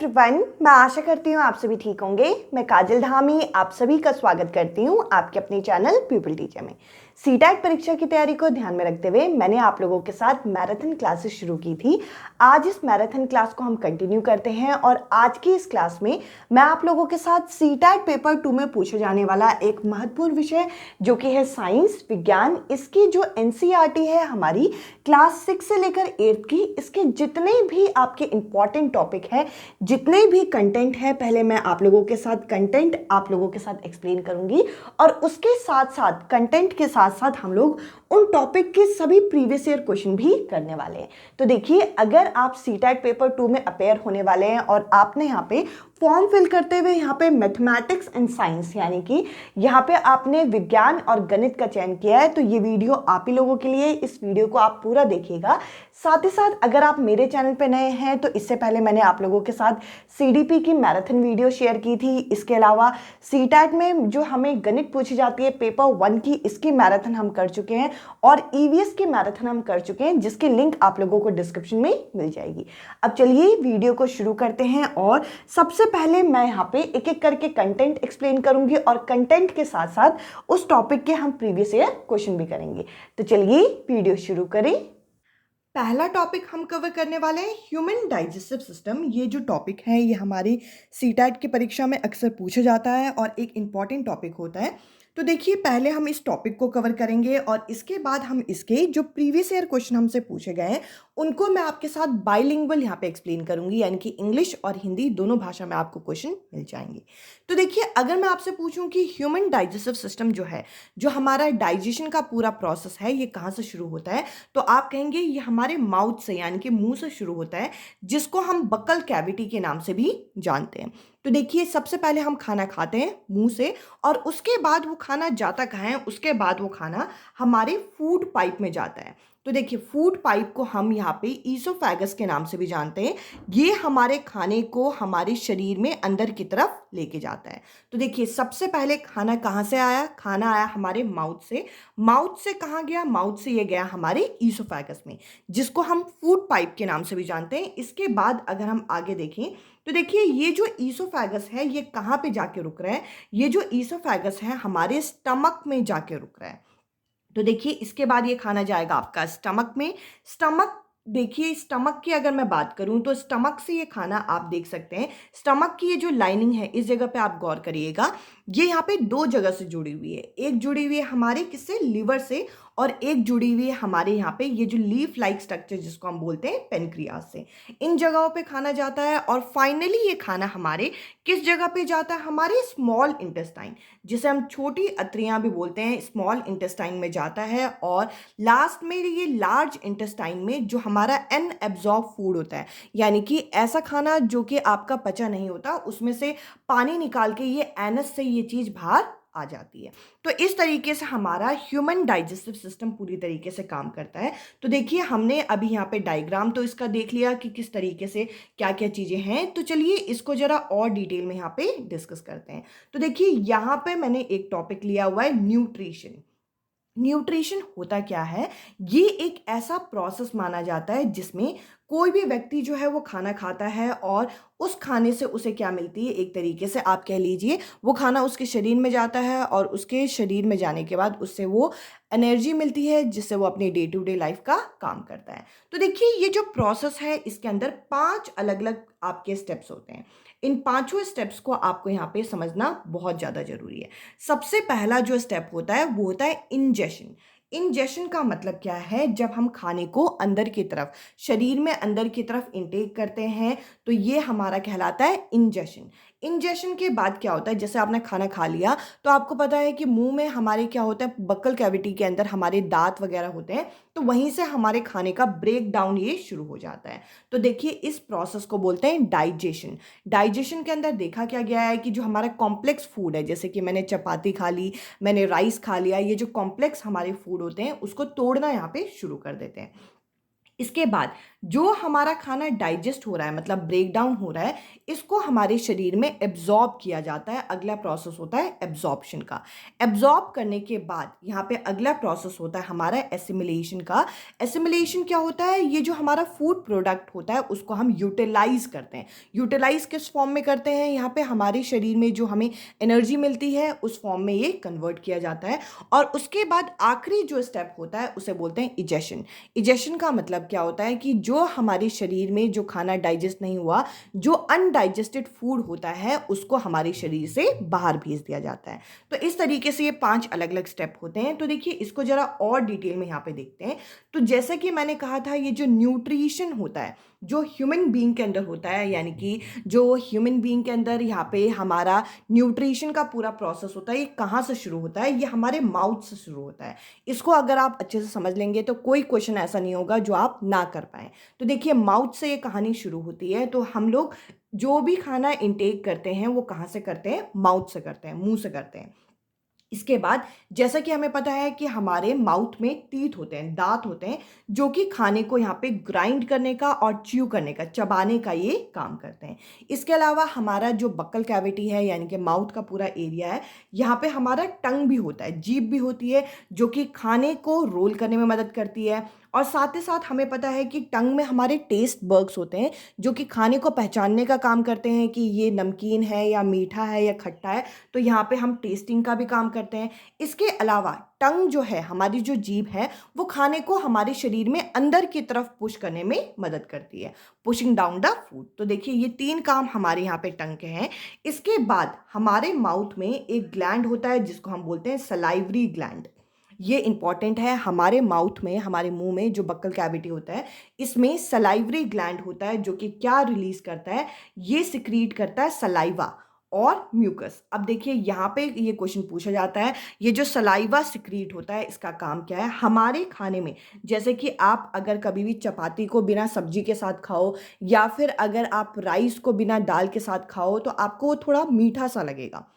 Everyone, मैं आशा करती हूँ आप सभी ठीक होंगे। मैं काजल धामी आप सभी का स्वागत करती हूँ आपके अपने चैनल पीपल टीचर में। सीटेट परीक्षा की तैयारी को ध्यान में रखते हुए मैंने आप लोगों के साथ मैराथन क्लासेस शुरू की थी। आज इस मैराथन क्लास को हम कंटिन्यू करते हैं और आज की इस क्लास में मैं आप लोगों के साथ सीटेट पेपर 2 में पूछे जाने वाला एक महत्वपूर्ण विषय जो कि है साइंस विज्ञान, इसकी जो एनसीईआरटी है हमारी क्लास 6 से लेकर 8 की, इसके जितने भी आपके इंपॉर्टेंट टॉपिक है, जितने भी कंटेंट है, पहले मैं आप लोगों के साथ कंटेंट आप लोगों के साथ एक्सप्लेन करूंगी और उसके साथ साथ कंटेंट के साथ साथ हम लोग उन टॉपिक के सभी प्रीवियस ईयर क्वेश्चन भी करने वाले हैं। तो देखिए, अगर आप सीटेट पेपर 2 में अपेयर होने वाले हैं और आपने यहाँ पे फॉर्म फिल करते हुए यहाँ पे मैथमेटिक्स एंड साइंस यानी कि यहाँ पे आपने विज्ञान और गणित का चयन किया है, तो ये वीडियो आप ही लोगों के लिए। इस वीडियो को आप पूरा देखिएगा। साथ ही साथ अगर आप मेरे चैनल पे नए हैं तो इससे पहले मैंने आप लोगों के साथ सीडीपी की मैराथन वीडियो शेयर की थी। इसके अलावा सीटेट में जो हमें गणित पूछी जाती है पेपर 1 की, इसकी मैराथन हम कर चुके हैं और ईवीएस की मैराथन हम कर चुके हैं, जिसकी लिंक आप लोगों को डिस्क्रिप्शन में मिल जाएगी। अब चलिए वीडियो को शुरू करते हैं और सबसे पहले मैं यहाँ पे एक एक करके कंटेंट एक्सप्लेन करूंगी और कंटेंट के साथ साथ उस टॉपिक के हम प्रीवियस ईयर क्वेश्चन भी करेंगे। तो चलिए वीडियो शुरू करें। पहला टॉपिक हम कवर करने वाले हैं ह्यूमन डाइजेस्टिव सिस्टम। ये जो टॉपिक है ये हमारी सीटेट की परीक्षा में अक्सर पूछा जाता है और एक इम्पॉर्टेंट टॉपिक होता है। तो देखिए, पहले हम इस टॉपिक को कवर करेंगे और इसके बाद हम इसके जो प्रीवियस ईयर क्वेश्चन हमसे पूछे गए हैं उनको मैं आपके साथ बाइलिंगुअल यहाँ पे एक्सप्लेन करूंगी, यानी कि इंग्लिश और हिंदी दोनों भाषा में आपको क्वेश्चन मिल जाएंगे। तो देखिए, अगर मैं आपसे पूछूं कि ह्यूमन डाइजेस्टिव सिस्टम जो है, जो हमारा डाइजेशन का पूरा प्रोसेस है, ये कहाँ से शुरू होता है, तो आप कहेंगे ये हमारे माउथ से यानी कि मुंह से शुरू होता है, जिसको हम बक्कल कैविटी के नाम से भी जानते हैं। तो देखिए, सबसे पहले हम खाना खाते हैं मुंह से और उसके बाद वो खाना जाता कहाँ है, उसके बाद वो खाना हमारे फूड पाइप में जाता है। तो देखिए, फूड पाइप को हम यहाँ पे ईसोफेगस के नाम से भी जानते हैं। ये हमारे खाने को हमारे शरीर में अंदर की तरफ लेके जाता है। तो देखिए, सबसे पहले खाना कहाँ से आया, खाना आया हमारे माउथ से। माउथ से कहाँ गया, माउथ से ये गया हमारे ईसोफेगस में, जिसको हम फूड पाइप के नाम से भी जानते हैं। इसके बाद अगर हम आगे देखें तो देखिए, ये जो ईसोफेगस है ये कहाँ पे जाके रुक रहा है, ये जो ईसोफेगस है हमारे स्टमक में जाके रुक रहा है। तो देखिए, इसके बाद ये खाना जाएगा आपका स्टमक में। स्टमक, देखिए स्टमक की अगर मैं बात करूं तो स्टमक से ये खाना आप देख सकते हैं, स्टमक की ये जो लाइनिंग है इस जगह पे आप गौर करिएगा, ये यहाँ पे दो जगह से जुड़ी हुई है। एक जुड़ी हुई है हमारे किससे, लिवर से, और एक जुड़ी हुई है हमारे यहाँ पे ये जो लीफ लाइक स्ट्रक्चर जिसको हम बोलते हैं पेनक्रियास से। इन जगहों पे खाना जाता है और फाइनली ये खाना हमारे किस जगह पे जाता है, हमारे स्मॉल इंटेस्टाइन, जिसे हम छोटी अत्रियां भी बोलते हैं, स्मॉल इंटेस्टाइन में जाता है। और लास्ट में ये लार्ज इंटेस्टाइन में जो हमारा अनएब्जॉर्ब फूड होता है, यानी कि ऐसा खाना जो कि आपका पचा नहीं होता, उसमें से पानी निकाल के ये एनस से ये चीज़ बाहर आ जाती है। तो इस तरीके से हमारा ह्यूमन डाइजेस्टिव सिस्टम पूरी तरीके से काम करता है। तो देखिए, हमने अभी यहाँ पे डायग्राम तो इसका देख लिया कि किस तरीके से क्या क्या चीज़ें हैं। तो चलिए इसको जरा और डिटेल में यहाँ पे डिस्कस करते हैं। तो देखिए, यहाँ पे मैंने एक टॉपिक लिया हुआ है न्यूट्रिशन। न्यूट्रिशन होता क्या है, ये एक ऐसा प्रोसेस माना जाता है जिसमें कोई भी व्यक्ति जो है वो खाना खाता है और उस खाने से उसे क्या मिलती है, एक तरीके से आप कह लीजिए वो खाना उसके शरीर में जाता है और उसके शरीर में जाने के बाद उससे वो एनर्जी मिलती है जिससे वो अपनी डे टू डे लाइफ का काम करता है। तो देखिए, ये जो प्रोसेस है इसके अंदर 5 अलग अलग आपके स्टेप्स होते हैं। इन पांचों स्टेप्स को आपको यहाँ पे समझना बहुत ज़्यादा जरूरी है। सबसे पहला जो स्टेप होता है वो होता है इंजेशन। इंजेशन का मतलब क्या है, जब हम खाने को अंदर की तरफ, शरीर में अंदर की तरफ इंटेक करते हैं तो ये हमारा कहलाता है इंजेशन। इंजेशन के बाद क्या होता है, जैसे आपने खाना खा लिया तो आपको पता है कि मुंह में हमारे क्या होता है, बक्कल कैविटी के अंदर हमारे दांत वगैरह होते हैं, तो वहीं से हमारे खाने का ब्रेक डाउन ये शुरू हो जाता है। तो देखिए, इस प्रोसेस को बोलते हैं डाइजेशन। डाइजेशन के अंदर देखा क्या गया है कि जो हमारा कॉम्प्लेक्स फूड है, जैसे कि मैंने चपाती खा ली, मैंने राइस खा लिया, ये जो कॉम्प्लेक्स हमारे फूड होते हैं उसको तोड़ना यहाँ पे शुरू कर देते हैं। इसके बाद जो हमारा खाना डाइजेस्ट हो रहा है मतलब ब्रेक डाउन हो रहा है, इसको हमारे शरीर में एब्जॉर्ब किया जाता है। अगला प्रोसेस होता है एब्जॉर्प्शन का। एब्जॉर्ब करने के बाद यहाँ पे अगला प्रोसेस होता है हमारा एसिमिलेशन का। एसिमिलेशन क्या होता है? ये जो हमारा फूड प्रोडक्ट होता है उसको हम यूटिलाइज करते हैं। यूटिलाइज किस फॉर्म में करते हैं? यहाँ पे हमारे शरीर में जो हमें एनर्जी मिलती है उस फॉर्म में ये कन्वर्ट किया जाता है। और उसके बाद आखिरी जो स्टेप होता है उसे बोलते हैं इजेशन। इजेशन का मतलब क्या होता है कि जो हमारे शरीर में जो खाना डाइजेस्ट नहीं हुआ, जो अनडाइजेस्टेड फूड होता है, उसको हमारे शरीर से बाहर भेज दिया जाता है। तो इस तरीके से ये 5 अलग अलग स्टेप होते हैं। तो देखिए इसको जरा और डिटेल में यहाँ पे देखते हैं। तो जैसा कि मैंने कहा था, ये जो न्यूट्रिशन होता है जो ह्यूमन बीइंग के अंदर होता है, यानी कि जो ह्यूमन बीइंग के अंदर यहाँ पे हमारा न्यूट्रिशन का पूरा प्रोसेस होता है, ये कहाँ से शुरू होता है? ये हमारे माउथ से शुरू होता है। इसको अगर आप अच्छे से समझ लेंगे तो कोई क्वेश्चन ऐसा नहीं होगा जो आप ना कर पाएँ। तो देखिए माउथ से ये कहानी शुरू होती है। तो हम लोग जो भी खाना इंटेक करते हैं वो कहाँ से करते हैं? माउथ से करते हैं, मुंह से करते हैं। इसके बाद जैसा कि हमें पता है कि हमारे माउथ में टीथ होते हैं, दांत होते हैं, जो कि खाने को यहाँ पे ग्राइंड करने का और च्यू करने का, चबाने का ये काम करते हैं। इसके अलावा हमारा जो बक्कल कैविटी है यानी कि माउथ का पूरा एरिया है, यहाँ पे हमारा टंग भी होता है, जीभ भी होती है, जो कि खाने को रोल करने में मदद करती है। और साथ ही साथ हमें पता है कि टंग में हमारे टेस्ट बर्ड्स होते हैं, जो कि खाने को पहचानने का काम करते हैं कि ये नमकीन है या मीठा है या खट्टा है। तो यहाँ पे हम टेस्टिंग का भी काम करते हैं। इसके अलावा टंग जो है, हमारी जो जीभ है, वो खाने को हमारे शरीर में अंदर की तरफ पुश करने में मदद करती है, पुशिंग डाउन द फूड। तो देखिए ये 3 काम हमारे यहाँ पे टंग के हैं। इसके बाद हमारे माउथ में एक ग्लैंड होता है जिसको हम बोलते हैं सलाइवरी ग्लैंड। ये इंपॉर्टेंट है। हमारे माउथ में, हमारे मुंह में जो बक्कल कैविटी होता है, इसमें सलाइवरी ग्लैंड होता है, जो कि क्या रिलीज करता है? ये सिक्रीट करता है सलाइवा और म्यूकस। अब देखिए यहाँ पे ये क्वेश्चन पूछा जाता है, ये जो सलाइवा सिक्रीट होता है इसका काम क्या है? हमारे खाने में, जैसे कि आप अगर कभी भी चपाती को बिना सब्जी के साथ खाओ या फिर अगर आप राइस को बिना दाल के साथ खाओ तो आपको थोड़ा मीठा सा लगेगा।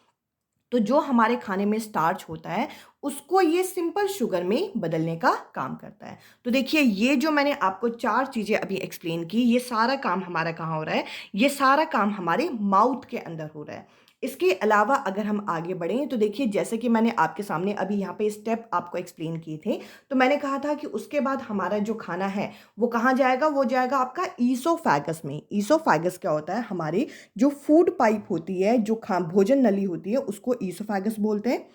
तो जो हमारे खाने में स्टार्च होता है उसको ये सिंपल शुगर में बदलने का काम करता है। तो देखिए ये जो मैंने आपको 4 चीज़ें अभी एक्सप्लेन की, ये सारा काम हमारा कहाँ हो रहा है? ये सारा काम हमारे माउथ के अंदर हो रहा है। इसके अलावा अगर हम आगे बढ़ें तो देखिए जैसे कि मैंने आपके सामने अभी यहाँ पे स्टेप आपको एक्सप्लेन किए थे, तो मैंने कहा था कि उसके बाद हमारा जो खाना है वो कहाँ जाएगा? वो जाएगा आपका ईसोफेगस में। ईसोफेगस क्या होता है? हमारी जो फूड पाइप होती है, जो खा भोजन नली होती है, उसको ईसोफेगस बोलते हैं।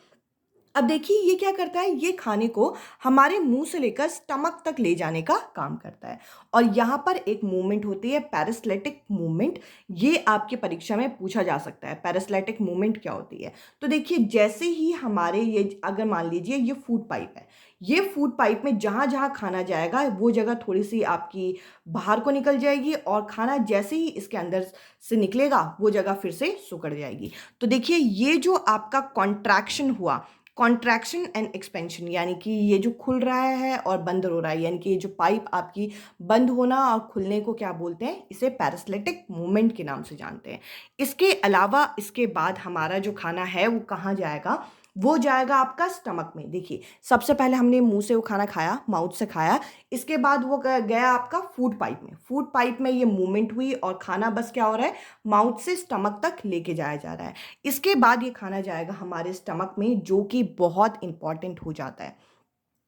अब देखिए ये क्या करता है? ये खाने को हमारे मुंह से लेकर स्टमक तक ले जाने का काम करता है। और यहाँ पर एक मूवमेंट होती है पेरिस्लेटिक मूवमेंट। ये आपके परीक्षा में पूछा जा सकता है, पेरिस्लेटिक मूवमेंट क्या होती है? तो देखिए जैसे ही हमारे ये, अगर मान लीजिए ये फूड पाइप है, ये फूड पाइप में जहाँ जहाँ खाना जाएगा वो जगह थोड़ी सी आपकी बाहर को निकल जाएगी, और खाना जैसे ही इसके अंदर से निकलेगा वो जगह फिर से सिकुड़ जाएगी। तो देखिए ये जो आपका कॉन्ट्रैक्शन हुआ, कॉन्ट्रैक्शन एंड एक्सपेंशन, यानी कि ये जो खुल रहा है और बंद हो रहा है, यानी कि ये जो पाइप आपकी बंद होना और खुलने को क्या बोलते हैं? इसे पैरासिलेटिक मूवमेंट के नाम से जानते हैं। इसके अलावा इसके बाद हमारा जो खाना है वो कहाँ जाएगा? वो जाएगा आपका स्टमक में। देखिए सबसे पहले हमने मुंह से वो खाना खाया, माउथ से खाया, इसके बाद वो गया आपका फूड पाइप में। फूड पाइप में ये मूवमेंट हुई और खाना बस क्या हो रहा है? माउथ से स्टमक तक लेके जाया जा रहा है। इसके बाद ये खाना जाएगा हमारे स्टमक में, जो कि बहुत इंपॉर्टेंट हो जाता है।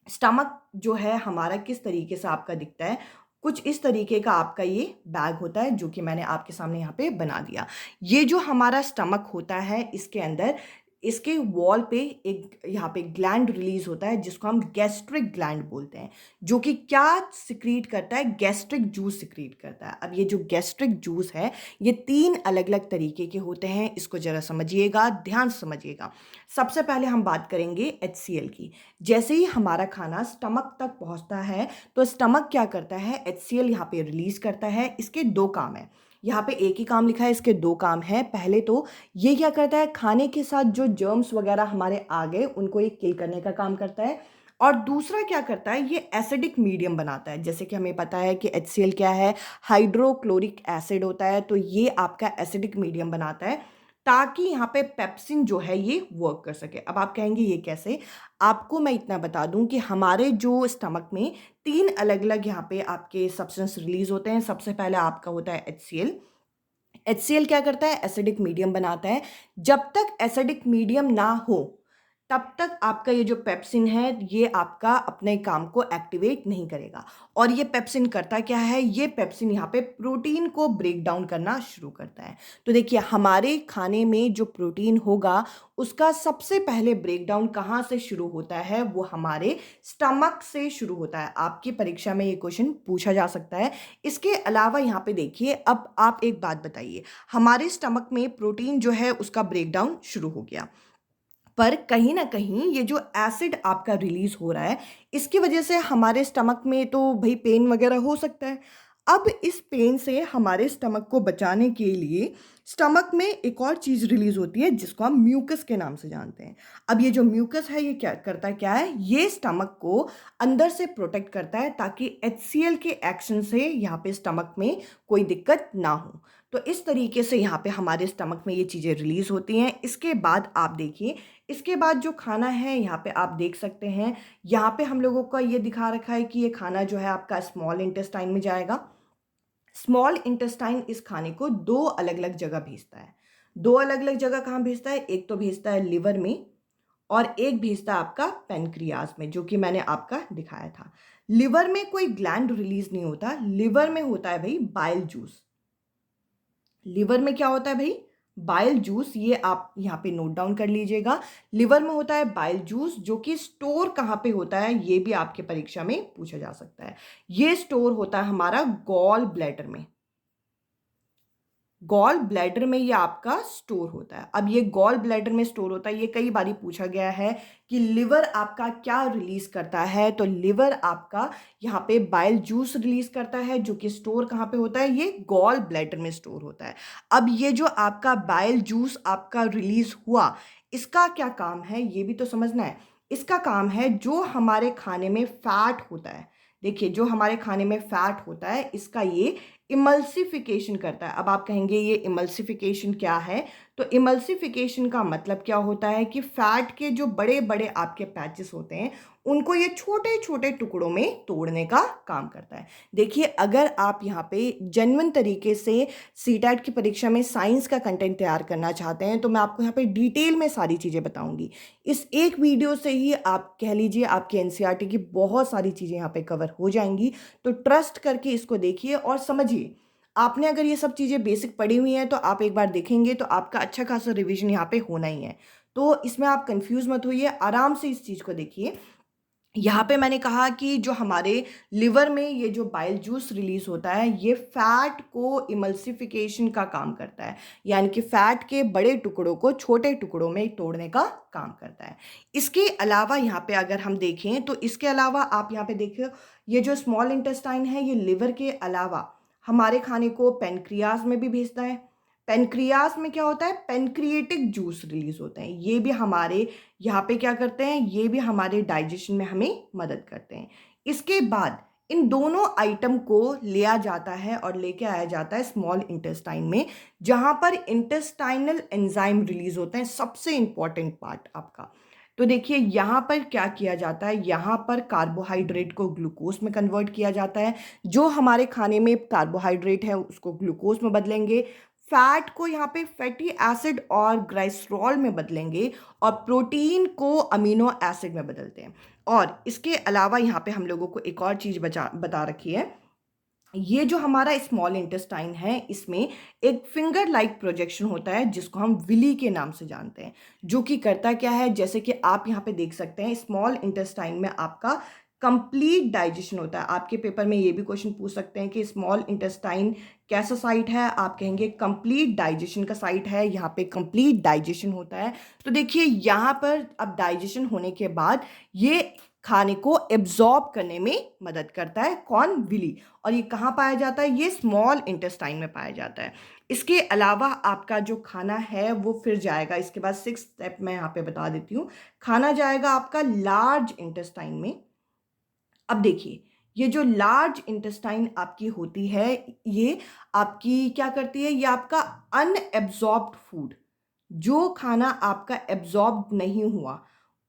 स्टमक जो है हमारा किस तरीके से आपका दिखता है? कुछ इस तरीके का आपका ये बैग होता है, जो कि मैंने आपके सामने यहाँ पे बना दिया। ये जो हमारा स्टमक होता है, इसके अंदर, इसके वॉल पे एक यहाँ पे ग्लैंड रिलीज होता है जिसको हम गैस्ट्रिक ग्लैंड बोलते हैं, जो कि क्या सिक्रीट करता है? गैस्ट्रिक जूस सिक्रीट करता है। अब ये जो गैस्ट्रिक जूस है ये 3 अलग अलग तरीके के होते हैं। इसको जरा समझिएगा, ध्यान से समझिएगा। सबसे पहले हम बात करेंगे HCl की। जैसे ही हमारा खाना स्टमक तक पहुंचता है तो स्टमक क्या करता है? HCl यहाँ पे रिलीज करता है। इसके 2 काम है। यहाँ पे एक ही काम लिखा है, इसके 2 काम हैं। पहले तो ये क्या करता है? खाने के साथ जो जर्म्स वगैरह हमारे आ गए उनको ये किल करने का काम करता है। और दूसरा क्या करता है? ये एसिडिक मीडियम बनाता है। जैसे कि हमें पता है कि HCl क्या है? हाइड्रोक्लोरिक एसिड होता है। तो ये आपका एसिडिक मीडियम बनाता है। ताकि यहाँ पे पेप्सिन जो है ये वर्क कर सके। अब आप कहेंगे ये कैसे? आपको मैं इतना बता दूं कि हमारे जो स्टमक में 3 अलग-अलग यहाँ पे आपके सब्सटेंस रिलीज़ होते हैं। सबसे पहले आपका होता है HCl। HCl क्या करता है? एसिडिक मीडियम बनाता है। जब तक एसिडिक मीडियम ना हो, तब तक आपका ये जो पेप्सिन है, ये आपका अपने काम को एक्टिवेट नहीं करेगा। और ये पेप्सिन करता क्या है? ये पेप्सिन यहाँ पे प्रोटीन को ब्रेक डाउन करना शुरू करता है। तो देखिए, हमारे खाने में जो प्रोटीन होगा, उसका सबसे पहले ब्रेक डाउन कहाँ से शुरू होता है? वो हमारे स्टमक से शुरू होता है। आपकी परीक्षा में ये क्वेश्चन पूछा जा सकता है। इसके अलावा यहाँ पे देखिए, अब आप एक बात बताइए, हमारे स्टमक में प्रोटीन जो है उसका ब्रेक डाउन शुरू हो गया, पर कहीं ना कहीं ये जो एसिड आपका रिलीज हो रहा है, इसकी वजह से हमारे स्टमक में तो भाई पेन वगैरह हो सकता है। अब इस पेन से हमारे स्टमक को बचाने के लिए स्टमक में एक और चीज़ रिलीज होती है जिसको हम म्यूकस के नाम से जानते हैं। अब ये जो म्यूकस है ये क्या करता है? क्या है ये? स्टमक को अंदर से प्रोटेक्ट करता है ताकि HCl के एक्शन से यहाँ पे स्टमक में कोई दिक्कत ना हो। तो इस तरीके से यहाँ पे हमारे स्टमक में ये चीज़ें रिलीज होती हैं। इसके बाद आप देखिए, इसके बाद जो खाना है यहाँ पे आप देख सकते हैं, यहाँ पे हम लोगों का ये दिखा रखा है कि ये खाना जो है आपका स्मॉल इंटेस्टाइन में जाएगा। स्मॉल इंटेस्टाइन इस खाने को 2 अलग अलग जगह भेजता है। 2 अलग अलग जगह कहाँ भेजता है? एक तो भेजता है लिवर में, और एक भेजता है आपका पेनक्रियाज में, जो कि मैंने आपका दिखाया था। लिवर में कोई ग्लैंड रिलीज नहीं होता, लिवर में होता है भाई बाइल जूस। लिवर में क्या होता है भाई? Bile juice. ये आप यहाँ पे नोट डाउन कर लीजिएगा। लिवर में होता है बाइल जूस, जो कि स्टोर कहाँ पे होता है ये भी आपके परीक्षा में पूछा जा सकता है। ये स्टोर होता है हमारा गॉल ब्लैडर में। गॉल ब्लैडर में ये आपका स्टोर होता है। अब ये गॉल ब्लैडर में स्टोर होता है, ये कई बारी पूछा गया है कि लिवर आपका क्या रिलीज करता है? तो लिवर आपका यहाँ पे बाइल जूस रिलीज करता है, जो कि स्टोर कहाँ पे होता है? ये गॉल ब्लैडर में स्टोर होता है। अब ये जो आपका बाइल जूस आपका रिलीज हुआ, इसका क्या काम है ये भी तो समझना है। इसका काम है जो हमारे खाने में फैट होता है, देखिए जो हमारे खाने में फैट होता है, इसका ये इमल्सिफिकेशन करता है। अब आप कहेंगे ये इमल्सिफिकेशन क्या है? तो इमल्सिफिकेशन का मतलब क्या होता है कि फैट के जो बड़े बड़े आपके पैचेस होते हैं, उनको ये छोटे छोटे टुकड़ों में तोड़ने का काम करता है। देखिए, अगर आप यहाँ पे जेन्युइन तरीके से सीटेट की परीक्षा में साइंस का कंटेंट तैयार करना चाहते हैं, तो मैं आपको यहाँ पे डिटेल में सारी चीज़ें बताऊंगी। इस एक वीडियो से ही आप कह लीजिए आपकी एनसीईआरटी की बहुत सारी चीज़ें यहाँ पे कवर हो जाएंगी। तो ट्रस्ट करके इसको देखिए और समझिए। आपने अगर ये सब चीज़ें बेसिक पढ़ी हुई हैं तो आप एक बार देखेंगे तो आपका अच्छा खासा रिवीजन यहाँ पे होना ही है। तो इसमें आप कंफ्यूज मत होइए, आराम से इस चीज़ को देखिए। यहाँ पे मैंने कहा कि जो हमारे लिवर में ये जो बाइल जूस रिलीज होता है, ये फैट को इमल्सिफिकेशन का काम करता है, यानी कि फैट के बड़े टुकड़ों को छोटे टुकड़ों में तोड़ने का काम करता है। इसके अलावा यहाँ पे अगर हम देखें तो इसके अलावा आप यहाँ पे देखिए, ये जो स्मॉल इंटेस्टाइन है ये लिवर के अलावा हमारे खाने को पेनक्रियाज में भी भेजता है। पेनक्रियाज में क्या होता है? पेनक्रिएटिक जूस रिलीज होते हैं। ये भी हमारे यहाँ पे क्या करते हैं? ये भी हमारे डाइजेशन में हमें मदद करते हैं। इसके बाद इन दोनों आइटम को लिया जाता है और लेके आया जाता है स्मॉल इंटेस्टाइन में, जहाँ पर इंटेस्टाइनल एंजाइम रिलीज होते हैं। सबसे इंपॉर्टेंट पार्ट आपका, तो देखिए यहाँ पर क्या किया जाता है, यहाँ पर कार्बोहाइड्रेट को ग्लूकोज में कन्वर्ट किया जाता है। जो हमारे खाने में कार्बोहाइड्रेट है उसको ग्लूकोज में बदलेंगे, फैट को यहाँ पे फैटी एसिड और ग्लाइसरॉल में बदलेंगे, और प्रोटीन को अमीनो एसिड में बदलते हैं। और इसके अलावा यहाँ पे हम लोगों को एक और चीज़ बता रखी है। ये जो हमारा स्मॉल इंटेस्टाइन है, इसमें एक फिंगर लाइक प्रोजेक्शन होता है जिसको हम विली के नाम से जानते हैं, जो कि करता क्या है, जैसे कि आप यहाँ पे देख सकते हैं, स्मॉल इंटेस्टाइन में आपका कंप्लीट डाइजेशन होता है। आपके पेपर में ये भी क्वेश्चन पूछ सकते हैं कि स्मॉल इंटेस्टाइन कैसा साइट है? आप कहेंगे कंप्लीट डाइजेशन का साइट है, यहाँ पे कंप्लीट डाइजेशन होता है। तो देखिए यहाँ पर अब डाइजेशन होने के बाद ये खाने को एब्जॉर्ब करने में मदद करता है। कौन? विली। और ये कहाँ पाया जाता है? ये स्मॉल इंटेस्टाइन में पाया जाता है। इसके अलावा आपका जो खाना है वो फिर जाएगा, इसके बाद 6th स्टेप मैं यहाँ पे बता देती हूँ। खाना जाएगा आपका लार्ज इंटेस्टाइन में। अब देखिए, ये जो लार्ज इंटेस्टाइन आपकी होती है, ये आपकी क्या करती है? ये आपका अनएब्जॉर्ब्ड फूड, जो खाना आपका एब्जॉर्ब नहीं हुआ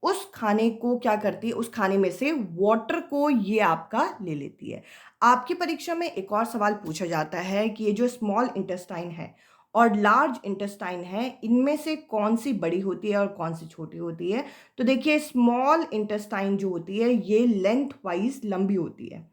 उस खाने को क्या करती है, उस खाने में से वाटर को ये आपका ले लेती है। आपकी परीक्षा में एक और सवाल पूछा जाता है कि ये जो स्मॉल इंटेस्टाइन है और लार्ज इंटेस्टाइन है, इनमें से कौन सी बड़ी होती है और कौन सी छोटी होती है। तो देखिए, स्मॉल इंटेस्टाइन जो होती है ये लेंथ वाइज लंबी होती है,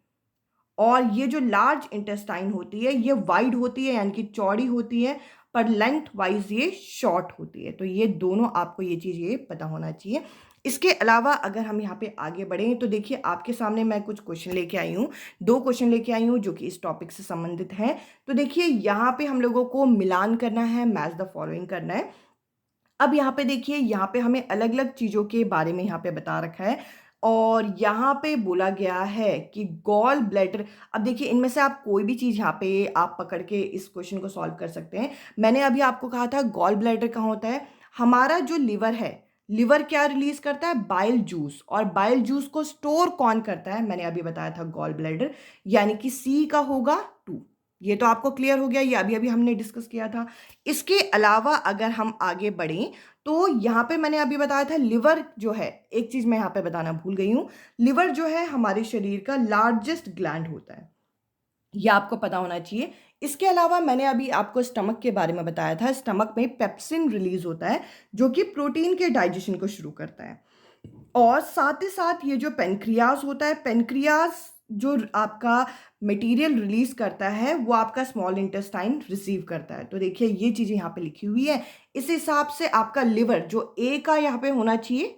और ये जो लार्ज इंटेस्टाइन होती है ये वाइड होती है, यानी कि चौड़ी होती है, पर लेंथ वाइज ये शॉर्ट होती है। तो ये दोनों आपको ये चीज़ ये पता होना चाहिए। इसके अलावा अगर हम यहाँ पे आगे बढ़ें तो देखिए, आपके सामने मैं कुछ क्वेश्चन लेके आई हूँ, 2 क्वेश्चन लेके आई हूँ जो कि इस टॉपिक से संबंधित हैं। तो देखिए, यहाँ पे हम लोगों को मिलान करना है, मैच द फॉलोइंग करना है। अब यहाँ पे देखिए, यहाँ पे हमें अलग अलग चीज़ों के बारे में यहाँ पे बता रखा है, और यहाँ पे बोला गया है कि गॉल ब्लैडर। अब देखिए, इनमें से आप कोई भी चीज़ यहाँ पे आप पकड़ के इस क्वेश्चन को सॉल्व कर सकते हैं। मैंने अभी आपको कहा था गॉल ब्लैडर कहाँ होता है। हमारा जो लिवर है, लिवर क्या रिलीज करता है, बाइल जूस, और बाइल जूस को स्टोर कौन करता है, मैंने अभी बताया था गॉल ब्लैडर, यानी कि सी का होगा 2। ये तो आपको क्लियर हो गया, ये अभी अभी हमने डिस्कस किया था। इसके अलावा अगर हम आगे बढ़ें तो यहाँ पे मैंने अभी बताया था लिवर जो है, एक चीज मैं यहाँ पे बताना भूल गई हूँ, लिवर जो है हमारे शरीर का लार्जेस्ट ग्लैंड होता है, ये आपको पता होना चाहिए। इसके अलावा मैंने अभी आपको स्टमक के बारे में बताया था, स्टमक में पेप्सिन रिलीज होता है जो कि प्रोटीन के डाइजेशन को शुरू करता है। और साथ ही साथ ये जो पेनक्रियाज होता है, पेनक्रियाज जो आपका मटेरियल रिलीज करता है वो आपका स्मॉल इंटेस्टाइन रिसीव करता है। तो देखिए, ये चीज़ें यहाँ पे लिखी हुई है। इस हिसाब से आपका लिवर जो ए का यहाँ पे होना चाहिए,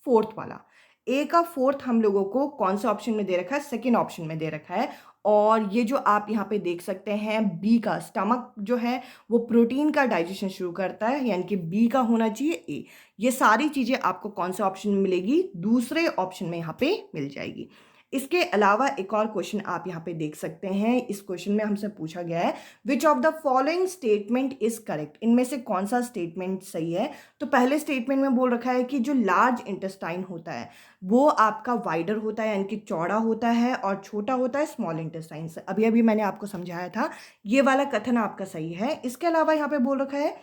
फोर्थ वाला, ए का फोर्थ हम लोगों को कौन सा ऑप्शन में दे रखा है, सेकेंड ऑप्शन में दे रखा है। और ये जो आप यहाँ पे देख सकते हैं, बी का स्टमक जो है वो प्रोटीन का डाइजेशन शुरू करता है, यानी कि बी का होना चाहिए ए। ये सारी चीज़ें आपको कौन से ऑप्शन में मिलेगी, दूसरे ऑप्शन में यहाँ पे मिल जाएगी। इसके अलावा एक और क्वेश्चन आप यहाँ पे देख सकते हैं। इस क्वेश्चन में हमसे पूछा गया है which of the following statement is correct, इनमें से कौन सा स्टेटमेंट सही है। तो पहले स्टेटमेंट में बोल रखा है कि जो लार्ज इंटेस्टाइन होता है वो आपका वाइडर होता है, यानी कि चौड़ा होता है, और छोटा होता है स्मॉल इंटेस्टाइन से। अभी अभी मैंने आपको समझाया था, ये वाला कथन आपका सही है। इसके अलावा यहाँ पे बोल रखा है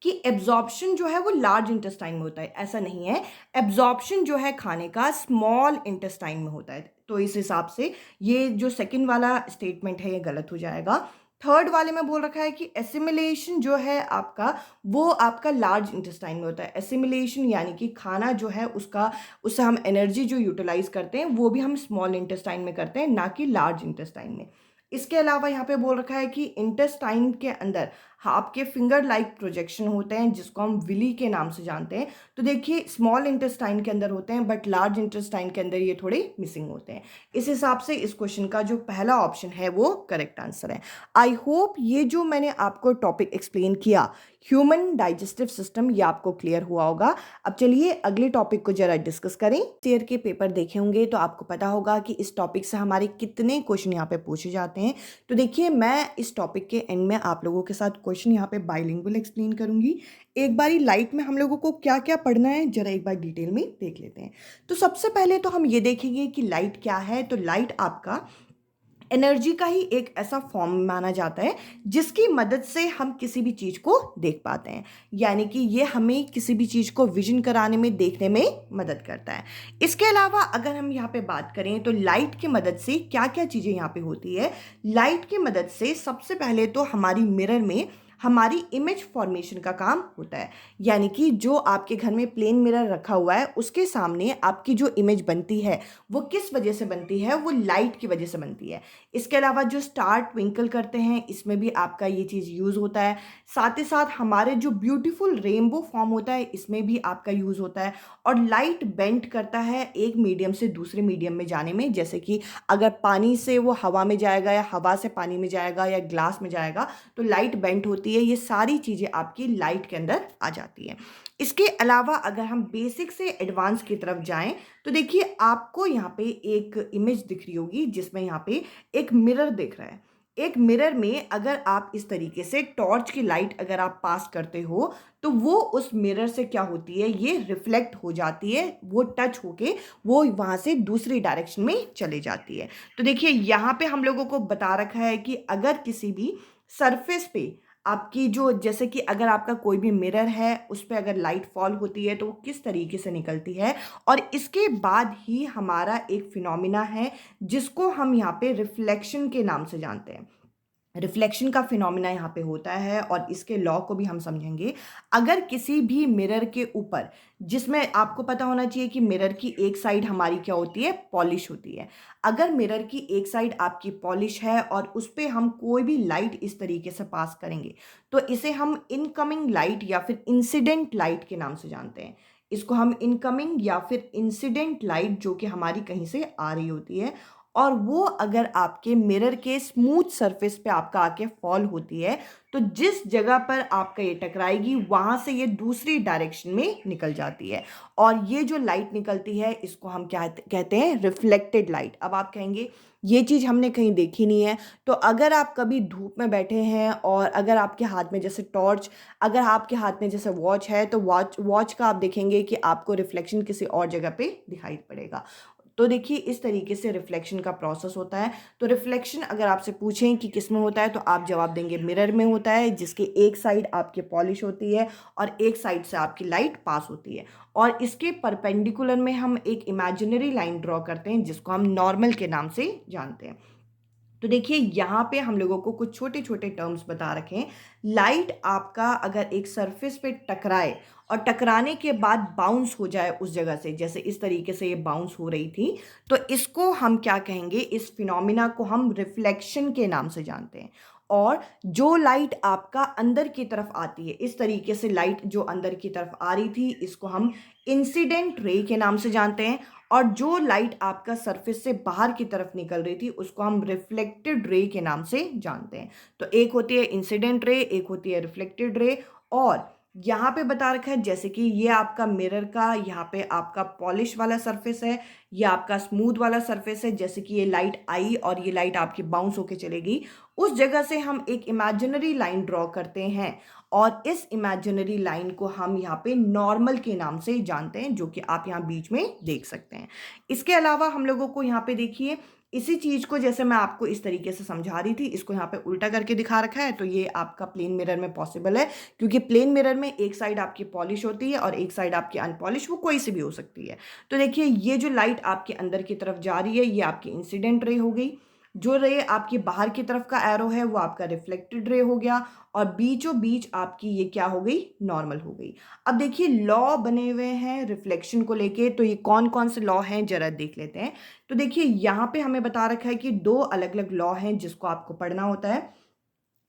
कि एब्जॉर्प्शन जो है वो लार्ज इंटेस्टाइन में होता है, ऐसा नहीं है। एब्जॉर्प्शन जो है खाने का स्मॉल इंटेस्टाइन में होता है। तो इस हिसाब से ये जो सेकंड वाला स्टेटमेंट है ये गलत हो जाएगा। थर्ड वाले में बोल रखा है कि एसिमिलेशन जो है आपका, वो आपका लार्ज इंटेस्टाइन में होता है। एसिमिलेशन यानी कि खाना जो है उसका, उससे हम एनर्जी जो यूटिलाइज करते हैं वो भी हम स्मॉल इंटेस्टाइन में करते हैं, ना कि लार्ज इंटेस्टाइन में। इसके अलावा यहाँ पे बोल रखा है कि इंटेस्टाइन के अंदर आपके फिंगर लाइक प्रोजेक्शन होते हैं, जिसको हम विली के नाम से जानते हैं। तो देखिए, स्मॉल इंटेस्टाइन के अंदर होते हैं, बट लार्ज इंटेस्टाइन के अंदर ये थोड़े मिसिंग होते हैं। इस हिसाब से इस क्वेश्चन का जो पहला ऑप्शन है वो करेक्ट आंसर है। आई होप ये जो मैंने आपको टॉपिक एक्सप्लेन किया, ह्यूमन डाइजेस्टिव सिस्टम, ये आपको क्लियर हुआ होगा। अब चलिए अगले टॉपिक को जरा डिस्कस करें। ईयर के पेपर देखे होंगे तो आपको पता होगा कि इस टॉपिक से हमारे कितने क्वेश्चन यहाँ पे पूछे जाते हैं। तो देखिए, मैं इस टॉपिक के एंड में आप लोगों के साथ क्वेश्चन यहाँ पे बाइलिंगुअल एक्सप्लेन करूंगी। एक बारी लाइट में हम लोगों को क्या क्या पढ़ना है जरा एक बार डिटेल में देख लेते हैं। तो सबसे पहले तो हम ये देखेंगे कि लाइट क्या है। तो लाइट आपका एनर्जी का ही एक ऐसा फॉर्म माना जाता है जिसकी मदद से हम किसी भी चीज़ को देख पाते हैं, यानी कि ये हमें किसी भी चीज़ को विजन कराने में, देखने में मदद करता है। इसके अलावा अगर हम यहाँ पे बात करें तो लाइट की मदद से क्या क्या चीज़ें यहाँ पे होती है। लाइट की मदद से सबसे पहले तो हमारी मिरर में हमारी इमेज फॉर्मेशन का काम होता है, यानी कि जो आपके घर में प्लेन मिरर रखा हुआ है उसके सामने आपकी जो इमेज बनती है वो किस वजह से बनती है, वो लाइट की वजह से बनती है। इसके अलावा जो स्टार ट्विंकल करते हैं इसमें भी आपका ये चीज़ यूज़ होता है। साथ ही साथ हमारे जो ब्यूटीफुल रेनबो फॉर्म होता है इसमें भी आपका यूज़ होता है। और लाइट बेंड करता है एक मीडियम से दूसरे मीडियम में जाने में, जैसे कि अगर पानी से वो हवा में जाएगा या हवा से पानी में जाएगा या ग्लास में जाएगा तो लाइट बेंड होती है। ये सारी चीज़ें आपकी लाइट के अंदर आ जाती हैं। इसके अलावा अगर हम बेसिक से एडवांस की तरफ जाएं तो देखिए, आपको यहाँ पे एक इमेज दिख रही होगी जिसमें यहाँ पे एक मिरर दिख रहा है। एक मिरर में अगर आप इस तरीके से टॉर्च की लाइट अगर आप पास करते हो तो वो उस मिरर से क्या होती है, ये रिफ्लेक्ट हो जाती है, वो टच होके वो वहाँ से दूसरी डायरेक्शन में चले जाती है। तो देखिए, यहाँ पे हम लोगों को बता रखा है कि अगर किसी भी सरफेस पे आपकी जो, जैसे कि अगर आपका कोई भी मिरर है उस पर अगर लाइट फॉल होती है तो वो किस तरीके से निकलती है। और इसके बाद ही हमारा एक फिनोमिना है जिसको हम यहाँ पे रिफ्लेक्शन के नाम से जानते हैं। रिफ्लेक्शन का फिनोमिना यहाँ पे होता है और इसके लॉ को भी हम समझेंगे। अगर किसी भी मिरर के ऊपर, जिसमें आपको पता होना चाहिए कि मिरर की एक साइड हमारी क्या होती है, पॉलिश होती है। अगर मिरर की एक साइड आपकी पॉलिश है और उस पर हम कोई भी लाइट इस तरीके से पास करेंगे तो इसे हम इनकमिंग लाइट या फिर इंसिडेंट लाइट के नाम से जानते हैं। इसको हम इनकमिंग या फिर इंसिडेंट लाइट जो कि हमारी कहीं से आ रही होती है और वो अगर आपके मिरर के स्मूथ सरफेस पे आपका आके फॉल होती है तो जिस जगह पर आपका ये टकराएगी वहां से ये दूसरी डायरेक्शन में निकल जाती है और ये जो लाइट निकलती है इसको हम क्या कहते हैं, रिफ्लेक्टेड लाइट। अब आप कहेंगे ये चीज़ हमने कहीं देखी नहीं है, तो अगर आप कभी धूप में बैठे हैं और अगर आपके हाथ में जैसे टॉर्च, अगर आपके हाथ में जैसे वॉच है तो वॉच का आप देखेंगे कि आपको रिफ्लेक्शन किसी और जगह पे दिखाई पड़ेगा। तो देखिए इस तरीके से रिफ्लेक्शन का प्रोसेस होता है। तो रिफ्लेक्शन अगर आपसे पूछें कि किस में होता है तो आप जवाब देंगे मिरर में होता है, जिसके एक साइड आपके पॉलिश होती है और एक साइड से आपकी लाइट पास होती है और इसके परपेंडिकुलर में हम एक इमेजिनरी लाइन ड्रॉ करते हैं जिसको हम नॉर्मल के नाम से जानते हैं। तो देखिए यहाँ पे हम लोगों को कुछ छोटे छोटे टर्म्स बता रखे हैं। लाइट आपका अगर एक सरफेस पे टकराए और टकराने के बाद बाउंस हो जाए उस जगह से, जैसे इस तरीके से ये बाउंस हो रही थी, तो इसको हम क्या कहेंगे, इस फिनोमिना को हम रिफ्लेक्शन के नाम से जानते हैं। और जो लाइट आपका अंदर की तरफ आती है, इस तरीके से लाइट जो अंदर की तरफ आ रही थी, इसको हम इंसिडेंट रे के नाम से जानते हैं। और जो लाइट आपका सरफेस से बाहर की तरफ निकल रही थी उसको हम रिफ्लेक्टेड रे के नाम से जानते हैं। तो एक होती है इंसिडेंट रे, एक होती है रिफ्लेक्टेड रे। और यहाँ पे बता रखा है जैसे कि ये आपका मिरर का, यहाँ पे आपका पॉलिश वाला सरफेस है, ये आपका स्मूथ वाला सरफेस है। जैसे कि ये लाइट आई और ये लाइट आपकी बाउंस होके चलेगी, उस जगह से हम एक इमेजिनरी लाइन ड्रॉ करते हैं और इस इमेजिनरी लाइन को हम यहाँ पे नॉर्मल के नाम से जानते हैं, जो कि आप यहाँ बीच में देख सकते हैं। इसके अलावा हम लोगों को यहाँ पे देखिए इसी चीज को, जैसे मैं आपको इस तरीके से समझा रही थी, इसको यहाँ पे उल्टा करके दिखा रखा है। तो ये आपका प्लेन मिरर में पॉसिबल है, क्योंकि प्लेन मिरर में एक साइड आपकी पॉलिश होती है और एक साइड आपकी अनपॉलिश, वो कोई सी भी हो सकती है। तो देखिए ये जो लाइट आपके अंदर की तरफ जा रही है ये आपकी इंसिडेंट रे हो गई, जो रे आपकी बाहर की तरफ का एरो है वो आपका रिफ्लेक्टेड रे हो गया और बीचों बीच आपकी ये क्या हो गई, नॉर्मल हो गई। अब देखिए लॉ बने हुए हैं रिफ्लेक्शन को लेके, तो ये कौन कौन से लॉ हैं जरा देख लेते हैं। तो देखिए यहाँ पे हमें बता रखा है कि दो अलग अलग लॉ हैं जिसको आपको पढ़ना होता है।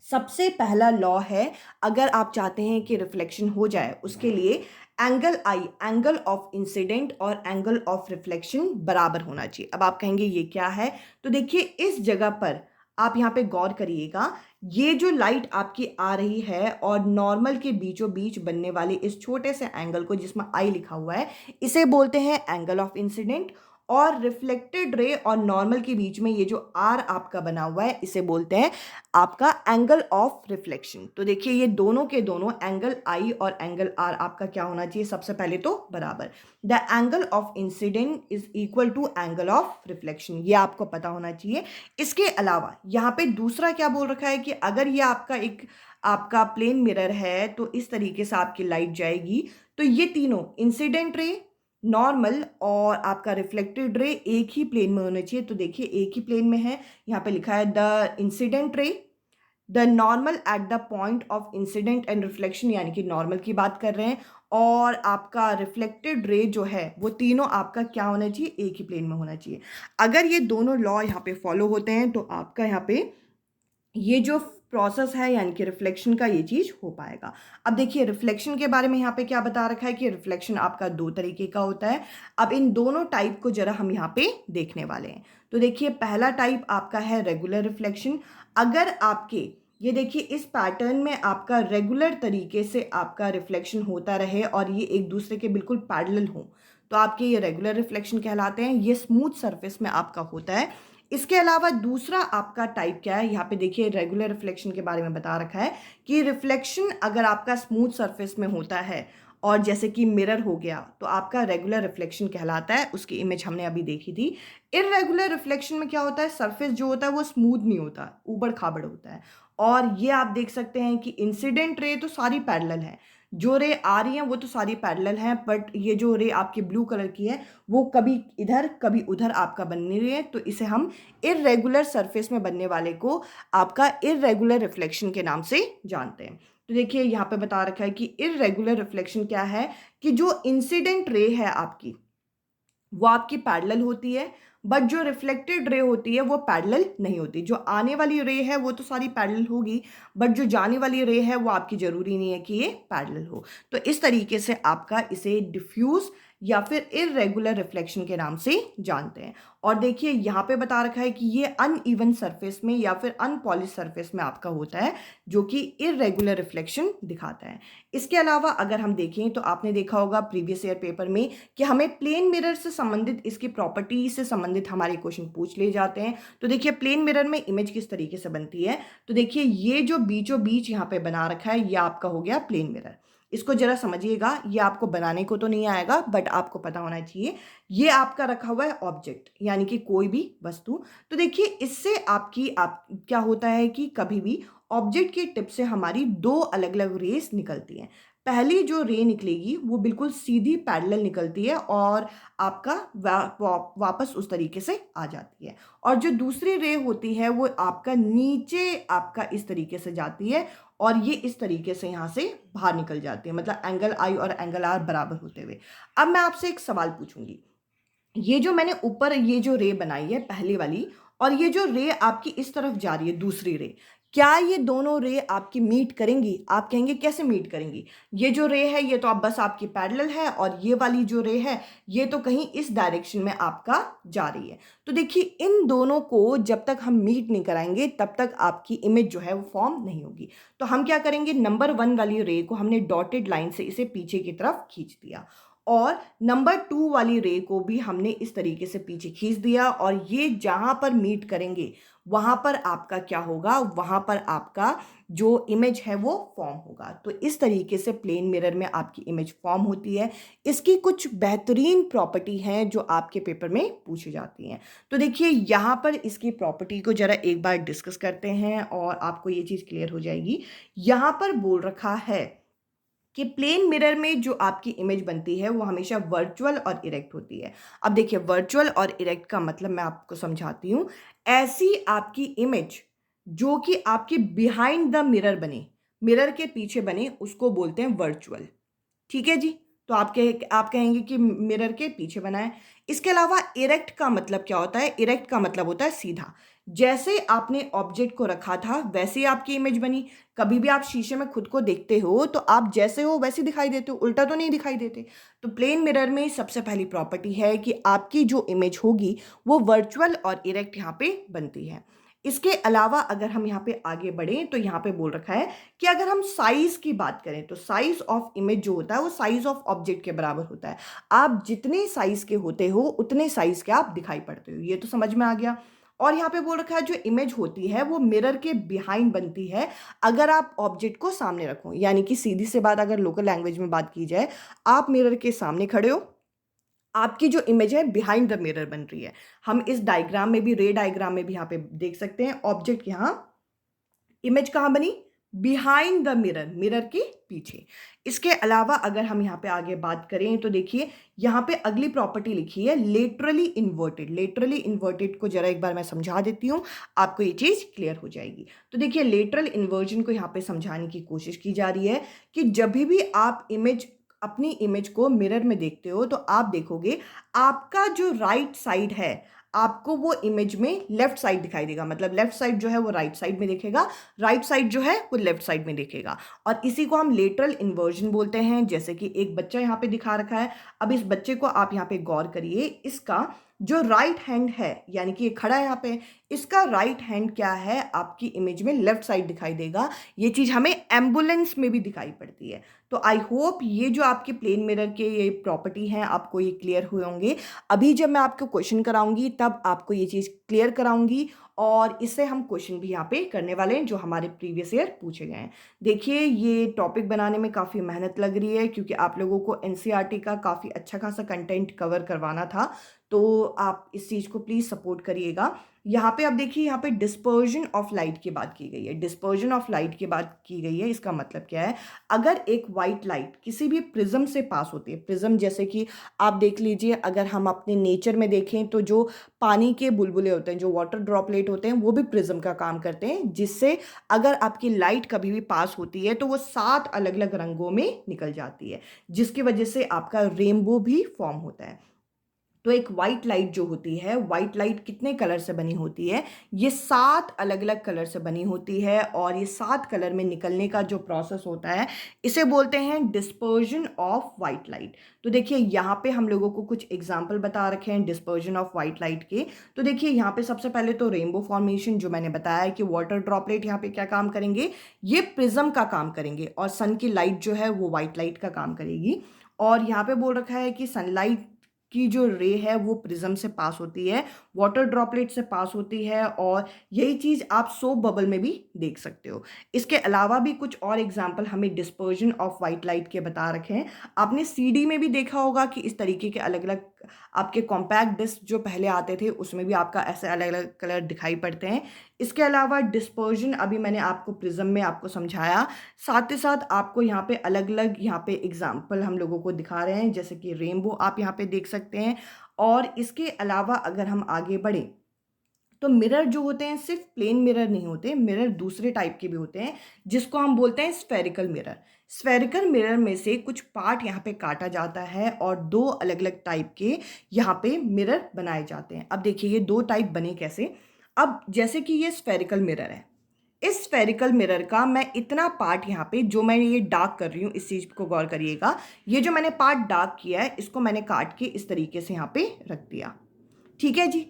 सबसे पहला लॉ है, अगर आप चाहते हैं कि रिफ्लेक्शन हो जाए उसके लिए angle I, angle of incident और एंगल ऑफ रिफ्लेक्शन बराबर होना चाहिए। अब आप कहेंगे ये क्या है, तो देखिए इस जगह पर आप यहाँ पे गौर करिएगा। ये जो लाइट आपकी आ रही है और नॉर्मल के बीचों बीच बनने वाले इस छोटे से एंगल को, जिसमें आई लिखा हुआ है, इसे बोलते हैं एंगल ऑफ इंसिडेंट। और रिफ्लेक्टेड रे और नॉर्मल के बीच में ये जो आर आपका बना हुआ है इसे बोलते हैं आपका एंगल ऑफ रिफ्लेक्शन। तो देखिए ये दोनों के दोनों एंगल आई और एंगल आर आपका क्या होना चाहिए, सबसे पहले तो बराबर। The angle of incident is equal to angle of reflection, ये आपको पता होना चाहिए। इसके अलावा यहाँ पे दूसरा क्या बोल रखा है कि अगर ये आपका प्लेन मिरर है तो इस तरीके से आपकी लाइट जाएगी, तो ये तीनों इंसिडेंट रे, नॉर्मल और आपका रिफ्लेक्टेड रे एक ही प्लेन में होने चाहिए। तो देखिए एक ही प्लेन में है, यहाँ पे लिखा है the incident ray, the normal at the point of incident and reflection, यानी कि नॉर्मल की बात कर रहे हैं, और आपका रिफ्लेक्टेड रे जो है वो तीनों आपका क्या होना चाहिए, एक ही प्लेन में होना चाहिए। अगर ये दोनों लॉ यहाँ पे फॉलो होते हैं तो आपका यहाँ पे ये जो प्रोसेस है यानी कि रिफ्लेक्शन का, ये चीज हो पाएगा। अब देखिए रिफ्लेक्शन के बारे में यहाँ पे क्या बता रखा है कि रिफ्लेक्शन आपका दो तरीके का होता है। अब इन दोनों टाइप को जरा हम यहाँ पे देखने वाले हैं। तो देखिए पहला टाइप आपका है रेगुलर रिफ्लेक्शन। अगर आपके ये देखिए इस पैटर्न में आपका रेगुलर तरीके से आपका रिफ्लेक्शन होता रहे और ये एक दूसरे के बिल्कुल पैरेलल हो, तो आपके ये रेगुलर रिफ्लेक्शन कहलाते हैं। ये स्मूथ सरफेस में आपका होता है। इसके अलावा दूसरा आपका टाइप क्या है, यहाँ पे देखिए रेगुलर रिफ्लेक्शन के बारे में बता रखा है कि रिफ्लेक्शन अगर आपका स्मूथ सरफेस में होता है और जैसे कि मिरर हो गया तो आपका रेगुलर रिफ्लेक्शन कहलाता है। उसकी इमेज हमने अभी देखी थी। इररेगुलर रिफ्लेक्शन में क्या होता है, सरफेस जो होता है वो स्मूथ नहीं होता, ऊबड़ खाबड़ होता है। और ये आप देख सकते हैं कि इंसिडेंट रे तो सारी पैरेलल है, जो रे आ रही हैं वो तो सारी पैरेलल हैं, बट ये जो रे आपकी ब्लू कलर की है वो कभी इधर कभी उधर आपका बन नहीं रही है, तो इसे हम इर्रेगुलर सरफेस में बनने वाले को आपका इर्रेगुलर रिफ्लेक्शन के नाम से जानते हैं। तो देखिए यहाँ पे बता रखा है कि इर्रेगुलर रिफ्लेक्शन क्या है, कि जो इंसिडेंट रे है आपकी वो आपकी पैरेलल होती है, बट जो रिफ्लेक्टेड रे होती है वो पैरेलल नहीं होती। जो आने वाली रे है वो तो सारी पैरेलल होगी, बट जो जाने वाली रे है वो आपकी जरूरी नहीं है कि ये पैरेलल हो। तो इस तरीके से आपका इसे डिफ्यूज या फिर इररेगुलर रिफ्लेक्शन के नाम से जानते हैं। और देखिए यहाँ पे बता रखा है कि ये अनइवन सरफेस में या फिर अनपॉलिश सरफेस में आपका होता है, जो कि इररेगुलर रिफ्लेक्शन दिखाता है। इसके अलावा अगर हम देखें तो आपने देखा होगा प्रीवियस ईयर पेपर में कि हमें प्लेन मिरर से संबंधित, इसकी प्रॉपर्टी से संबंधित हमारे क्वेश्चन पूछ लिए जाते हैं। तो देखिए प्लेन मिरर में इमेज किस तरीके से बनती है, तो देखिए ये जो बीचों बीच यहाँ पे बना रखा है ये आपका हो गया प्लेन मिरर। इसको जरा समझिएगा, ये आपको बनाने को तो नहीं आएगा बट आपको पता होना चाहिए। ये आपका रखा हुआ है ऑब्जेक्ट, यानी कि कोई भी वस्तु। तो देखिए इससे आप क्या होता है कि कभी भी ऑब्जेक्ट के टिप से हमारी दो अलग अलग रेस निकलती हैं। पहली जो रे निकलेगी वो बिल्कुल सीधी पैरेलल निकलती है और आपका वापस उस तरीके से आ जाती है, और जो दूसरी रे होती है वो आपका नीचे आपका इस तरीके से जाती है और ये इस तरीके से यहाँ से बाहर निकल जाती है, मतलब एंगल आई और एंगल आर बराबर होते हुए। अब मैं आपसे एक सवाल पूछूंगी, ये जो मैंने ऊपर ये जो रे बनाई है पहली वाली, और ये जो रे आपकी इस तरफ जा रही है दूसरी रे, क्या ये दोनों रे आपकी मीट करेंगी? आप कहेंगे कैसे मीट करेंगी? ये जो रे है ये तो आप बस आपकी पैरेलल है, और ये वाली जो रे है ये तो कहीं इस डायरेक्शन में आपका जा रही है। तो देखिए इन दोनों को जब तक हम मीट नहीं कराएंगे तब तक आपकी इमेज जो है वो फॉर्म नहीं होगी। तो हम क्या करेंगे, नंबर 1 वाली रे को हमने डॉटेड लाइन से इसे पीछे की तरफ खींच दिया, और नंबर 2 वाली रे को भी हमने इस तरीके से पीछे खींच दिया, और ये जहां पर मीट करेंगे वहां पर आपका क्या होगा, वहां पर आपका जो इमेज है वो फॉर्म होगा। तो इस तरीके से प्लेन मिरर में आपकी इमेज फॉर्म होती है। इसकी कुछ बेहतरीन प्रॉपर्टी हैं जो आपके पेपर में पूछी जाती हैं। तो देखिए यहाँ पर इसकी प्रॉपर्टी को जरा एक बार डिस्कस करते हैं और आपको ये चीज़ क्लियर हो जाएगी। यहाँ पर बोल रखा है कि प्लेन मिरर में जो आपकी इमेज बनती है वो हमेशा वर्चुअल और इरेक्ट होती है। अब देखिए वर्चुअल और इरेक्ट का मतलब मैं आपको समझाती हूँ। ऐसी आपकी इमेज जो कि आपके बिहाइंड द मिरर बने, मिरर के पीछे बने, उसको बोलते हैं वर्चुअल। ठीक है जी, तो आप कहेंगे कि मिरर के पीछे बना है। इसके अलावा इरेक्ट का मतलब क्या होता है? इरेक्ट का मतलब होता है सीधा। जैसे आपने ऑब्जेक्ट को रखा था वैसे ही आपकी इमेज बनी। कभी भी आप शीशे में खुद को देखते हो तो आप जैसे हो वैसे दिखाई देते हो, उल्टा तो नहीं दिखाई देते। तो प्लेन मिरर में सबसे पहली प्रॉपर्टी है कि आपकी जो इमेज होगी वो वर्चुअल और इरेक्ट यहाँ पे बनती है। इसके अलावा अगर हम यहाँ पे आगे बढ़ें तो यहाँ पे बोल रखा है कि अगर हम साइज की बात करें तो साइज ऑफ इमेज जो होता है वो साइज ऑफ ऑब्जेक्ट के बराबर होता है। आप जितने साइज के होते हो उतने साइज के आप दिखाई पड़ते हो, ये तो समझ में आ गया। और यहाँ पे बोल रखा है जो इमेज होती है वो मिरर के बिहाइंड बनती है अगर आप ऑब्जेक्ट को सामने रखो, यानी कि सीधी सी बात अगर लोकल लैंग्वेज में बात की जाए, आप मिरर के सामने खड़े हो, आपकी जो इमेज है बिहाइंड द मिरर बन रही है। हम इस डायग्राम में भी, रे डायग्राम में भी यहाँ पे देख सकते हैं ऑब्जेक्ट यहाँ, इमेज कहाँ बनी? बिहाइंड द मिरर, मिरर के पीछे। इसके अलावा अगर हम यहाँ पे आगे बात करें तो देखिए यहाँ पे अगली प्रॉपर्टी लिखी है लेटरली इन्वर्टेड। लेटरली इन्वर्टेड को जरा एक बार मैं समझा देती हूँ, आपको ये चीज़ क्लियर हो जाएगी। तो देखिए लेटरल इन्वर्जन को यहाँ पे समझाने की कोशिश की जा रही है कि जब भी आप अपनी इमेज को मिरर में देखते हो तो आप देखोगे आपका जो राइट साइड है आपको वो इमेज में लेफ्ट साइड दिखाई देगा, मतलब लेफ्ट साइड जो है वो राइट साइड में दिखेगा, राइट साइड जो है वो लेफ्ट साइड में दिखेगा। और इसी को हम लेटरल इन्वर्जन बोलते हैं। जैसे कि एक बच्चा यहाँ पे दिखा रखा है, अब इस बच्चे को आप यहाँ पे गौर करिए, इसका जो राइट हैंड है, यानी कि ये खड़ा है यहाँ पे, इसका राइट हैंड क्या है आपकी इमेज में लेफ्ट साइड दिखाई देगा। ये चीज़ हमें एम्बुलेंस में भी दिखाई पड़ती है। तो आई होप ये जो आपके प्लेन मिरर के ये प्रॉपर्टी हैं आपको ये क्लियर हुए होंगे। अभी जब मैं आपको क्वेश्चन कराऊंगी तब आपको ये चीज़ क्लियर कराऊंगी, और इससे हम क्वेश्चन भी यहाँ पे करने वाले हैं जो हमारे प्रीवियस ईयर पूछे गए हैं। देखिए ये टॉपिक बनाने में काफ़ी मेहनत लग रही है क्योंकि आप लोगों को एनसीईआरटी का काफ़ी अच्छा खासा कंटेंट कवर करवाना था। तो आप इस चीज़ को प्लीज़ सपोर्ट करिएगा। यहाँ पे अब देखिए, यहाँ पे डिस्पर्जन ऑफ लाइट की बात की गई है। डिस्पर्जन ऑफ लाइट की बात की गई है, इसका मतलब क्या है? अगर एक वाइट लाइट किसी भी प्रिज्म से पास होती है, प्रिज्म जैसे कि आप देख लीजिए, अगर हम अपने नेचर में देखें तो जो पानी के बुलबुले होते हैं, जो वाटर ड्रॉपलेट होते हैं, वो भी प्रिज्म का काम करते हैं, जिससे अगर आपकी लाइट कभी भी पास होती है तो वो 7 अलग अलग रंगों में निकल जाती है, जिसकी वजह से आपका रेनबो भी फॉर्म होता है। तो एक वाइट लाइट जो होती है, वाइट लाइट कितने कलर से बनी होती है? ये 7 अलग अलग कलर से बनी होती है, और ये 7 कलर में निकलने का जो प्रोसेस होता है, इसे बोलते हैं डिस्पर्जन ऑफ वाइट लाइट। तो देखिए, यहाँ पे हम लोगों को कुछ एग्जाम्पल बता रखे हैं डिस्पर्जन ऑफ वाइट लाइट के। तो देखिए, यहाँ पे सबसे पहले तो रेनबो फॉर्मेशन, जो मैंने बताया है कि वाटर ड्रॉपलेट यहाँ पे क्या काम करेंगे, ये प्रिज्म का काम करेंगे, और सन की लाइट जो है वो वाइट लाइट का काम करेगी। और यहाँ पे बोल रखा है कि सनलाइट की जो रे है वो प्रिज्म से पास होती है, वाटर ड्रॉपलेट से पास होती है, और यही चीज़ आप सोप बबल में भी देख सकते हो। इसके अलावा भी कुछ और एग्जांपल हमें डिस्पर्जन ऑफ वाइट लाइट के बता रखे हैं। आपने सीडी में भी देखा होगा कि इस तरीके के अलग अलग आपके कॉम्पैक्ट डिस्क जो पहले आते थे, उसमें भी आपका ऐसे अलग अलग कलर दिखाई पड़ते हैं। इसके अलावा डिस्पर्जन अभी मैंने आपको प्रिज्म में आपको समझाया, साथ ही साथ आपको यहाँ पे अलग अलग यहाँ पे एग्जाम्पल हम लोगों को दिखा रहे हैं, जैसे कि रेनबो आप यहाँ पे देख सकते हैं। और इसके अलावा अगर हम आगे बढ़ें तो मिरर जो होते हैं सिर्फ प्लेन मिरर नहीं होते, मिरर दूसरे टाइप के भी होते हैं, जिसको हम बोलते हैं स्फेरिकल मिरर। स्फेरिकल मिरर में से कुछ पार्ट यहाँ पे काटा जाता है, और 2 अलग अलग टाइप के यहाँ पे मिरर बनाए जाते हैं। अब देखिए, ये 2 टाइप बने कैसे। अब जैसे कि ये स्फेरिकल मिरर है, इस स्फेरिकल मिरर का मैं इतना पार्ट यहाँ पे जो मैं ये डार्क कर रही हूँ, इस चीज़ को गौर करिएगा, ये जो मैंने पार्ट डार्क किया है, इसको मैंने काट के इस तरीके से यहाँ पे रख दिया। ठीक है जी।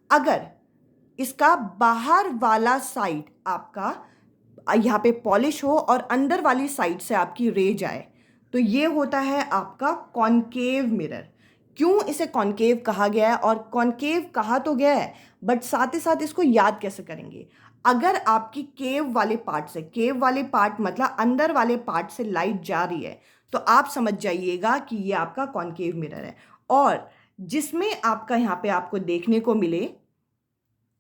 अगर इसका बाहर वाला साइड आपका यहाँ पे पॉलिश हो और अंदर वाली साइड से आपकी रे जाए, तो ये होता है आपका कॉनकेव मिरर। क्यों इसे कॉनकेव कहा गया है? और कॉनकेव कहा तो गया है, बट साथ ही साथ इसको याद कैसे करेंगे? अगर आपकी केव वाले पार्ट से, केव वाले पार्ट मतलब अंदर वाले पार्ट से लाइट जा रही है, तो आप समझ जाइएगा कि ये आपका कॉनकेव मिरर है। और जिसमें आपका यहाँ पे आपको देखने को मिले,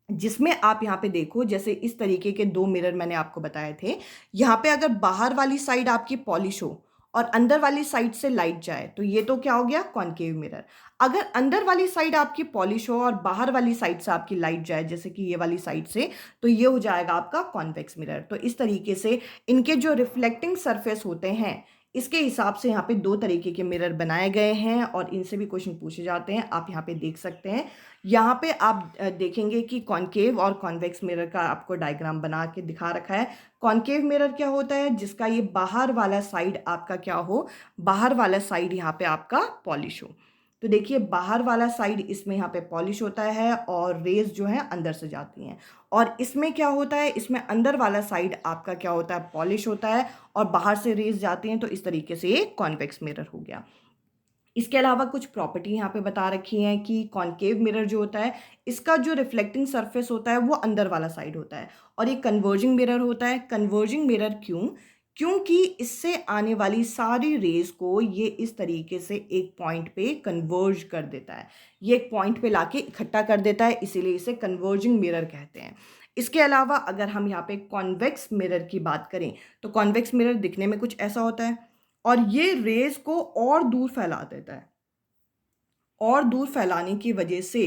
जिसमें आप यहाँ पे देखो, जैसे इस तरीके के 2 मिरर मैंने आपको बताए थे, यहाँ पे अगर बाहर वाली साइड आपकी पॉलिश हो और अंदर वाली साइड से लाइट जाए, तो ये तो क्या हो गया? Concave mirror. अगर अंदर वाली साइड आपकी पॉलिश हो और बाहर वाली साइड से आपकी लाइट जाए, जैसे कि ये वाली साइड से, तो ये हो जाएगा आपका कॉन्वेक्स मिरर। तो इस तरीके से इनके जो रिफ्लेक्टिंग सरफेस होते हैं, इसके हिसाब से यहाँ पे 2 तरीके के मिरर बनाए गए हैं, और इनसे भी क्वेश्चन पूछे जाते हैं। आप यहाँ पे देख सकते हैं, यहाँ पे आप देखेंगे कि कॉनकेव और कॉन्वेक्स मिरर का आपको डायग्राम बना के दिखा रखा है। कॉनकेव मिरर क्या होता है? जिसका ये बाहर वाला साइड आपका क्या हो, बाहर वाला साइड यहाँ पे आपका पॉलिश हो। तो देखिए, बाहर वाला साइड इसमें यहाँ पे पॉलिश होता है, और रेज जो है अंदर से जाती हैं। और इसमें क्या होता है? इसमें अंदर वाला साइड आपका क्या होता है? पॉलिश होता है, और बाहर से रेज जाती हैं। तो इस तरीके से ये कॉन्वेक्स मिरर हो गया। इसके अलावा कुछ प्रॉपर्टी यहाँ पे बता रखी हैं कि कॉनकेव मिरर जो होता है, इसका जो रिफ्लेक्टिंग सरफेस होता है वो अंदर वाला साइड होता है, और ये कन्वर्जिंग मिरर होता है। कन्वर्जिंग मिरर क्यों? क्योंकि इससे आने वाली सारी रेज को ये इस तरीके से एक पॉइंट पे कन्वर्ज कर देता है, ये एक पॉइंट पे लाके इकट्ठा कर देता है, इसीलिए इसे कन्वर्जिंग मिरर कहते हैं। इसके अलावा अगर हम यहाँ पे कॉन्वेक्स मिरर की बात करें, तो कॉन्वेक्स मिरर दिखने में कुछ ऐसा होता है, और ये रेज को और दूर फैला देता है, और दूर फैलाने की वजह से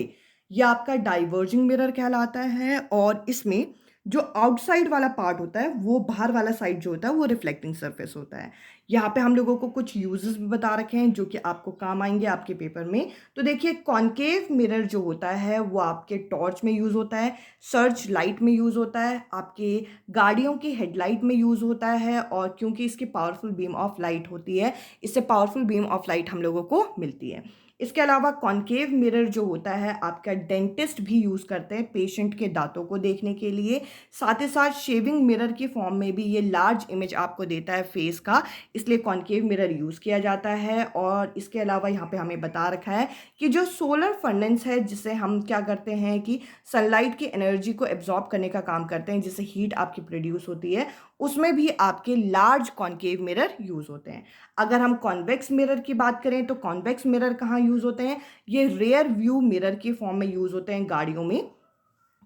ये आपका डाइवर्जिंग मिरर कहलाता है। और इसमें जो आउटसाइड वाला पार्ट होता है, वो बाहर वाला साइड जो होता है, वो रिफ्लेक्टिंग सरफेस होता है। यहाँ पे हम लोगों को कुछ यूजेस भी बता रखे हैं जो कि आपको काम आएंगे आपके पेपर में। तो देखिए, कॉनकेव मिरर जो होता है वो आपके टॉर्च में यूज़ होता है, सर्च लाइट में यूज़ होता है, आपके गाड़ियों की हेडलाइट में यूज़ होता है, और क्योंकि इसकी पावरफुल बीम ऑफ लाइट होती है, इससे पावरफुल बीम ऑफ लाइट हम लोगों को मिलती है। इसके अलावा कॉनकेव मिरर जो होता है आपका डेंटिस्ट भी यूज़ करते हैं पेशेंट के दांतों को देखने के लिए। साथ ही साथ शेविंग मिरर की फॉर्म में भी ये लार्ज इमेज आपको देता है फेस का, इसलिए कॉनकेव मिरर यूज़ किया जाता है। और इसके अलावा यहाँ पे हमें बता रखा है कि जो सोलर फर्नेस है, जिससे हम क्या करते हैं कि सनलाइट की एनर्जी को एब्जॉर्ब करने का काम करते हैं, जिससे हीट आपकी प्रोड्यूस होती है, उसमें भी आपके लार्ज कॉन्केव मिरर यूज़ होते हैं। अगर हम कॉन्वेक्स मिरर की बात करें तो कॉन्वेक्स मिरर कहाँ यूज़ होते हैं? ये रेयर व्यू मिरर के फॉर्म में यूज़ होते हैं गाड़ियों में,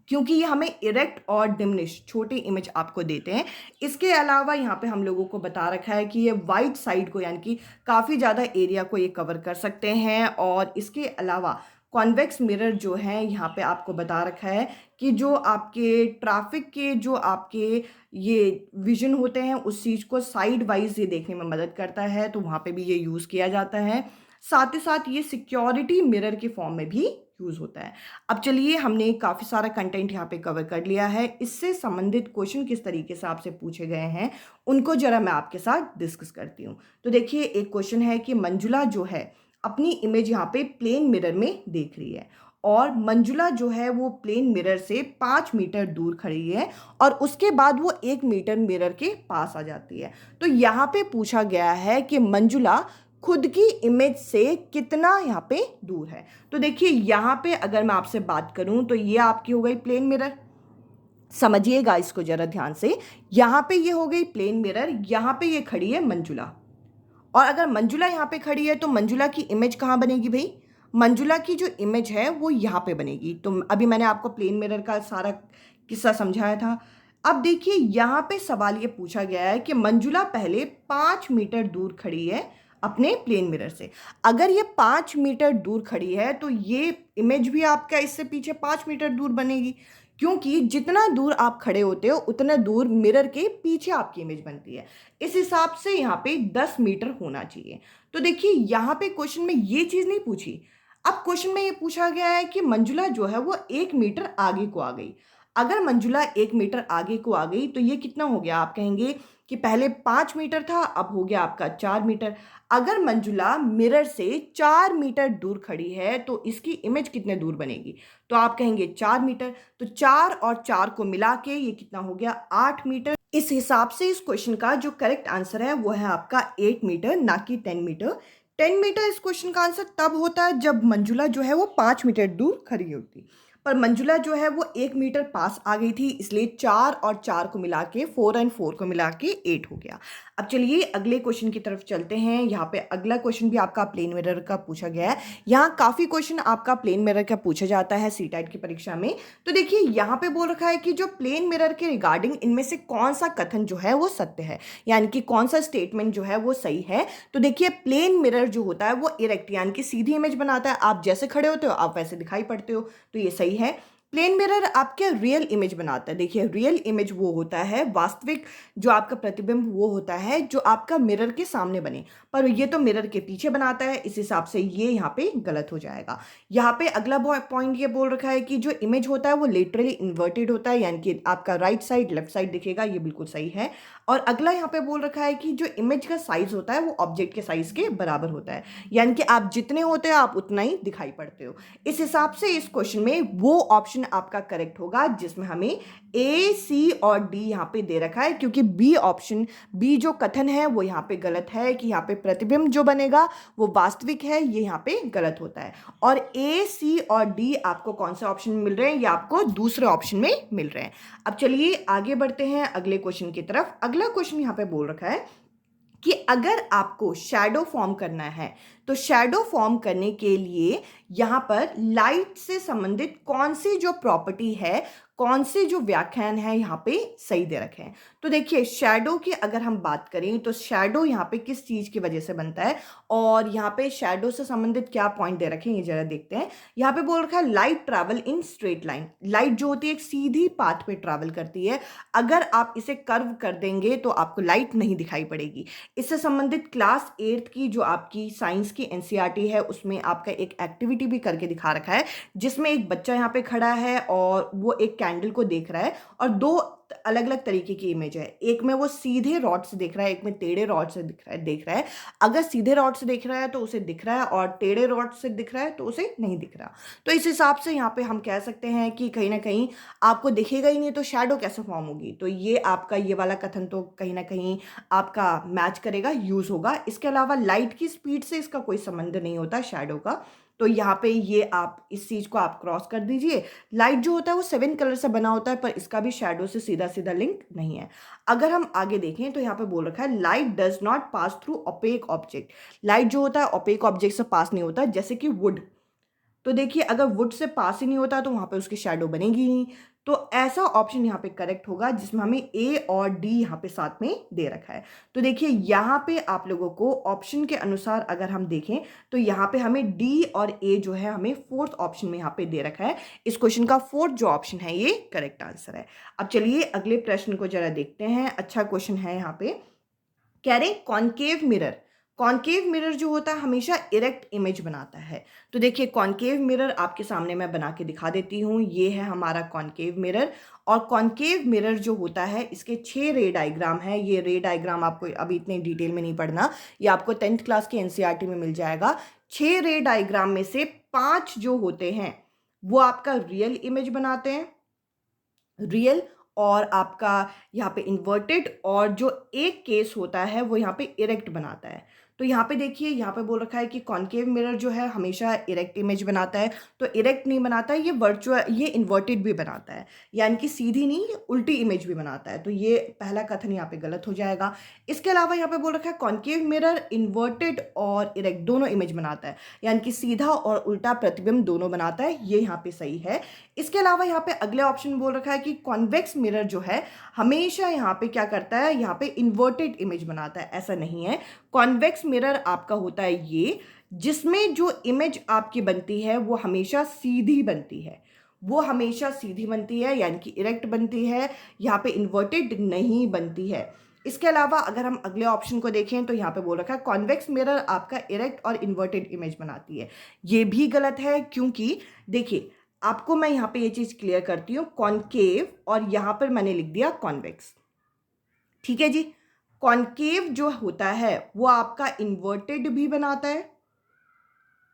क्योंकि ये हमें इरेक्ट और डिमिनिश छोटे इमेज आपको देते हैं। इसके अलावा यहाँ पे हम लोगों को बता रखा है कि ये वाइड साइड को यानी कि काफ़ी ज़्यादा एरिया को ये कवर कर सकते हैं। और इसके अलावा कॉन्वेक्स मिरर जो है यहाँ पे आपको बता रखा है कि जो आपके ट्रैफिक के जो आपके ये विजन होते हैं उस चीज़ को साइड वाइज ये देखने में मदद करता है, तो वहाँ पे भी ये यूज़ किया जाता है। साथ ही साथ ये सिक्योरिटी मिरर के फॉर्म में भी यूज़ होता है। अब चलिए, हमने काफ़ी सारा कंटेंट यहाँ पे कवर कर लिया है। इससे संबंधित क्वेश्चन किस तरीके से आपसे पूछे गए हैं उनको जरा मैं आपके साथ डिस्कस करती हूँ। तो देखिए, एक क्वेश्चन है कि मंजुला जो है अपनी इमेज यहाँ पे प्लेन मिरर में देख रही है और मंजुला जो है वो प्लेन मिरर से 5 मीटर दूर खड़ी है और उसके बाद वो 1 मीटर मिरर के पास आ जाती है। तो यहाँ पे पूछा गया है कि मंजुला खुद की इमेज से कितना यहाँ पे दूर है। तो देखिए, यहाँ पे अगर मैं आपसे बात करूँ तो ये आपकी हो गई प्लेन मिरर। समझिएगा इसको जरा ध्यान से। यहाँ पे ये हो गई प्लेन मिरर, यहाँ पे ये खड़ी है मंजुला। और अगर मंजुला यहाँ पे खड़ी है तो मंजुला की इमेज कहाँ बनेगी भाई? मंजुला की जो इमेज है वो यहाँ पे बनेगी। तो अभी मैंने आपको प्लेन मिरर का सारा किस्सा समझाया था। अब देखिए, यहाँ पे सवाल ये पूछा गया है कि मंजुला पहले 5 मीटर दूर खड़ी है अपने प्लेन मिरर से। अगर ये 5 मीटर दूर खड़ी है तो ये इमेज भी आपका इससे पीछे 5 मीटर दूर बनेगी, क्योंकि जितना दूर आप खड़े होते हो उतना दूर मिरर के पीछे आपकी इमेज बनती है। इस हिसाब से यहाँ पे 10 मीटर होना चाहिए। तो देखिए, यहाँ पे क्वेश्चन में ये चीज़ नहीं पूछी। अब क्वेश्चन में ये पूछा गया है कि मंजुला जो है वो 1 मीटर आगे को आ गई। अगर मंजुला 1 मीटर आगे को आ गई तो ये कितना हो गया? आप कहेंगे कि पहले 5 मीटर था, अब हो गया आपका 4 मीटर। अगर मंजुला मिरर से 4 मीटर दूर खड़ी है तो इसकी इमेज कितने दूर बनेगी? तो आप कहेंगे 4 मीटर। तो 4 और 4 को मिला के ये कितना हो गया? 8 मीटर। इस हिसाब से इस क्वेश्चन का जो करेक्ट आंसर है वो है आपका 8 मीटर, ना कि 10 मीटर। 10 मीटर इस क्वेश्चन का आंसर तब होता है जब मंजुला जो है वो 5 मीटर दूर खड़ी होती, पर मंजुला जो है वो 1 मीटर पास आ गई थी, इसलिए 4 और 4 को मिला के 4 एंड 4 को मिला के 8 हो गया। अब चलिए अगले क्वेश्चन की तरफ चलते हैं। यहाँ पे अगला क्वेश्चन भी आपका प्लेन मिरर का पूछा गया है। यहाँ काफ़ी क्वेश्चन आपका प्लेन मिरर का पूछा जाता है सीटेट की परीक्षा में। तो देखिए, यहाँ पे बोल रखा है कि जो प्लेन मिरर के रिगार्डिंग इनमें से कौन सा कथन जो है वो सत्य है, यानी कि कौन सा स्टेटमेंट जो है वो सही है। तो देखिए, प्लेन मिरर जो होता है वो इरेक्ट यानी कि सीधी इमेज बनाता है। आप जैसे खड़े होते हो आप वैसे दिखाई पड़ते हो, तो ये सही है। प्लेन मिरर आपके रियल इमेज बनाता है। देखिए, रियल इमेज वो होता है, वास्तविक जो आपका प्रतिबिंब वो होता है जो आपका मिरर के सामने बने, पर ये तो मिरर के पीछे बनाता है। इस हिसाब से ये यहाँ पे गलत हो जाएगा। यहाँ पे अगला पॉइंट ये बोल रखा है कि जो इमेज होता है वो लिटरली इन्वर्टेड होता है, यानी कि आपका राइट साइड लेफ्ट साइड दिखेगा। ये बिल्कुल सही है। और अगला यहाँ पे बोल रखा है कि जो इमेज का साइज होता है वो ऑब्जेक्ट के साइज के बराबर होता है, यानी कि आप जितने होते हो आप उतना ही दिखाई पड़ते हो। इस हिसाब से इस क्वेश्चन में वो ऑप्शन आपका करेक्ट होगा जिसमें हमें ए, सी और डी यहाँ पे दे रखा है, क्योंकि बी ऑप्शन, बी जो कथन है वो यहाँ पे गलत है कि यहाँ पे प्रतिबिंब जो बनेगा वो वास्तविक है, ये यहाँ पे गलत होता है। और ए, सी और डी आपको कौन से ऑप्शन में मिल रहे हैं? ये आपको दूसरे ऑप्शन में मिल रहे हैं। अब चलिए आगे बढ़ते हैं अगले क्वेश्चन की तरफ। अगला क्वेश्चन यहाँ पे बोल रखा है कि अगर आपको शैडो फॉर्म करना है तो शैडो फॉर्म करने के लिए यहाँ पर लाइट से संबंधित कौन सी जो प्रॉपर्टी है, कौन से जो व्याख्यान है यहाँ पे सही दे रखे हैं। तो देखिए, शैडो की अगर हम बात करें तो शैडो यहाँ पे किस चीज़ की वजह से बनता है और यहाँ पे शैडो से संबंधित क्या पॉइंट दे रखे हैं ये जरा देखते हैं। यहाँ पे बोल रखा है light travel in straight line. Light जो होती है एक सीधी पाथ पे ट्रैवल करती है। अगर आप इसे कर्व कर देंगे तो आपको लाइट नहीं दिखाई पड़ेगी। इससे संबंधित क्लास 8th की जो आपकी साइंस की एनसीईआरटी है उसमें आपका एक एक्टिविटी भी करके दिखा रखा है, जिसमें एक बच्चा यहाँ पे खड़ा है और वो एक कैंडल को देख रहा है और दो अलग अलग तरीके की इमेज है। एक में वो सीधे रॉड से देख रहा है, एक में टेढ़े रॉड से देख रहा है। अगर सीधे रॉड से देख रहा है तो उसे दिख रहा है और टेढ़े रॉड से दिख रहा है तो उसे नहीं दिख रहा। तो इस हिसाब से यहाँ पे हम कह सकते हैं कि कहीं ना कहीं आपको दिखेगा ही नहीं तो शैडो कैसे फॉर्म होगी। तो ये आपका ये वाला कथन तो कहीं ना कहीं आपका मैच करेगा, यूज होगा। इसके अलावा लाइट की स्पीड से इसका कोई संबंध नहीं होता शैडो का। तो यहाँ पे ये आप इस चीज़ को आप क्रॉस कर दीजिए। लाइट जो होता है वो 7 कलर से बना होता है, पर इसका भी शैडो से सीधा सीधा लिंक नहीं है। अगर हम आगे देखें तो यहाँ पे बोल रखा है light does not pass through opaque object. Light जो होता है ओपेक ऑब्जेक्ट से पास नहीं होता, जैसे कि वुड। तो देखिए अगर वुड से पास ही नहीं होता तो वहाँ पे उसकी शैडो बनेगी ही नहीं। तो ऐसा ऑप्शन यहाँ पे करेक्ट होगा जिसमें हमें ए और डी यहाँ पे साथ में दे रखा है। तो देखिए यहाँ पे आप लोगों को ऑप्शन के अनुसार अगर हम देखें तो यहाँ पे हमें डी और ए जो है हमें फोर्थ ऑप्शन में यहाँ पे दे रखा है। इस क्वेश्चन का फोर्थ जो ऑप्शन है ये करेक्ट आंसर है। अब चलिए अगले प्रश्न को जरा देखते हैं। अच्छा क्वेश्चन है यहाँ पे, कह रहे कॉनकेव मिरर। कॉनकेव मिरर जो होता है हमेशा इरेक्ट इमेज बनाता है। तो देखिए कॉनकेव मिरर आपके सामने मैं बना के दिखा देती हूँ। ये है हमारा कॉनकेव मिरर, और कॉनकेव मिरर जो होता है इसके 6 रे डायग्राम है। ये रे डायग्राम आपको अभी इतने डिटेल में नहीं पढ़ना, ये आपको 10th क्लास के एनसीईआरटी में मिल जाएगा। 6 रे डायग्राम में से 5 जो होते हैं वो आपका रियल इमेज बनाते हैं, रियल, और आपका यहाँ पे इन्वर्टेड, और जो एक केस होता है वो यहाँ पे इरेक्ट बनाता है। तो यहाँ पे देखिए यहाँ पे बोल रखा है कि कॉनकेव मिरर जो है हमेशा इरेक्ट इमेज बनाता है। तो इरेक्ट नहीं बनाता है, ये वर्चुअल, ये इन्वर्टेड भी बनाता है, यानी कि सीधी नहीं, ये उल्टी इमेज भी बनाता है। तो ये पहला कथन यहाँ पे गलत हो जाएगा। इसके अलावा यहाँ पे बोल रखा है कॉनकेव मिरर इन्वर्टेड और इरेक्ट दोनों इमेज बनाता है, यानी कि सीधा और उल्टा प्रतिबिंब दोनों बनाता है, ये यहाँ पे सही है। इसके अलावा यहाँ पे अगले ऑप्शन बोल रखा है कि कॉन्वेक्स मिरर जो है हमेशा यहाँ पे क्या करता है, यहाँ पे इन्वर्टेड इमेज बनाता है। ऐसा नहीं है, कॉन्वेक्स मिरर आपका होता है ये जिसमें जो इमेज आपकी बनती है वो हमेशा सीधी बनती है, वो हमेशा सीधी बनती है, यानी कि इरेक्ट बनती है, यहाँ पे इन्वर्टेड नहीं बनती है। इसके अलावा अगर हम अगले ऑप्शन को देखें तो यहाँ पे बोल रखा है कॉन्वेक्स मिरर आपका इरेक्ट और इन्वर्टेड इमेज बनाती है। ये भी गलत है, क्योंकि देखिए आपको मैं यहाँ पे ये चीज़ क्लियर करती हूँ, कॉनकेव और यहाँ पर मैंने लिख दिया कॉन्वेक्स, ठीक है जी। कॉनकेव जो होता है वो आपका इन्वर्टेड भी बनाता है,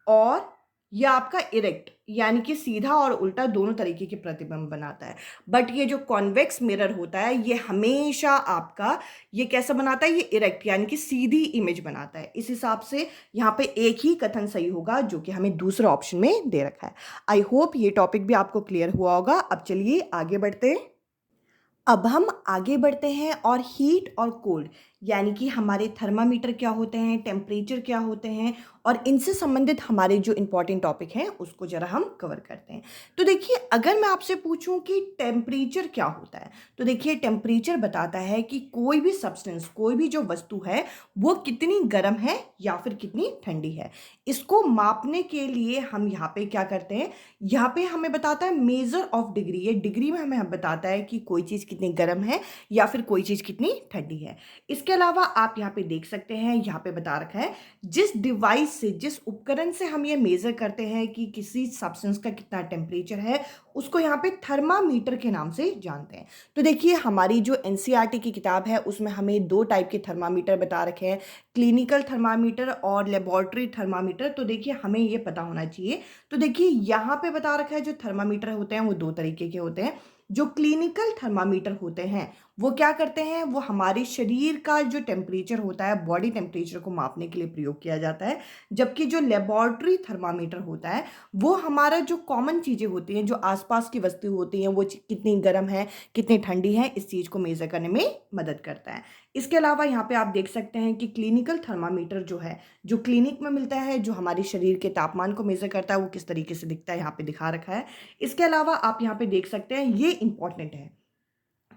और यह आपका इरेक्ट यानी कि सीधा और उल्टा दोनों तरीके के प्रतिबिंब बनाता है। बट ये जो कॉन्वेक्स मिरर होता है ये हमेशा आपका ये कैसा बनाता है, ये इरेक्ट यानी कि सीधी इमेज बनाता है। इस हिसाब से यहाँ पे एक ही कथन सही होगा जो कि हमें दूसरे ऑप्शन में दे रखा है। आई होप ये टॉपिक भी आपको क्लियर हुआ होगा। अब चलिए आगे बढ़ते हैं। अब हम आगे बढ़ते हैं और हीट और कोल्ड यानी कि हमारे थर्मामीटर क्या होते हैं, टेम्परेचर क्या होते हैं, और इनसे संबंधित हमारे जो इंपॉर्टेंट टॉपिक हैं उसको जरा हम कवर करते हैं। तो देखिए अगर मैं आपसे पूछूं कि टेम्परेचर क्या होता है, तो देखिए टेम्परेचर बताता है कि कोई भी सब्सटेंस, कोई भी जो वस्तु है वो कितनी गर्म है या फिर कितनी ठंडी है। इसको मापने के लिए हम यहाँ पे क्या करते हैं, यहाँ पे हमें बताता है मेजर ऑफ डिग्री। ये डिग्री में हमें बताता है कि कोई चीज़ कितनी गर्म है या फिर कोई चीज़ कितनी ठंडी है। इसके अलावा आप यहाँ पे देख सकते हैं, यहाँ पे बता रखा है जिस डिवाइस से, जिस उपकरण से हम ये मेजर करते हैं कि किसी सब्सटेंस का कितना टेम्परेचर है, उसको यहाँ पे थर्मामीटर के नाम से जानते हैं। तो देखिए हमारी जो एनसीईआरटी की किताब है उसमें हमें 2 टाइप के थर्मामीटर बता रखे हैं, क्लिनिकल थर्मामीटर और लेबोरेटरी थर्मामीटर। तो देखिए हमें ये पता होना चाहिए। तो देखिए यहाँ पे बता रखा है जो थर्मामीटर होते हैं वो 2 तरीके के होते हैं। जो क्लिनिकल थर्मामीटर होते हैं वो क्या करते हैं, वो हमारे शरीर का जो टेम्परेचर होता है, बॉडी टेम्परेचर को मापने के लिए प्रयोग किया जाता है। जबकि जो लेबोरेटरी थर्मामीटर होता है वो हमारा जो कॉमन चीज़ें होती हैं, जो आसपास की वस्तु होती हैं, वो कितनी गर्म है कितनी ठंडी है, इस चीज़ को मेज़र करने में मदद करता है। इसके अलावा यहाँ पे आप देख सकते हैं कि क्लिनिकल थर्मामीटर जो है, जो क्लिनिक में मिलता है, जो हमारे शरीर के तापमान को मेज़र करता है, वो किस तरीके से दिखता है यहाँ पे दिखा रखा है। इसके अलावा आप यहाँ पे देख सकते हैं, ये इंपॉर्टेंट है,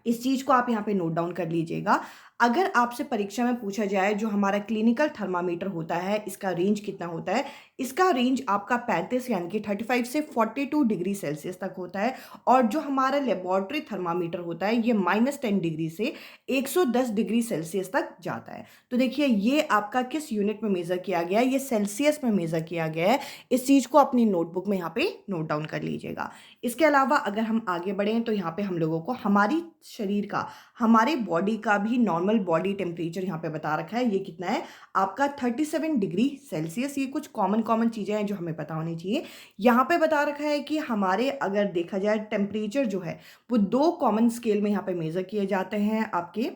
इस चीज़ को आप यहाँ पे नोट डाउन कर लीजिएगा। अगर आपसे परीक्षा में पूछा जाए जो हमारा क्लिनिकल थर्मामीटर होता है इसका रेंज कितना होता है, इसका रेंज आपका 35 यानी कि 35 से 42 डिग्री सेल्सियस तक होता है। और जो हमारा लेबोरेटरी थर्मामीटर होता है ये -10 डिग्री से 110 डिग्री सेल्सियस तक जाता है। तो देखिए ये आपका किस यूनिट में मेज़र किया गया है, ये सेल्सियस में मेज़र किया गया है। इस चीज़ को अपनी नोटबुक में यहाँ पे नोट डाउन कर लीजिएगा। इसके अलावा अगर हम आगे बढ़ें तो यहाँ पे हम लोगों को हमारी शरीर का, हमारे बॉडी का भी नॉर्मल बॉडी टेम्परेचर यहाँ पे बता रखा है। ये कितना है आपका 37 डिग्री सेल्सियस। ये कुछ कॉमन चीज़ें हैं जो हमें पता होनी चाहिए। यहाँ पे बता रखा है कि हमारे अगर देखा जाए टेम्परेचर जो है वो 2 कॉमन स्केल में यहाँ पे मेज़र किए जाते हैं, आपके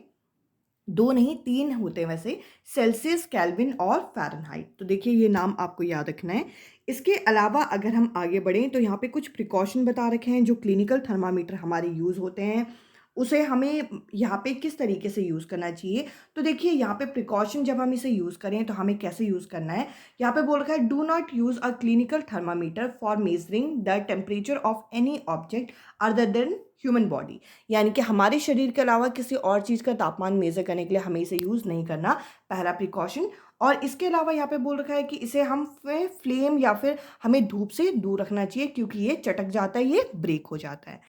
दो नहीं, तीन होते हैं वैसे, सेल्सियस, केल्विन और फ़ारेनहाइट। तो देखिए ये नाम आपको याद रखना है। इसके अलावा अगर हम आगे बढ़ें तो यहाँ पे कुछ प्रिकॉशन बता रखे हैं। जो क्लिनिकल थर्मामीटर हमारे यूज़ होते हैं उसे हमें यहाँ पे किस तरीके से यूज़ करना चाहिए। तो देखिए यहाँ पे प्रिकॉशन जब हम इसे यूज़ करें तो हमें कैसे यूज़ करना है। यहाँ पे बोल रखा है do not use a clinical thermometer for measuring the temperature of any object other than human body. यानी कि हमारे शरीर के अलावा किसी और चीज़ का तापमान मेज़र करने के लिए हमें इसे यूज़ नहीं करना, पहला प्रिकॉशन। और इसके अलावा यहाँ पे बोल रखा है कि इसे हम फ्लेम या फिर हमें धूप से दूर रखना चाहिए, क्योंकि ये चटक जाता है, ये ब्रेक हो जाता है।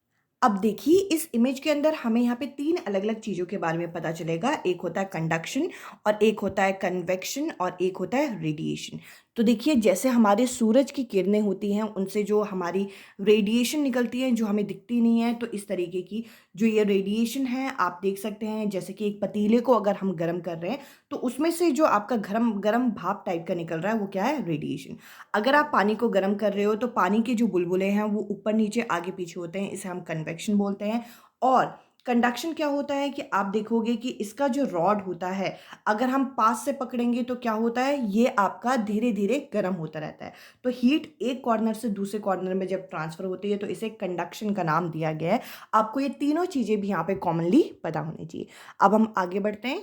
अब देखिए इस इमेज के अंदर हमें यहाँ पे तीन अलग अलग चीज़ों के बारे में पता चलेगा। एक होता है कंडक्शन, और एक होता है कन्वेक्शन, और एक होता है रेडिएशन। तो देखिए जैसे हमारे सूरज की किरणें होती हैं उनसे जो हमारी रेडिएशन निकलती है जो हमें दिखती नहीं है, तो इस तरीके की जो ये रेडिएशन है आप देख सकते हैं। जैसे कि एक पतीले को अगर हम गर्म कर रहे हैं तो उसमें से जो आपका गरम गरम भाप टाइप का निकल रहा है वो क्या है, रेडिएशन। अगर आप पानी को गर्म कर रहे हो तो पानी के जो बुलबुले हैं वो ऊपर नीचे आगे पीछे होते हैं, इसे हम कन्वेक्शन बोलते हैं। और कंडक्शन क्या होता है कि आप देखोगे कि इसका जो रॉड होता है अगर हम पास से पकड़ेंगे तो क्या होता है, ये आपका धीरे धीरे गर्म होता रहता है। तो हीट एक कॉर्नर से दूसरे कॉर्नर में जब ट्रांसफर होती है तो इसे कंडक्शन का नाम दिया गया है। आपको ये तीनों चीज़ें भी यहाँ पे कॉमनली पता होनी चाहिए। अब हम आगे बढ़ते हैं।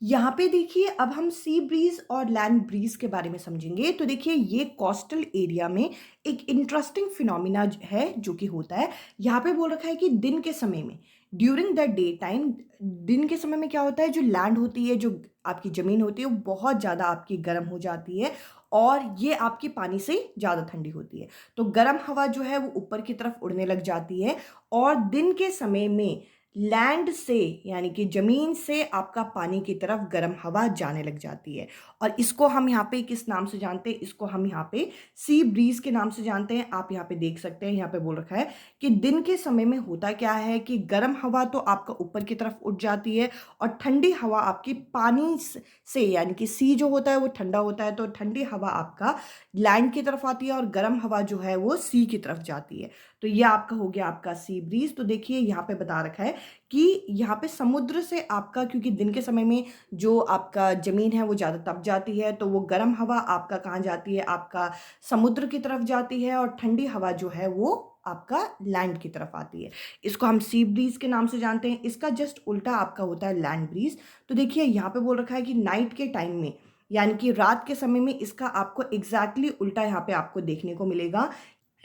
यहाँ पे देखिए अब हम सी ब्रीज और लैंड ब्रीज के बारे में समझेंगे। तो देखिए ये कोस्टल एरिया में एक इंटरेस्टिंग फिनोमिना है जो कि होता है। यहाँ पे बोल रखा है कि दिन के समय में, ड्यूरिंग द डे टाइम, दिन के समय में क्या होता है, जो लैंड होती है, जो आपकी ज़मीन होती है वो बहुत ज़्यादा आपकी गर्म हो जाती है, और ये आपकी पानी से ज़्यादा ठंडी होती है। तो गर्म हवा जो है वो ऊपर की तरफ उड़ने लग जाती है, और दिन के समय में लैंड से यानी कि ज़मीन से आपका पानी की तरफ गर्म हवा जाने लग जाती है। और इसको हम यहाँ पे किस नाम से जानते हैं, इसको हम यहाँ पे सी ब्रीज के नाम से जानते हैं। आप यहाँ पे देख सकते हैं, यहाँ पे बोल रखा है कि दिन के समय में होता क्या है कि गर्म हवा तो आपका ऊपर की तरफ उठ जाती है, और ठंडी हवा आपकी पानी से यानी कि सी जो होता है वो ठंडा होता है, तो ठंडी हवा आपका लैंड की तरफ आती है और गर्म हवा जो है वो सी की तरफ जाती है। तो ये आपका हो गया आपका सी ब्रीज। तो देखिए यहाँ पे बता रखा है कि यहाँ पे समुद्र से आपका, क्योंकि दिन के समय में जो आपका ज़मीन है वो ज़्यादा तप जाती है, तो वो गर्म हवा आपका कहाँ जाती है, आपका समुद्र की तरफ जाती है, और ठंडी हवा जो है वो आपका लैंड की तरफ आती है। इसको हम सी ब्रीज के नाम से जानते हैं। इसका जस्ट उल्टा आपका होता है लैंड ब्रीज। तो देखिए यहाँ पे बोल रखा है कि नाइट के टाइम में यानी कि रात के समय में इसका आपको एग्जैक्टली उल्टा यहाँ पे आपको देखने को मिलेगा।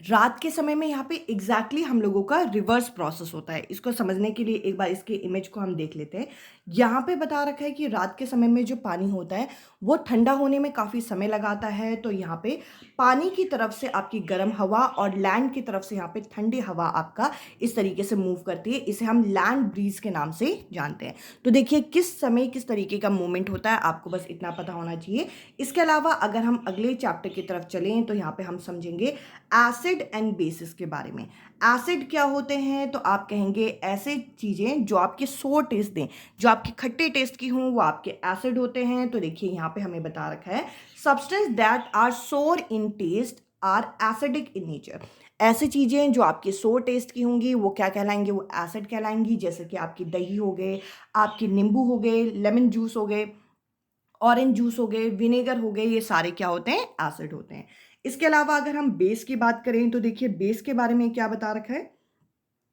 रात के समय में यहाँ पे एग्जैक्टली हम लोगों का रिवर्स प्रोसेस होता है। इसको समझने के लिए एक बार इसके इमेज को हम देख लेते हैं। यहाँ पे बता रखा है कि रात के समय में जो पानी होता है वो ठंडा होने में काफ़ी समय लगाता है। तो यहाँ पे पानी की तरफ से आपकी गर्म हवा और लैंड की तरफ से यहाँ पे ठंडी हवा आपका इस तरीके से मूव करती है। इसे हम लैंड ब्रीज के नाम से जानते हैं। तो देखिए किस समय किस तरीके का मूवमेंट होता है, आपको बस इतना पता होना चाहिए। इसके अलावा अगर हम अगले चैप्टर की तरफ चलें तो यहाँ पे हम समझेंगे एसिड एंड बेसिस के बारे में। एसिड क्या होते हैं, तो आप कहेंगे ऐसे चीज़ें जो आपके सोर टेस्ट दें, जो आपके खट्टे टेस्ट की हों, वो आपके एसिड होते हैं। तो देखिए यहाँ पे हमें बता रखा है substance that are sour in taste are acidic in nature. ऐसी चीज़ें जो आपके सोर टेस्ट की होंगी वो क्या कहलाएंगी, वो एसिड कहलाएंगी। जैसे कि आपकी दही हो गए, आपके नींबू हो गए, लेमन जूस हो गए, ऑरेंज जूस हो गए, विनेगर हो गए, ये सारे क्या होते हैं, एसिड होते हैं। इसके अलावा अगर हम बेस की बात करें तो देखिए बेस के बारे में क्या बता रखा है।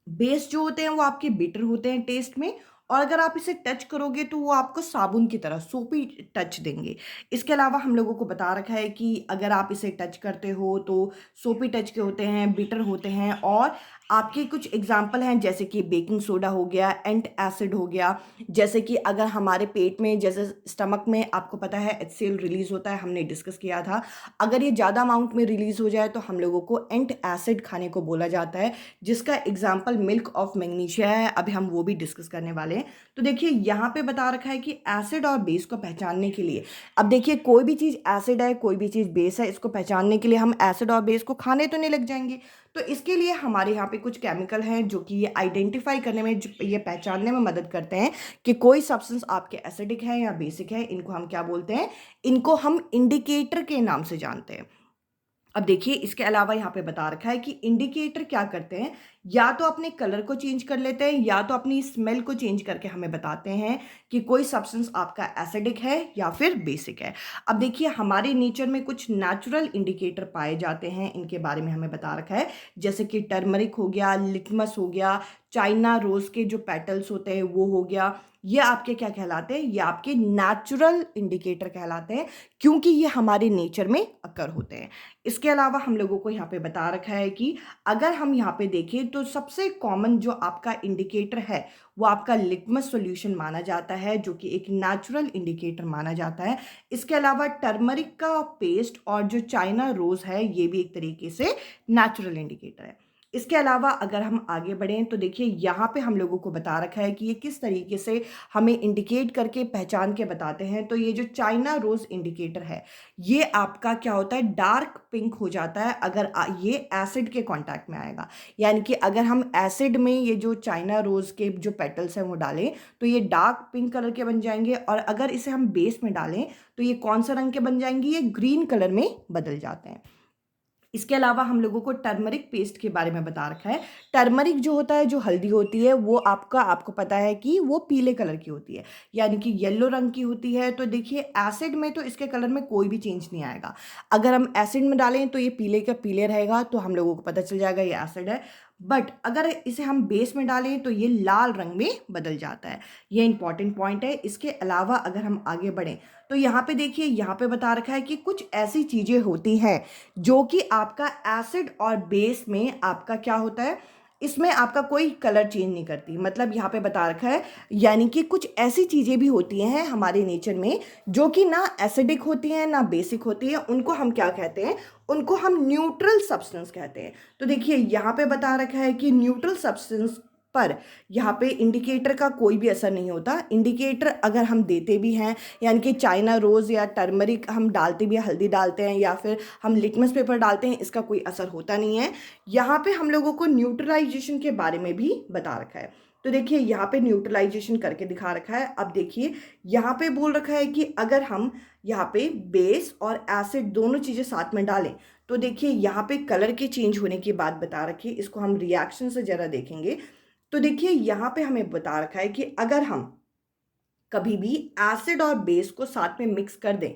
बेस जो होते हैं वो आपके बिटर होते हैं टेस्ट में, और अगर आप इसे टच करोगे तो वो आपको साबुन की तरह सोपी टच देंगे। इसके अलावा हम लोगों को बता रखा है कि अगर आप इसे टच करते हो तो सोपी टच के होते हैं, बिटर होते हैं। और आपके कुछ एग्जाम्पल हैं जैसे कि बेकिंग सोडा हो गया, एंट एसिड हो गया। जैसे कि अगर हमारे पेट में, जैसे स्टमक में आपको पता है HCl रिलीज होता है, हमने डिस्कस किया था। अगर ये ज़्यादा अमाउंट में रिलीज हो जाए तो हम लोगों को एंट एसिड खाने को बोला जाता है, जिसका एग्जाम्पल मिल्क ऑफ मैग्नीशिया है। अभी हम वो भी डिस्कस करने वाले हैं। तो देखिए यहाँ पे बता रखा है कि एसिड और बेस को पहचानने के लिए, अब देखिए कोई भी चीज़ एसिड है कोई भी चीज़ बेस है, इसको पहचानने के लिए हम एसिड और बेस को खाने तो नहीं लग जाएंगे। तो इसके लिए हमारे यहाँ पे कुछ केमिकल हैं जो कि ये आइडेंटिफाई करने में, ये पहचानने में मदद करते हैं कि कोई सब्सटेंस आपके एसिडिक है या बेसिक है। इनको हम क्या बोलते हैं, इनको हम इंडिकेटर के नाम से जानते हैं। अब देखिए इसके अलावा यहाँ पे बता रखा है कि इंडिकेटर क्या करते हैं। या तो अपने कलर को चेंज कर लेते हैं या तो अपनी स्मेल को चेंज करके हमें बताते हैं कि कोई सब्सटेंस आपका एसिडिक है या फिर बेसिक है। अब देखिए हमारे नेचर में कुछ नेचुरल इंडिकेटर पाए जाते हैं, इनके बारे में हमें बता रखा है, जैसे कि टर्मरिक हो गया, लिटमस हो गया, चाइना रोज के जो पेटल्स होते हैं वो हो गया। ये आपके क्या कहलाते हैं, ये आपके नेचुरल इंडिकेटर कहलाते हैं, क्योंकि ये हमारे नेचर में अकर होते हैं। इसके अलावा हम लोगों को यहाँ पे बता रखा है कि अगर हम यहाँ पे देखें तो सबसे कॉमन जो आपका इंडिकेटर है वो आपका लिटमस सॉल्यूशन माना जाता है, जो कि एक नेचुरल इंडिकेटर माना जाता है। इसके अलावा टर्मरिक का पेस्ट और जो चाइना रोज है ये भी एक तरीके से नेचुरल इंडिकेटर है। इसके अलावा अगर हम आगे बढ़ें तो देखिए यहाँ पे हम लोगों को बता रखा है कि ये किस तरीके से हमें इंडिकेट करके पहचान के बताते हैं। तो ये जो चाइना रोज इंडिकेटर है ये आपका क्या होता है, डार्क पिंक हो जाता है अगर ये एसिड के कांटेक्ट में आएगा। यानी कि अगर हम एसिड में ये जो चाइना रोज के जो पेटल्स हैं वो डालें तो ये डार्क पिंक कलर के बन जाएंगे, और अगर इसे हम बेस में डालें तो ये कौन सा रंग के बन जाएंगे, ये ग्रीन कलर में बदल जाते हैं। इसके अलावा हम लोगों को टर्मरिक पेस्ट के बारे में बता रखा है। टर्मरिक जो होता है, जो हल्दी होती है, वो आपको पता है कि वो पीले कलर की होती है, यानी कि येलो रंग की होती है। तो देखिए एसिड में तो इसके कलर में कोई भी चेंज नहीं आएगा। अगर हम एसिड में डालें तो ये पीले का पीले रहेगा, तो हम लोगों को पता चल जाएगा ये एसिड है। बट अगर इसे हम बेस में डालें तो ये लाल रंग में बदल जाता है। ये इंपॉर्टेंट पॉइंट है। इसके अलावा अगर हम आगे बढ़ें तो यहाँ पे देखिए, यहाँ पे बता रखा है कि कुछ ऐसी चीज़ें होती हैं जो कि आपका एसिड और बेस में आपका क्या होता है, इसमें आपका कोई कलर चेंज नहीं करती। मतलब यहाँ पे बता रखा है, यानी कि कुछ ऐसी चीज़ें भी होती हैं हमारे नेचर में जो कि ना एसिडिक होती हैं ना बेसिक होती है, उनको हम क्या कहते हैं, उनको हम न्यूट्रल सब्सटेंस कहते हैं। तो देखिए यहाँ पे बता रखा है कि न्यूट्रल सब्सटेंस पर यहाँ पे इंडिकेटर का कोई भी असर नहीं होता। इंडिकेटर अगर हम देते भी हैं, यानी कि चाइना रोज़ या टर्मरिक हम डालते भी हैं, हल्दी डालते हैं या फिर हम लिटमस पेपर डालते हैं, इसका कोई असर होता नहीं है। यहाँ पे हम लोगों को न्यूट्रलाइजेशन के बारे में भी बता रखा है। तो देखिए यहाँ पे न्यूट्रलाइजेशन करके दिखा रखा है। अब देखिए यहाँ पे बोल रखा है कि अगर हम यहाँ पे बेस और एसिड दोनों चीज़ें साथ में डालें तो देखिए यहाँ पे कलर के चेंज होने की बात बता रखी है। इसको हम रिएक्शन से ज़रा देखेंगे तो देखिए यहाँ पे हमें बता रखा है कि अगर हम कभी भी एसिड और बेस को साथ में मिक्स कर दें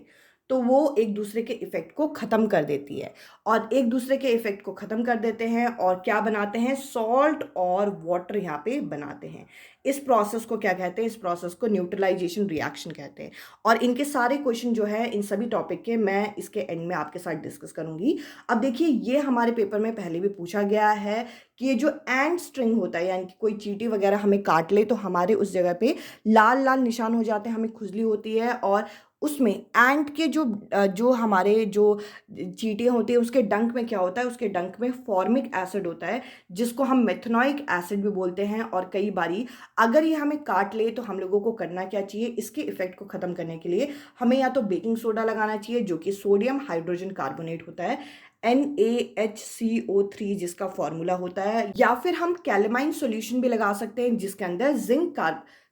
तो वो एक दूसरे के इफेक्ट को ख़त्म कर देती है, और एक दूसरे के इफेक्ट को ख़त्म कर देते हैं और क्या बनाते हैं, सॉल्ट और वाटर यहाँ पे बनाते हैं। इस प्रोसेस को क्या कहते हैं, इस प्रोसेस को न्यूट्रलाइजेशन रिएक्शन कहते हैं। और इनके सारे क्वेश्चन जो है इन सभी टॉपिक के मैं इसके एंड में आपके साथ डिस्कस करूंगी। अब देखिए ये हमारे पेपर में पहले भी पूछा गया है कि ये जो एंड स्ट्रिंग होता है, यानी कि कोई चींटी वगैरह हमें काट ले तो हमारे उस जगह पे लाल लाल निशान हो जाते हैं, हमें खुजली होती है, और उसमें एंट के जो हमारे जो चींटियाँ होती है उसके डंक में क्या होता है, उसके डंक में फॉर्मिक एसिड होता है जिसको हम मेथनॉइक एसिड भी बोलते हैं। और कई बारी अगर ये हमें काट ले तो हम लोगों को करना क्या चाहिए, इसके इफेक्ट को ख़त्म करने के लिए हमें या तो बेकिंग सोडा लगाना चाहिए जो कि सोडियम हाइड्रोजन कार्बोनेट होता है, NaHCO3 जिसका फॉर्मूला होता है, या फिर हम कैलेमाइन सॉल्यूशन भी लगा सकते हैं जिसके अंदर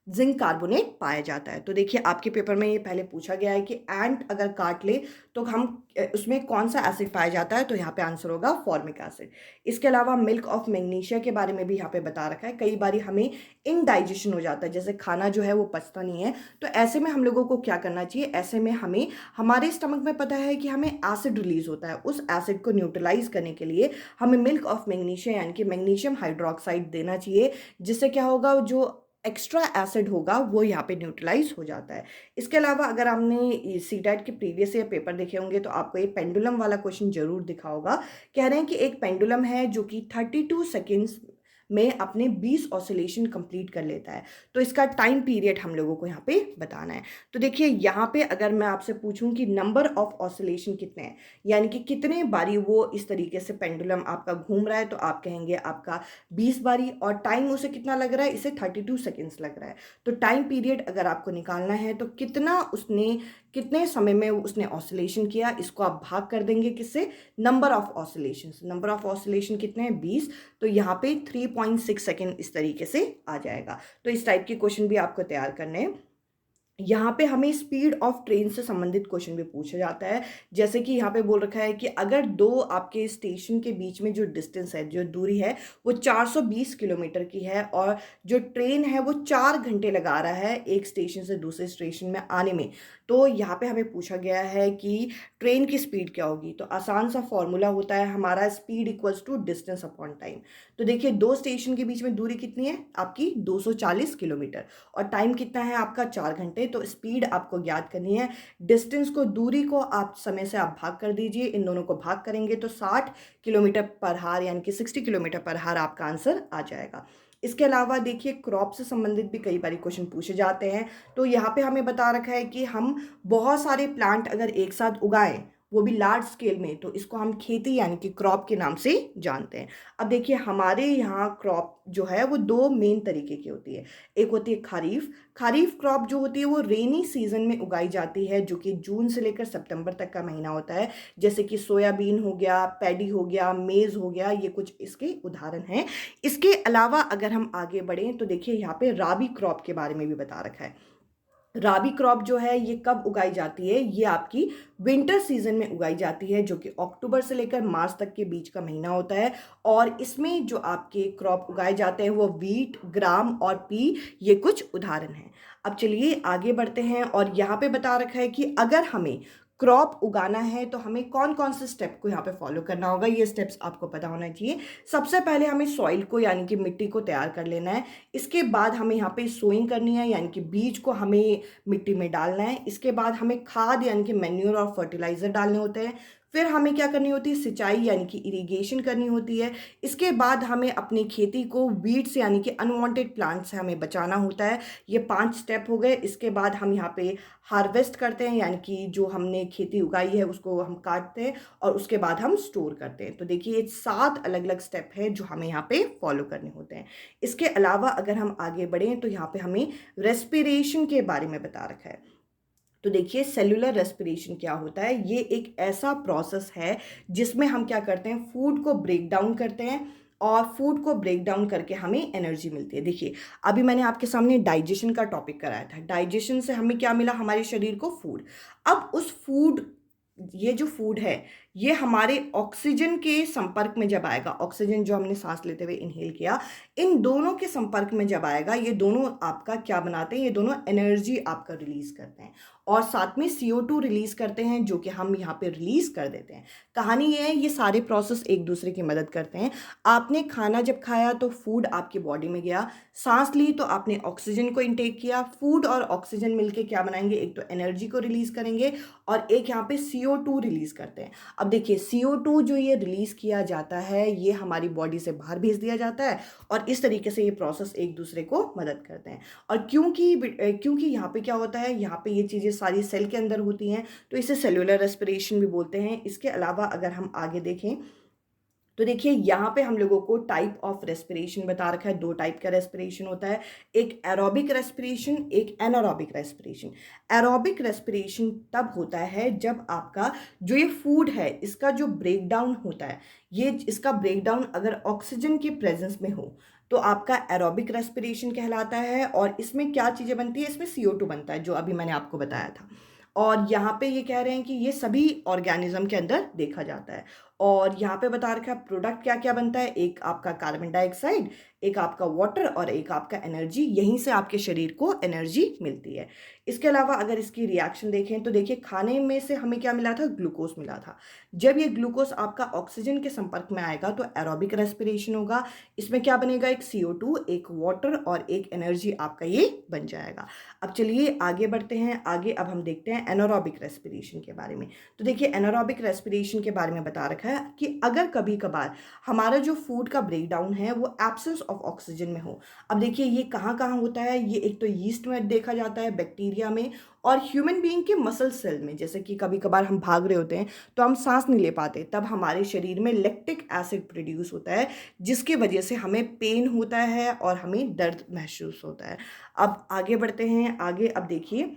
जिंक कार्बोनेट पाया जाता है। तो देखिए आपके पेपर में ये पहले पूछा गया है कि एंट अगर काट ले तो हम उसमें कौन सा एसिड पाया जाता है, तो यहाँ पे आंसर होगा फॉर्मिक एसिड। इसके अलावा मिल्क ऑफ मैग्नीशिया के बारे में भी यहाँ पे बता रखा है। कई बारी हमें इनडाइजेशन हो जाता है, जैसे खाना जो है वो पचता नहीं है, तो ऐसे में हम लोगों को क्या करना चाहिए, ऐसे में हमें हमारे स्टमक में पता है कि हमें एसिड रिलीज होता है, उस एसिड को न्यूट्रलाइज करने के लिए हमें मिल्क ऑफ मैग्नीशिया यानी कि मैग्नीशियम हाइड्रोक्साइड देना चाहिए, जिससे क्या होगा, जो एक्स्ट्रा एसिड होगा वो यहाँ पे न्यूट्रलाइज हो जाता है। इसके अलावा अगर आपने सीटेट के प्रीवियस ईयर पेपर देखे होंगे तो आपको ये पेंडुलम वाला क्वेश्चन जरूर दिखा होगा। कह रहे हैं कि एक पेंडुलम है जो कि 32 सेकेंड्स में अपने 20 ऑसिलेशन कंप्लीट कर लेता है, तो इसका टाइम पीरियड हम लोगों को यहाँ पे बताना है। तो देखिए यहाँ पे अगर मैं आपसे पूछूं कि नंबर ऑफ ऑसिलेशन कितने हैं, यानी कि कितने बारी वो इस तरीके से पेंडुलम आपका घूम रहा है, तो आप कहेंगे आपका 20 बारी, और टाइम उसे कितना लग रहा है, इसे 32 सेकेंड्स लग रहा है। तो टाइम पीरियड अगर आपको निकालना है तो कितने समय में उसने ऑसिलेशन किया, इसको आप भाग कर देंगे किससे, नंबर ऑफ ऑसिलेशन कितने हैं, 20, तो यहाँ पे 3.6 सेकेंड इस तरीके से आ जाएगा। तो इस टाइप के क्वेश्चन भी आपको तैयार करने हैं। यहाँ पे हमें स्पीड ऑफ ट्रेन से संबंधित क्वेश्चन भी पूछा जाता है। जैसे कि यहाँ पे बोल रखा है कि अगर दो आपके स्टेशन के बीच में जो डिस्टेंस है, जो दूरी है, वो 420 किलोमीटर की है और जो ट्रेन है वो 4 घंटे लगा रहा है एक स्टेशन से दूसरे स्टेशन में आने में, तो यहाँ पे हमें पूछा गया है कि ट्रेन की स्पीड क्या होगी। तो आसान सा फॉर्मूला होता है हमारा, speed equals to distance upon time. तो देखिए दो स्टेशन के बीच में दूरी कितनी है आपकी, 240 किलोमीटर, और टाइम कितना है आपका, 4 घंटे। तो स्पीड आपको ज्ञात करनी है, डिस्टेंस को, दूरी को आप समय से आप भाग कर दीजिए, इन दोनों को भाग करेंगे तो 60 किलोमीटर पर हार यानी कि 60 किलोमीटर पर हार आपका आंसर आ जाएगा। इसके अलावा देखिए क्रॉप से संबंधित भी कई बार क्वेश्चन पूछे जाते हैं। तो यहाँ पे हमें बता रखा है कि हम बहुत सारे प्लांट अगर एक साथ उगाएं, वो भी लार्ज स्केल में, तो इसको हम खेती यानी कि क्रॉप के नाम से जानते हैं। अब देखिए हमारे यहाँ क्रॉप जो है वो दो मेन तरीके की होती है। एक होती है खरीफ। खरीफ क्रॉप जो होती है वो रेनी सीजन में उगाई जाती है, जो कि जून से लेकर सितंबर तक का महीना होता है। जैसे कि सोयाबीन हो गया, पैडी हो गया, मेज हो गया, ये कुछ इसके उदाहरण हैं। इसके अलावा अगर हम आगे बढ़ें तो देखिए यहाँ पे राबी क्रॉप के बारे में भी बता रखा है। राबी क्रॉप जो है ये कब उगाई जाती है, ये आपकी विंटर सीजन में उगाई जाती है, जो कि अक्टूबर से लेकर मार्च तक के बीच का महीना होता है। और इसमें जो आपके क्रॉप उगाए जाते हैं वो वीट, ग्राम और पी, ये कुछ उदाहरण हैं। अब चलिए आगे बढ़ते हैं और यहाँ पे बता रखा है कि अगर हमें क्रॉप उगाना है तो हमें कौन कौन से स्टेप को यहाँ पे फॉलो करना होगा, ये स्टेप्स आपको पता होना चाहिए। सबसे पहले हमें सॉइल को यानी कि मिट्टी को तैयार कर लेना है। इसके बाद हमें यहाँ पे सोइंग करनी है, यानी कि बीज को हमें मिट्टी में डालना है। इसके बाद हमें खाद यानी कि मैन्योर और फर्टिलाइजर डालने होते हैं। फिर हमें क्या करनी होती है, सिंचाई यानी कि इरिगेशन करनी होती है। इसके बाद हमें अपनी खेती को वीड्स यानी कि अनवांटेड प्लांट से हमें बचाना होता है। ये 5 स्टेप हो गए। इसके बाद हम यहाँ पे हार्वेस्ट करते हैं, यानी कि जो हमने खेती उगाई है उसको हम काटते हैं और उसके बाद हम स्टोर करते हैं। तो देखिए ये 7 अलग अलग स्टेप है जो हमें यहाँ पे फॉलो करने होते हैं। इसके अलावा अगर हम आगे बढ़ें तो यहाँ पे हमें रेस्पिरेशन के बारे में बता रखा है। तो देखिए सेलुलर रेस्पिरेशन क्या होता है, ये एक ऐसा प्रोसेस है जिसमें हम क्या करते हैं, फूड को ब्रेक डाउन करते हैं और फूड को ब्रेक डाउन करके हमें एनर्जी मिलती है। देखिए अभी मैंने आपके सामने डाइजेशन का टॉपिक कराया था। डाइजेशन से हमें क्या मिला, हमारे शरीर को फूड। अब उस फूड, ये जो फूड है ये हमारे ऑक्सीजन के संपर्क में जब आएगा, ऑक्सीजन जो हमने सांस लेते हुए इनहेल किया, इन दोनों के संपर्क में जब आएगा, ये दोनों आपका क्या बनाते हैं, ये दोनों एनर्जी आपका रिलीज करते हैं और साथ में CO2 रिलीज करते हैं, जो कि हम यहाँ पे रिलीज कर देते हैं। कहानी ये है, ये सारे प्रोसेस एक दूसरे की मदद करते हैं। आपने खाना जब खाया तो फूड आपकी बॉडी में गया, सांस ली तो आपने ऑक्सीजन को इनटेक किया। फूड और ऑक्सीजन मिलके क्या बनाएंगे, एक तो एनर्जी को रिलीज करेंगे और एक यहाँ पे CO2 रिलीज करते हैं। अब देखिए CO2 जो ये रिलीज किया जाता है ये हमारी बॉडी से बाहर भेज दिया जाता है और इस तरीके से ये प्रोसेस एक दूसरे को मदद करते हैं। और क्योंकि यहाँ पे क्या होता है, यहाँ पे ये चीज़ें सारी सेल के अंदर होती हैं, तो इसे सेलुलर रेस्पिरेशन भी बोलते हैं। इसके अलावा अगर हम आगे देखें तो देखिए यहाँ पे हम लोगों को टाइप ऑफ रेस्पिरेशन बता रखा है। 2 टाइप का रेस्पिरेशन होता है, एक एरोबिक रेस्पिरेशन, एक एनारोबिक रेस्पिरेशन। एरोबिक रेस्पिरेशन तब होता है जब आपका जो ये फूड है इसका जो ब्रेक डाउन होता है, ये इसका ब्रेक डाउन अगर ऑक्सीजन की प्रेजेंस में हो तो आपका एरोबिक रेस्पिरेशन कहलाता है। और इसमें क्या चीज़ें बनती है, इसमें CO2 बनता है, जो अभी मैंने आपको बताया था। और यहाँ पे ये कह रहे हैं कि ये सभी ऑर्गेनिज्म के अंदर देखा जाता है। और यहाँ पे बता रखा है प्रोडक्ट क्या क्या बनता है, एक आपका कार्बन डाइऑक्साइड, एक आपका वाटर और एक आपका एनर्जी। यहीं से आपके शरीर को एनर्जी मिलती है। इसके अलावा अगर इसकी रिएक्शन देखें तो देखिए खाने में से हमें क्या मिला था, ग्लूकोज मिला था। जब ये ग्लूकोज आपका ऑक्सीजन के संपर्क में आएगा तो एरोबिक रेस्पिरेशन होगा। इसमें क्या बनेगा, एक CO2, एक वाटर और एक एनर्जी आपका ये बन जाएगा। अब चलिए आगे बढ़ते हैं। आगे अब हम देखते हैं एनारोबिक रेस्पिरेशन के बारे में। तो देखिए एनारोबिक रेस्पिरेशन के बारे में बता रखा है कि अगर कभी कभार हमारा जो फूड का ब्रेक डाउन है वो एब्सेंस ऑफ ऑक्सीजन में हो। अब देखिए ये कहाँ कहाँ होता है, ये एक तो यीस्ट में देखा जाता है, बैक्टीरिया में, और ह्यूमन बीइंग के मसल सेल में। जैसे कि कभी कभार हम भाग रहे होते हैं तो हम सांस नहीं ले पाते, तब हमारे शरीर में लैक्टिक एसिड प्रोड्यूस होता है, जिसकी वजह से हमें पेन होता है और हमें दर्द महसूस होता है। अब आगे बढ़ते हैं। आगे अब देखिए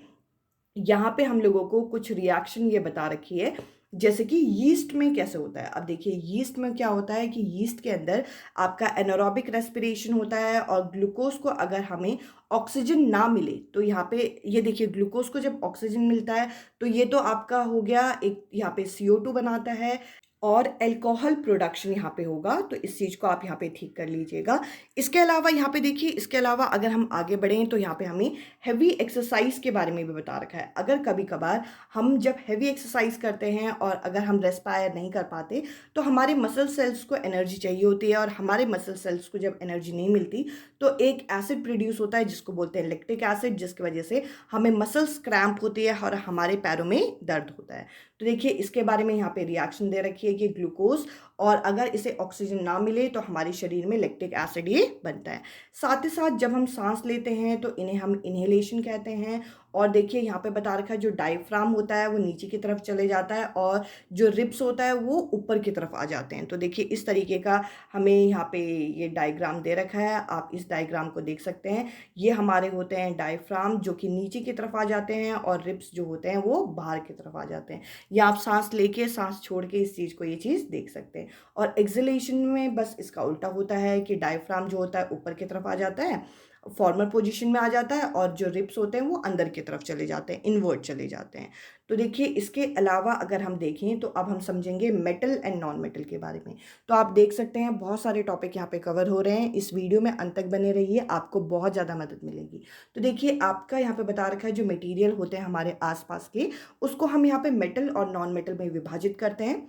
यहाँ पे हम लोगों को कुछ रिएक्शन ये बता रखी है। जैसे कि यीस्ट में कैसे होता है। अब देखिए यीस्ट में क्या होता है कि यीस्ट के अंदर आपका एनारोबिक रेस्पिरेशन होता है, और ग्लूकोज को अगर हमें ऑक्सीजन ना मिले तो यहाँ पे ये देखिए ग्लूकोज को जब ऑक्सीजन मिलता है तो ये तो आपका हो गया एक, यहाँ पे CO2 बनाता है और अल्कोहल प्रोडक्शन यहाँ पे होगा, तो इस चीज़ को आप यहाँ पे ठीक कर लीजिएगा। इसके अलावा यहाँ पे देखिए, इसके अलावा अगर हम आगे बढ़ें तो यहाँ पे हमें हैवी एक्सरसाइज के बारे में भी बता रखा है। अगर कभी कभार हम जब हैवी एक्सरसाइज करते हैं और अगर हम रेस्पायर नहीं कर पाते तो हमारे मसल सेल्स को एनर्जी चाहिए होती है, और हमारे मसल सेल्स को जब एनर्जी नहीं मिलती तो एक एसिड प्रोड्यूस होता है जिसको बोलते हैं लैक्टिक एसिड, जिसकी वजह से हमें मसल्स क्रैम्प होती है और हमारे पैरों में दर्द होता है। तो देखिए इसके बारे में यहाँ पे रिएक्शन दे रखी है कि ग्लूकोज, और अगर इसे ऑक्सीजन ना मिले तो हमारे शरीर में लैक्टिक एसिड ये बनता है। साथ ही साथ जब हम सांस लेते हैं तो इन्हें हम इनहेलेशन कहते हैं। और देखिए यहाँ पे बता रखा है जो डायफ्राम होता है वो नीचे की तरफ चले जाता है, और जो रिब्स होता है वो ऊपर की तरफ आ जाते हैं। तो देखिए इस तरीके का हमें यहाँ पे ये डायग्राम दे रखा है, आप इस डायग्राम को देख सकते हैं। ये हमारे होते हैं डायफ्राम जो कि नीचे की तरफ आ जाते हैं, और रिब्स जो होते हैं वो बाहर की तरफ आ जाते हैं। या आप सांस लेके सांस छोड़ के इस चीज़ को ये चीज़ देख सकते हैं। और एक्सहेलेशन में बस इसका उल्टा होता है कि डायफ्राम जो होता है ऊपर की तरफ आ जाता है, फॉर्मल पोजीशन में आ जाता है, और जो रिब्स होते हैं वो अंदर की तरफ चले जाते हैं, इनवर्ट चले जाते हैं। तो देखिए इसके अलावा अगर हम देखें तो अब हम समझेंगे मेटल एंड नॉन मेटल के बारे में। तो आप देख सकते हैं बहुत सारे टॉपिक यहाँ पे कवर हो रहे हैं। इस वीडियो में अंत तक बने रहिए, आपको बहुत ज़्यादा मदद मिलेगी। तो देखिए आपका यहाँ पे बता रखा है जो मटेरियल होते हैं हमारे आसपास के, उसको हम यहाँ पे मेटल और नॉन मेटल में विभाजित करते हैं,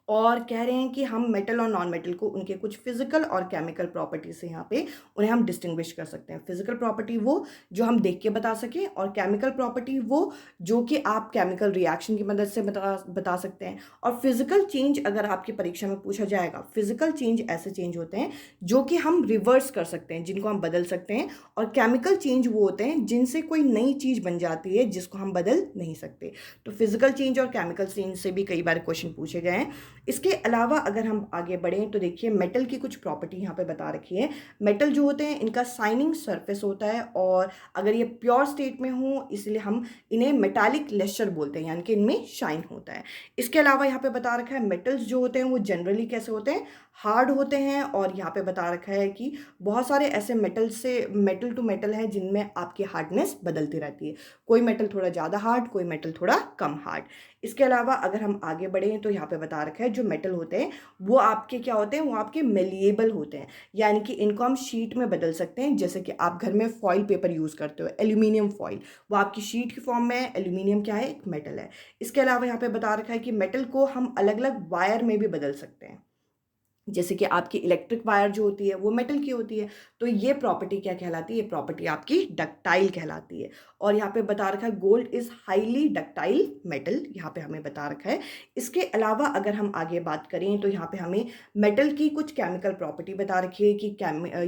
और कह रहे हैं कि हम मेटल और नॉन मेटल को उनके कुछ फिजिकल और केमिकल प्रॉपर्टी से यहाँ पे उन्हें हम डिस्टिंग्विश कर सकते हैं। फिजिकल प्रॉपर्टी वो जो हम देख के बता सकें, और केमिकल प्रॉपर्टी वो जो कि आप केमिकल रिएक्शन की मदद से बता सकते हैं। और फिजिकल चेंज अगर आपकी परीक्षा में पूछा जाएगा, फिजिकल चेंज ऐसे चेंज होते हैं जो कि हम रिवर्स कर सकते हैं, जिनको हम बदल सकते हैं। और केमिकल चेंज वो होते हैं जिनसे कोई नई चीज़ बन जाती है जिसको हम बदल नहीं सकते। तो फिजिकल चेंज और केमिकल चेंज से भी कई बार क्वेश्चन पूछे गए हैं। इसके अलावा अगर हम आगे बढ़ें तो देखिए मेटल की कुछ प्रॉपर्टी यहाँ पे बता रखी है। मेटल जो होते हैं इनका शाइनिंग सरफेस होता है, और अगर ये प्योर स्टेट में हो इसलिए हम इन्हें मेटालिक लेस्चर बोलते हैं, यानी कि इनमें शाइन होता है। इसके अलावा यहाँ पे बता रखा है मेटल्स जो होते हैं वो जनरली कैसे होते हैं, हार्ड होते हैं। और यहाँ पे बता रखा है कि बहुत सारे ऐसे मेटल से मेटल टू मेटल है जिनमें आपकी हार्डनेस बदलती रहती है। कोई मेटल थोड़ा ज़्यादा हार्ड, कोई मेटल थोड़ा कम हार्ड। इसके अलावा अगर हम आगे बढ़ें तो यहाँ पे बता रखा है जो मेटल होते हैं वो आपके क्या होते हैं, वो आपके मेलिएबल होते हैं, यानी कि इनको हम शीट में बदल सकते हैं। जैसे कि आप घर में फॉइल पेपर यूज़ करते हो, एल्यूमिनियम फॉइल, वो आपकी शीट की फॉर्म में है। एल्यूमिनियम क्या है, एक मेटल है। इसके अलावा यहाँ पे बता रखा है कि मेटल को हम अलग अलग वायर में भी बदल सकते हैं। जैसे कि आपकी इलेक्ट्रिक वायर जो होती है वो मेटल की होती है, तो ये प्रॉपर्टी क्या कहलाती है, ये प्रॉपर्टी आपकी डक्टाइल कहलाती है। और यहाँ पे बता रखा है gold is highly ductile metal, यहाँ पे हमें बता रखा है। इसके अलावा अगर हम आगे बात करें तो यहाँ पे हमें मेटल की कुछ केमिकल प्रॉपर्टी बता रखी है कि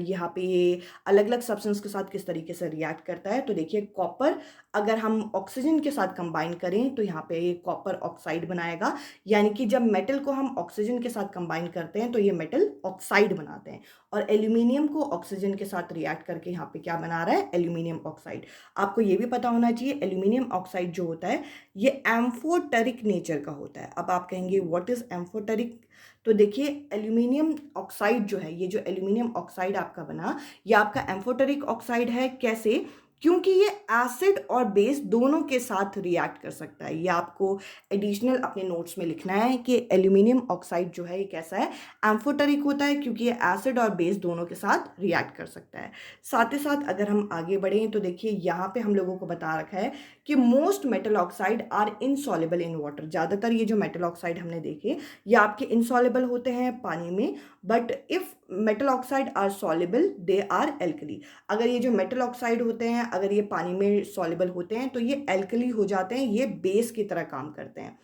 यहाँ पे ये अलग अलग सब्सटेंस के साथ किस तरीके से रिएक्ट करता है। तो देखिए कॉपर अगर हम ऑक्सीजन के साथ कंबाइन करें तो यहाँ पे कॉपर ऑक्साइड बनाएगा, यानी कि जब मेटल को हम ऑक्सीजन के साथ कंबाइन करते हैं तो ये मेटल ऑक्साइड बनाते हैं। और एल्यूमिनियम को ऑक्सीजन के साथ रिएक्ट करके यहाँ पे क्या बना रहा है, एल्यूमिनियम ऑक्साइड। आपको ये भी पता होना चाहिए एल्यूमिनियम ऑक्साइड जो होता है ये एम्फोटेरिक नेचर का होता है। अब आप कहेंगे व्हाट इज एम्फोटेरिक, तो देखिए एल्यूमिनियम ऑक्साइड जो है, ये जो एल्यूमिनियम ऑक्साइड आपका बना, ये आपका एम्फोटेरिक ऑक्साइड है। कैसे, क्योंकि ये एसिड और बेस दोनों के साथ रिएक्ट कर सकता है। ये आपको एडिशनल अपने नोट्स में लिखना है कि एल्यूमिनियम ऑक्साइड जो है ये कैसा है, एम्फोटेरिक होता है, क्योंकि ये एसिड और बेस दोनों के साथ रिएक्ट कर सकता है। साथ ही साथ अगर हम आगे बढ़ें तो देखिए यहाँ पे हम लोगों को बता रखा है कि most metal oxide are insoluble in water. ज़्यादातर ये जो मेटल ऑक्साइड हमने देखे ये आपके इनसॉल्युबल होते हैं पानी में, but if metal oxide are soluble they are alkali. अगर ये जो मेटल ऑक्साइड होते हैं अगर ये पानी में सॉल्युबल होते हैं तो ये एल्कली हो जाते हैं, ये बेस की तरह काम करते हैं।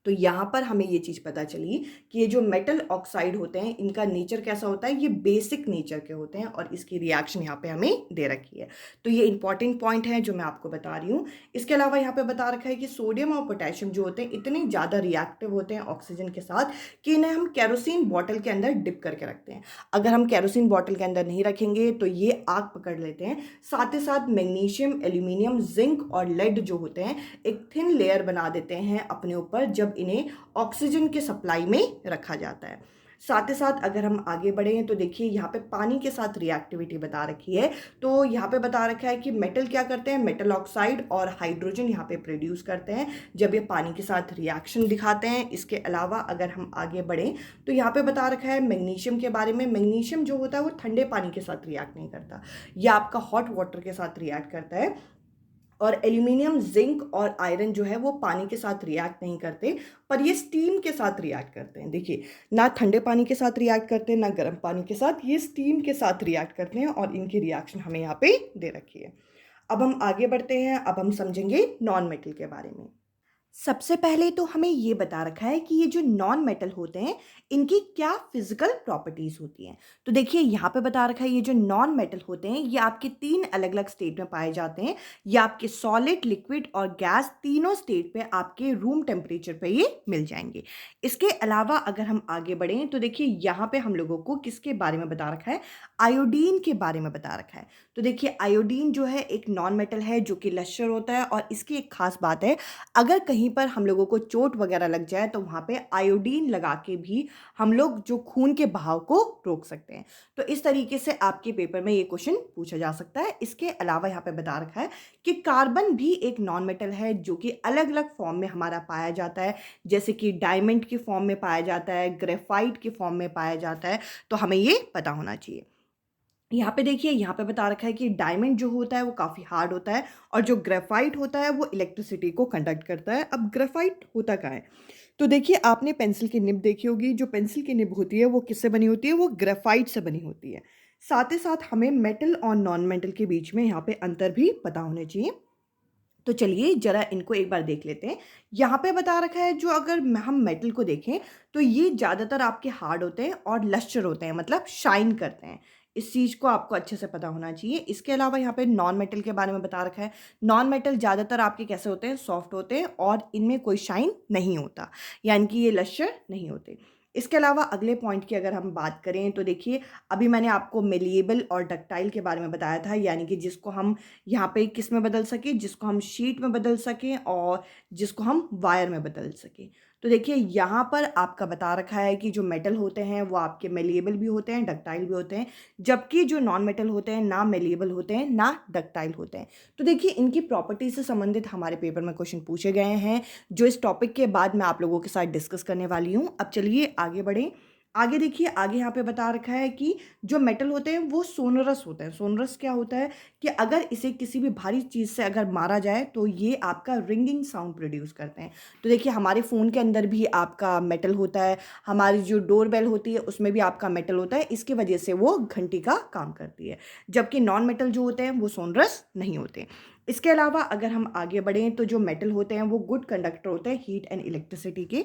तो यहाँ पर हमें ये चीज़ पता चली कि ये जो मेटल ऑक्साइड होते हैं इनका नेचर कैसा होता है, ये बेसिक नेचर के होते हैं, और इसकी रिएक्शन यहाँ पे हमें दे रखी है। तो ये इंपॉर्टेंट पॉइंट है जो मैं आपको बता रही हूँ। इसके अलावा यहाँ पे बता रखा है कि सोडियम और पोटेशियम जो होते हैं इतने ज़्यादा रिएक्टिव होते हैं ऑक्सीजन के साथ कि इन्हें हम केरोसिन बॉटल के अंदर डिप करके रखते हैं। अगर हम केरोसिन बॉटल के अंदर नहीं रखेंगे तो ये आग पकड़ लेते हैं। साथ ही साथ मैग्नीशियम, एल्यूमिनियम, जिंक और लेड जो होते हैं एक थिन लेयर बना देते हैं अपने ऊपर जब जब इन्हें ऑक्सीजन के सप्लाई में रखा जाता है। साथ ही साथ अगर हम आगे बढ़े तो देखिए यहाँ पे पानी के साथ रिएक्टिविटी बता रखी है। तो यहाँ पे बता रखा है कि मेटल क्या करते हैं, मेटल ऑक्साइड और हाइड्रोजन यहाँ पे प्रोड्यूस करते हैं जब ये पानी के साथ रिएक्शन दिखाते हैं। इसके अलावा अगर हम आगे बढ़ें तो यहाँ पे बता रखा है मैग्नीशियम के बारे में। मैग्नीशियम जो होता है वो ठंडे पानी के साथ रिएक्ट नहीं करता, यह आपका हॉट वाटर के साथ रिएक्ट करता है। और एल्यूमिनियम, जिंक और आयरन जो है वो पानी के साथ रिएक्ट नहीं करते, पर ये स्टीम के साथ रिएक्ट करते हैं। देखिए, ना ठंडे पानी के साथ रिएक्ट करते हैं ना गर्म पानी के साथ, ये स्टीम के साथ रिएक्ट करते हैं और इनकी रिएक्शन हमें यहाँ पे दे रखी है। अब हम आगे बढ़ते हैं, अब हम समझेंगे नॉन मेटल के बारे में। सबसे पहले तो हमें ये बता रखा है कि ये जो नॉन मेटल होते हैं इनकी क्या फिजिकल प्रॉपर्टीज होती हैं। तो देखिए यहाँ पे बता रखा है ये जो नॉन मेटल होते हैं ये आपके 3 अलग अलग स्टेट में पाए जाते हैं। ये आपके सॉलिड, लिक्विड और गैस तीनों स्टेट पे आपके रूम टेम्परेचर पे ये मिल जाएंगे। इसके अलावा अगर हम आगे बढ़ें तो देखिए यहाँ पे हम लोगों को किसके बारे में बता रखा है, आयोडीन के बारे में बता रखा है। तो देखिए आयोडीन जो है एक नॉन मेटल है जो कि लश्यर होता है और इसकी एक खास बात है, अगर कहीं पर हम लोगों को चोट वगैरह लग जाए तो वहाँ पे आयोडीन लगा के भी हम लोग जो खून के बहाव को रोक सकते हैं। तो इस तरीके से आपके पेपर में ये क्वेश्चन पूछा जा सकता है। इसके अलावा यहाँ पे बता रखा है कि कार्बन भी एक नॉन मेटल है जो कि अलग अलग फॉर्म में हमारा पाया जाता है, जैसे कि डायमंड की फॉर्म में पाया जाता है, ग्रेफाइट की फॉर्म में पाया जाता है। तो हमें ये पता होना चाहिए। यहाँ पे देखिए यहाँ पे बता रखा है कि डायमंड जो होता है वो काफ़ी हार्ड होता है और जो ग्रेफाइट होता है वो इलेक्ट्रिसिटी को कंडक्ट करता है। अब ग्रेफाइट होता क्या है, तो देखिए आपने पेंसिल की निब देखी होगी। जो पेंसिल की निब होती है वो किससे बनी होती है, वो ग्रेफाइट से बनी होती है। साथ ही साथ हमें मेटल और नॉन मेटल के बीच में यहाँ पे अंतर भी पता होने चाहिए। तो चलिए जरा इनको एक बार देख लेते हैं। यहाँ पे बता रखा है जो अगर हम मेटल को देखें तो ये ज़्यादातर आपके हार्ड होते हैं और लस्टर होते हैं, मतलब शाइन करते हैं। इस चीज़ को आपको अच्छे से पता होना चाहिए। इसके अलावा यहाँ पे नॉन मेटल के बारे में बता रखा है। नॉन मेटल ज़्यादातर आपके कैसे होते हैं, सॉफ्ट होते हैं और इनमें कोई शाइन नहीं होता, यानी कि ये लस्टर नहीं होते। इसके अलावा अगले पॉइंट की अगर हम बात करें तो देखिए अभी मैंने आपको मेलिएबल और डक्टाइल के बारे में बताया था, यानी कि जिसको हम यहाँ पे किस में बदल सकें, जिसको हम शीट में बदल सकें और जिसको हम वायर में बदल सकें। तो देखिए यहाँ पर आपका बता रखा है कि जो मेटल होते हैं वो आपके मेलिएबल भी होते हैं, डक्टाइल भी होते हैं, जबकि जो नॉन मेटल होते हैं ना मेलिएबल होते हैं ना डक्टाइल होते हैं। तो देखिए इनकी प्रॉपर्टी से संबंधित हमारे पेपर में क्वेश्चन पूछे गए हैं, जो इस टॉपिक के बाद मैं आप लोगों के साथ डिस्कस करने वाली हूँ। अब चलिए आगे बढ़ें। आगे देखिए आगे यहाँ पे बता रखा है कि जो मेटल होते हैं वो सोनरस होते हैं। सोनरस क्या होता है कि अगर इसे किसी भी भारी चीज़ से अगर मारा जाए तो ये आपका रिंगिंग साउंड प्रोड्यूस करते हैं। तो देखिए हमारे फ़ोन के अंदर भी आपका मेटल होता है, हमारी जो डोर बेल होती है उसमें भी आपका मेटल होता है, इसकी वजह से वो घंटी का काम करती है। जबकि नॉन मेटल जो होते हैं वो सोनरस नहीं होते। इसके अलावा अगर हम आगे बढ़ें तो जो मेटल होते हैं वो गुड कंडक्टर होते हैं हीट एंड इलेक्ट्रिसिटी के,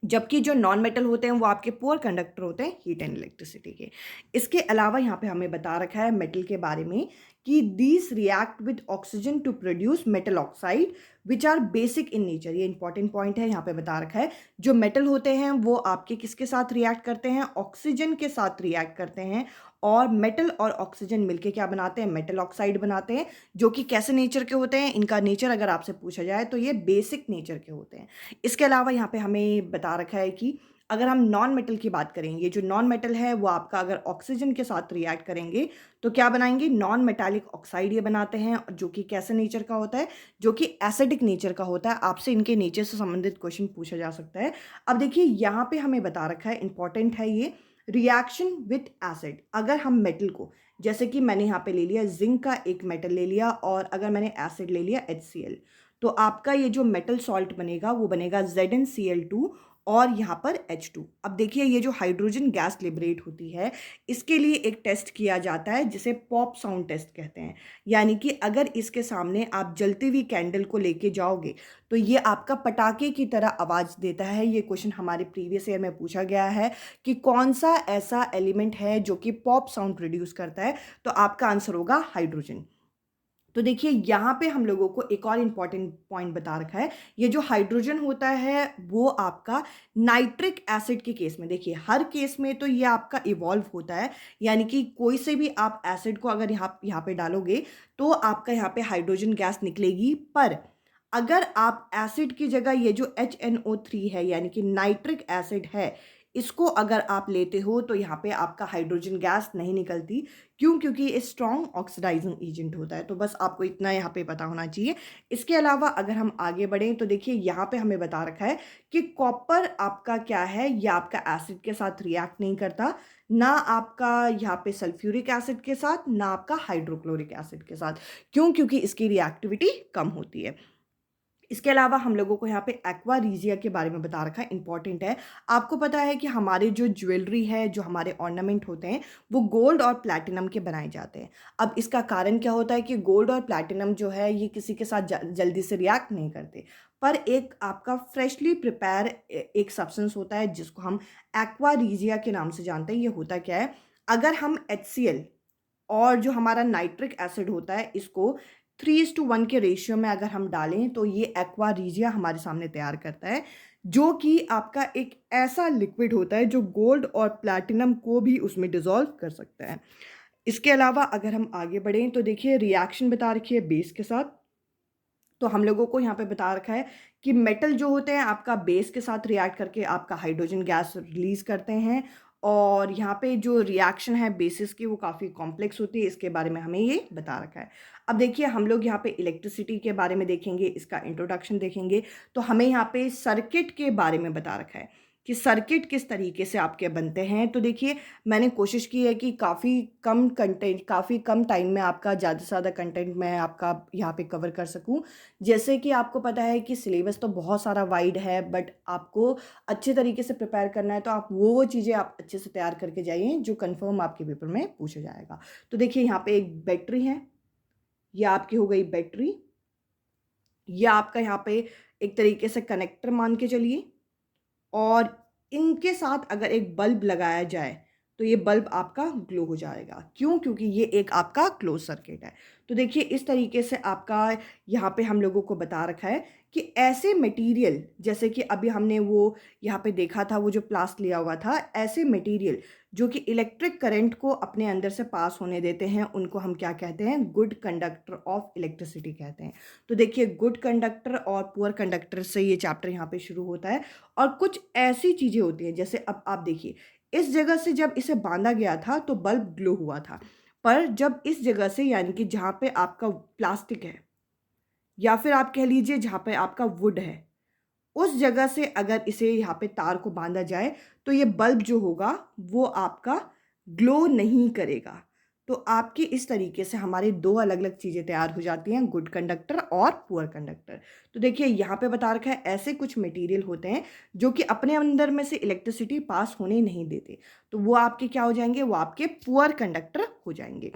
जबकि जो नॉन मेटल होते हैं वो आपके पुअर कंडक्टर होते हैं हीट एंड इलेक्ट्रिसिटी के। इसके अलावा यहाँ पे हमें बता रखा है मेटल के बारे में कि these react with oxygen to produce metal oxide which are basic in nature. ये इंपॉर्टेंट पॉइंट है, यहाँ पे बता रखा है जो मेटल होते हैं वो आपके किसके साथ रिएक्ट करते हैं, ऑक्सीजन के साथ रिएक्ट करते हैं और मेटल और ऑक्सीजन मिलके क्या बनाते हैं, मेटल ऑक्साइड बनाते हैं, जो कि कैसे नेचर के होते हैं। इनका नेचर अगर आपसे पूछा जाए तो ये बेसिक नेचर के होते हैं। इसके अलावा यहाँ पे हमें बता रखा है कि अगर हम नॉन मेटल की बात करें, ये जो नॉन मेटल है वो आपका अगर ऑक्सीजन के साथ रिएक्ट करेंगे तो क्या बनाएंगे, नॉन मेटालिक ऑक्साइड ये बनाते हैं, जो कि कैसे नेचर का होता है, जो कि एसिडिक नेचर का होता है। आपसे इनके नेचर से संबंधित क्वेश्चन पूछा जा सकता है। अब देखिए यहाँ पे हमें बता रखा है, इंपॉर्टेंट है ये, रिएक्शन विथ एसिड। अगर हम मेटल को, जैसे कि मैंने यहाँ पे ले लिया जिंक का एक मेटल ले लिया और अगर मैंने एसिड ले लिया HCl, तो आपका ये जो मेटल सॉल्ट बनेगा वो बनेगा ZnCl2 और यहाँ पर H2। अब देखिए ये जो हाइड्रोजन गैस लिबरेट होती है इसके लिए एक टेस्ट किया जाता है जिसे पॉप साउंड टेस्ट कहते हैं, यानी कि अगर इसके सामने आप जलती हुई कैंडल को लेके जाओगे तो ये आपका पटाखे की तरह आवाज़ देता है। ये क्वेश्चन हमारे प्रीवियस ईयर में पूछा गया है कि कौन सा ऐसा एलिमेंट है जो कि पॉप साउंड प्रोड्यूस करता है, तो आपका आंसर होगा हाइड्रोजन। तो देखिए यहाँ पे हम लोगों को एक और इम्पॉर्टेंट पॉइंट बता रखा है, ये जो हाइड्रोजन होता है वो आपका नाइट्रिक एसिड के केस में, देखिए हर केस में तो ये आपका इवॉल्व होता है, यानी कि कोई से भी आप एसिड को अगर यहाँ पे डालोगे तो आपका यहाँ पे हाइड्रोजन गैस निकलेगी। पर अगर आप एसिड की जगह ये जो HNO3 है यानी कि नाइट्रिक एसिड है, इसको अगर आप लेते हो तो यहाँ पे आपका हाइड्रोजन गैस नहीं निकलती। क्यों? क्योंकि ये स्ट्रॉन्ग ऑक्सीडाइजिंग एजेंट होता है। तो बस आपको इतना यहाँ पे पता होना चाहिए। इसके अलावा अगर हम आगे बढ़ें तो देखिए यहाँ पे हमें बता रखा है कि कॉपर आपका क्या है, ये आपका एसिड के साथ रिएक्ट नहीं करता, ना आपका यहाँ पे सल्फ्यूरिक एसिड के साथ, ना आपका हाइड्रोक्लोरिक एसिड के साथ। क्यों? क्योंकि इसकी रिएक्टिविटी कम होती है। इसके अलावा हम लोगों को यहाँ पे एक्वा रीजिया के बारे में बता रखा है, इंपॉर्टेंट है। आपको पता है कि हमारे जो ज्वेलरी है, जो हमारे ऑर्नामेंट होते हैं, वो गोल्ड और प्लैटिनम के बनाए जाते हैं। अब इसका कारण क्या होता है कि गोल्ड और प्लैटिनम जो है ये किसी के साथ जल्दी से रिएक्ट नहीं करते, पर एक आपका फ्रेशली प्रिपेयर एक सब्सटेंस होता है जिसको हम एक्वा रीजिया के नाम से जानते हैं। ये होता क्या है, अगर हम HCl और जो हमारा नाइट्रिक एसिड होता है इसको 3:1 के रेशियो में अगर हम डालें तो ये एक्वा रीजिया हमारे सामने तैयार करता है, जो कि आपका एक ऐसा लिक्विड होता है जो गोल्ड और प्लैटिनम को भी उसमें डिसॉल्व कर सकता है। इसके अलावा अगर हम आगे बढ़ें तो देखिए रिएक्शन बता रखी है बेस के साथ। तो हम लोगों को यहाँ पे बता रखा है कि मेटल जो होते हैं आपका बेस के साथ रिएक्ट करके आपका हाइड्रोजन गैस रिलीज करते हैं, और यहाँ पे जो रिएक्शन है बेसिस की वो काफ़ी कॉम्प्लेक्स होती है। इसके बारे में हमें ये बता रखा है। अब देखिए हम लोग यहाँ पे इलेक्ट्रिसिटी के बारे में देखेंगे, इसका इंट्रोडक्शन देखेंगे। तो हमें यहाँ पे सर्किट के बारे में बता रखा है कि सर्किट किस तरीके से आपके बनते हैं। तो देखिए मैंने कोशिश की है कि काफ़ी कम टाइम में आपका ज़्यादा से ज़्यादा कंटेंट मैं आपका यहाँ पे कवर कर सकूं। जैसे कि आपको पता है कि सिलेबस तो बहुत सारा वाइड है, बट आपको अच्छे तरीके से प्रिपेयर करना है तो आप वो चीज़ें आप अच्छे से तैयार करके जाइए जो कन्फर्म आपके पेपर में पूछा जाएगा। तो देखिए यहाँ पे एक बैटरी है, यह आपकी हो गई बैटरी। यह आपका यहाँ पे एक तरीके से कनेक्टर मान के चलिए, और इनके साथ अगर एक बल्ब लगाया जाए तो ये बल्ब आपका ग्लो हो जाएगा। क्यों? क्योंकि ये एक आपका क्लोज सर्किट है। तो देखिए इस तरीके से आपका यहाँ पे हम लोगों को बता रखा है कि ऐसे मटेरियल, जैसे कि अभी हमने वो यहाँ पे देखा था वो जो प्लास्ट लिया हुआ था, ऐसे मटेरियल जो कि इलेक्ट्रिक करंट को अपने अंदर से पास होने देते हैं उनको हम क्या कहते हैं? गुड कंडक्टर ऑफ इलेक्ट्रिसिटी कहते हैं। तो देखिए गुड कंडक्टर और पुअर कंडक्टर से ये चैप्टर यहाँ पे शुरू होता है। और कुछ ऐसी चीज़ें होती हैं, जैसे अब आप देखिए इस जगह से जब इसे बांधा गया था तो बल्ब ग्लो हुआ था, पर जब इस जगह से यानी कि जहाँ पे आपका प्लास्टिक है या फिर आप कह लीजिए जहाँ पे आपका वुड है, उस जगह से अगर इसे यहाँ पे तार को बांधा जाए तो ये बल्ब जो होगा वो आपका ग्लो नहीं करेगा। तो आपकी इस तरीके से हमारे दो अलग अलग चीज़ें तैयार हो जाती हैं, गुड कंडक्टर और पुअर कंडक्टर। तो देखिए यहाँ पे बता रखा है ऐसे कुछ मटेरियल होते हैं जो कि अपने अंदर में से इलेक्ट्रिसिटी पास होने नहीं देते, तो वो आपके क्या हो जाएंगे? वो आपके पुअर कंडक्टर हो जाएंगे।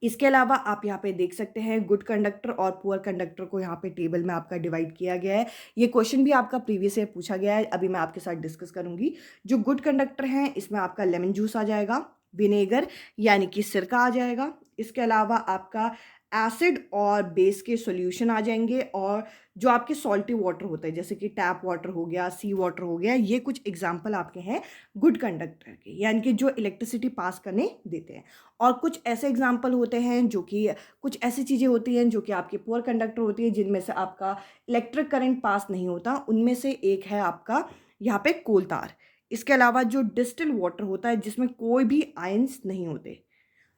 इसके अलावा आप यहाँ पे देख सकते हैं गुड कंडक्टर और पुअर कंडक्टर को यहाँ पे टेबल में आपका डिवाइड किया गया है। ये क्वेश्चन भी आपका प्रीवियस ईयर पूछा गया है, अभी मैं आपके साथ डिस्कस करूंगी। जो गुड कंडक्टर हैं इसमें आपका लेमन जूस आ जाएगा, विनेगर यानी कि सिरका आ जाएगा। इसके अलावा आपका एसिड और बेस के सॉल्यूशन आ जाएंगे, और जो आपके सॉल्टी वाटर होता है जैसे कि टैप वाटर हो गया, सी वाटर हो गया, ये कुछ एग्जाम्पल आपके हैं गुड कंडक्टर के, यानी कि जो इलेक्ट्रिसिटी पास करने देते हैं। और कुछ ऐसे एग्जाम्पल होते हैं जो कि कुछ ऐसी चीज़ें होती हैं जो कि आपके पुअर कंडक्टर होती है, जिनमें से आपका इलेक्ट्रिक करंट पास नहीं होता। उनमें से एक है आपका यहाँ पे कोल तार। इसके अलावा जो डिस्टिल वाटर होता है जिसमें कोई भी आयंस नहीं होते।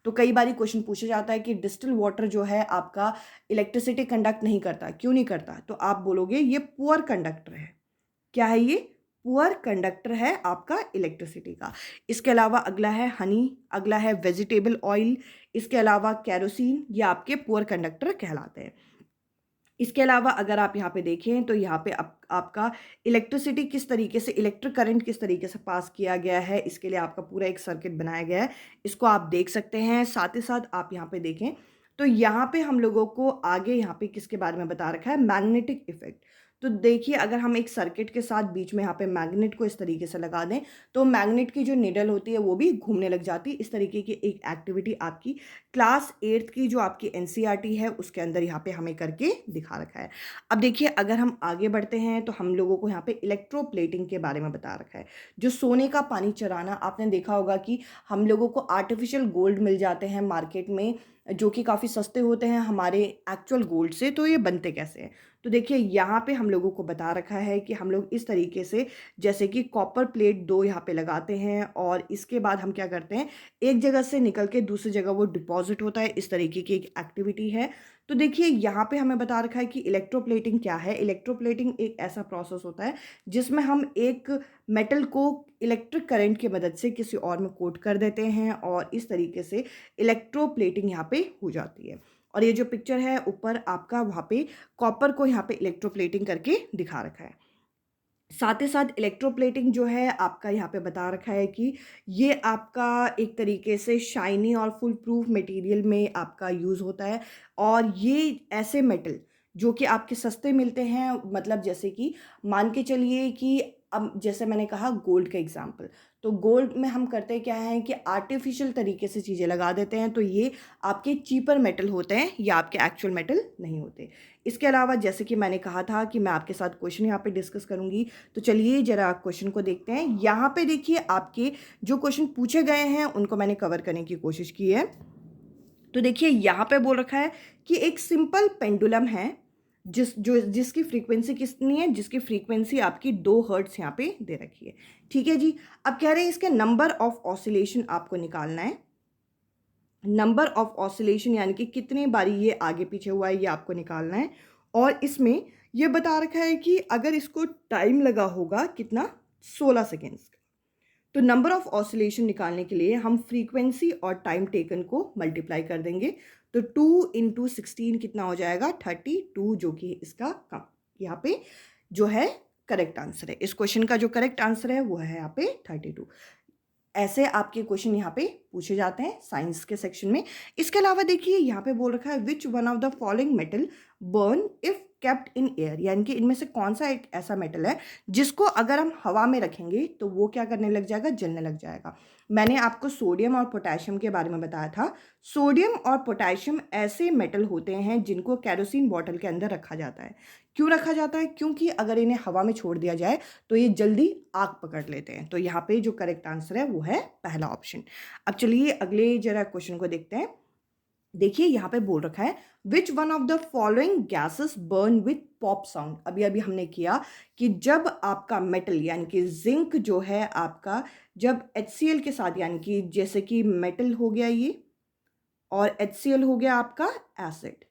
तो कई बार क्वेश्चन पूछा जाता है कि डिस्टिल वाटर जो है आपका इलेक्ट्रिसिटी कंडक्ट नहीं करता, क्यों नहीं करता? तो आप बोलोगे ये पुअर कंडक्टर है। क्या है ये? पुअर कंडक्टर है आपका इलेक्ट्रिसिटी का। इसके अलावा अगला है हनी, अगला है वेजिटेबल ऑयल, इसके अलावा कैरोसिन, ये आपके पुअर कंडक्टर कहलाते हैं। इसके अलावा अगर आप यहाँ पे देखें तो यहाँ पे आपका इलेक्ट्रिसिटी किस तरीके से, इलेक्ट्रिक करंट किस तरीके से पास किया गया है, इसके लिए आपका पूरा एक सर्किट बनाया गया है, इसको आप देख सकते हैं। साथ ही साथ आप यहाँ पे देखें तो यहाँ पे हम लोगों को आगे यहाँ पे किसके बारे में बता रखा है? Magnetic effect. तो देखिए अगर हम एक सर्किट के साथ बीच में यहाँ पे मैग्नेट को इस तरीके से लगा दें तो मैग्नेट की जो निडल होती है वो भी घूमने लग जाती है। इस तरीके की एक एक्टिविटी आपकी क्लास 8th की जो आपकी NCERT है उसके अंदर यहाँ पे हमें करके दिखा रखा है। अब देखिए अगर हम आगे बढ़ते हैं तो हम लोगों को यहाँ पे इलेक्ट्रोप्लेटिंग के बारे में बता रखा है। जो सोने का पानी चढ़ाना, आपने देखा होगा कि हम लोगों को आर्टिफिशियल गोल्ड मिल जाते हैं मार्केट में जो कि काफ़ी सस्ते होते हैं हमारे एक्चुअल गोल्ड से। तो ये बनते कैसे हैं? तो देखिए यहाँ पे हम लोगों को बता रखा है कि हम लोग इस तरीके से जैसे कि कॉपर प्लेट 2 यहाँ पे लगाते हैं और इसके बाद हम क्या करते हैं, एक जगह से निकल के दूसरी जगह वो डिपॉजिट होता है, इस तरीके की एक एक्टिविटी है। तो देखिए यहाँ पे हमें बता रखा है कि इलेक्ट्रोप्लेटिंग क्या है। इलेक्ट्रोप्लेटिंग एक ऐसा प्रोसेस होता है जिसमें हम एक मेटल को इलेक्ट्रिक करंट की मदद से किसी और में कोट कर देते हैं और इस तरीके से इलेक्ट्रोप्लेटिंग यहाँ पे हो जाती है। और ये जो पिक्चर है ऊपर आपका, वहाँ पे कॉपर को यहाँ पे इलेक्ट्रोप्लेटिंग करके दिखा रखा है। साथ ही साथ इलेक्ट्रोप्लेटिंग जो है आपका यहाँ पे बता रखा है कि ये आपका एक तरीके से शाइनी और फुल प्रूफ मटेरियल में आपका यूज़ होता है। और ये ऐसे मेटल जो कि आपके सस्ते मिलते हैं, मतलब जैसे कि मान के चलिए कि अब जैसे मैंने कहा गोल्ड का एग्जांपल, तो गोल्ड में हम करते क्या हैं कि आर्टिफिशियल तरीके से चीज़ें लगा देते हैं, तो ये आपके चीपर मेटल होते हैं, या आपके एक्चुअल मेटल नहीं होते। इसके अलावा जैसे कि मैंने कहा था कि मैं आपके साथ क्वेश्चन यहाँ पे डिस्कस करूँगी, तो चलिए ज़रा क्वेश्चन को देखते हैं। यहाँ पे देखिए आपके जो क्वेश्चन पूछे गए हैं उनको मैंने कवर करने की कोशिश की है। तो देखिए यहाँ पे बोल रखा है कि एक सिंपल पेंडुलम है जिसकी फ्रीक्वेंसी कितनी है, जिसकी फ्रीक्वेंसी आपकी 2 हर्ट्ज यहाँ पे दे रखी है। ठीक है जी। अब कह रहे हैं इसके नंबर ऑफ ऑसिलेशन आपको निकालना है। नंबर ऑफ ऑसिलेशन यानी कि कितने बारी ये आगे पीछे हुआ है, ये आपको निकालना है। और इसमें ये बता रखा है कि अगर इसको टाइम लगा होगा कितना, 16 सेकेंड्स का। तो नंबर ऑफ ऑसिलेशन निकालने के लिए हम फ्रीक्वेंसी और टाइम टेकन को मल्टीप्लाई कर देंगे। तो 2 इंटू 16 कितना हो जाएगा, 32, जो कि इसका यहाँ पे जो है करेक्ट आंसर है। इस क्वेश्चन का जो करेक्ट आंसर है वो है यहाँ पे 32। ऐसे आपके क्वेश्चन यहाँ पे पूछे जाते हैं साइंस के सेक्शन में। इसके अलावा देखिए यहाँ पे बोल रखा है which one of the following metal burn if kept in air, यानी कि इनमें से कौन सा एक ऐसा मेटल है जिसको अगर हम हवा में रखेंगे तो वो क्या करने लग जाएगा, जलने लग जाएगा। मैंने आपको सोडियम और पोटेशियम के बारे में बताया था। सोडियम और पोटेशियम ऐसे मेटल होते हैं जिनको केरोसिन बॉटल के अंदर रखा जाता है। क्यों रखा जाता है, क्योंकि अगर इन्हें हवा में छोड़ दिया जाए तो ये जल्दी आग पकड़ लेते हैं। तो यहाँ पे जो करेक्ट आंसर है वो है पहला ऑप्शन। अब चलिए अगले जरा क्वेश्चन को देखते हैं। देखिए यहाँ पे बोल रखा है which one of the following gases burn with pop sound. अभी अभी हमने किया कि जब आपका मेटल यानी कि जिंक जो है आपका, जब HCl के साथ, यानी कि जैसे कि मेटल हो गया ये और HCl हो गया आपका एसिड,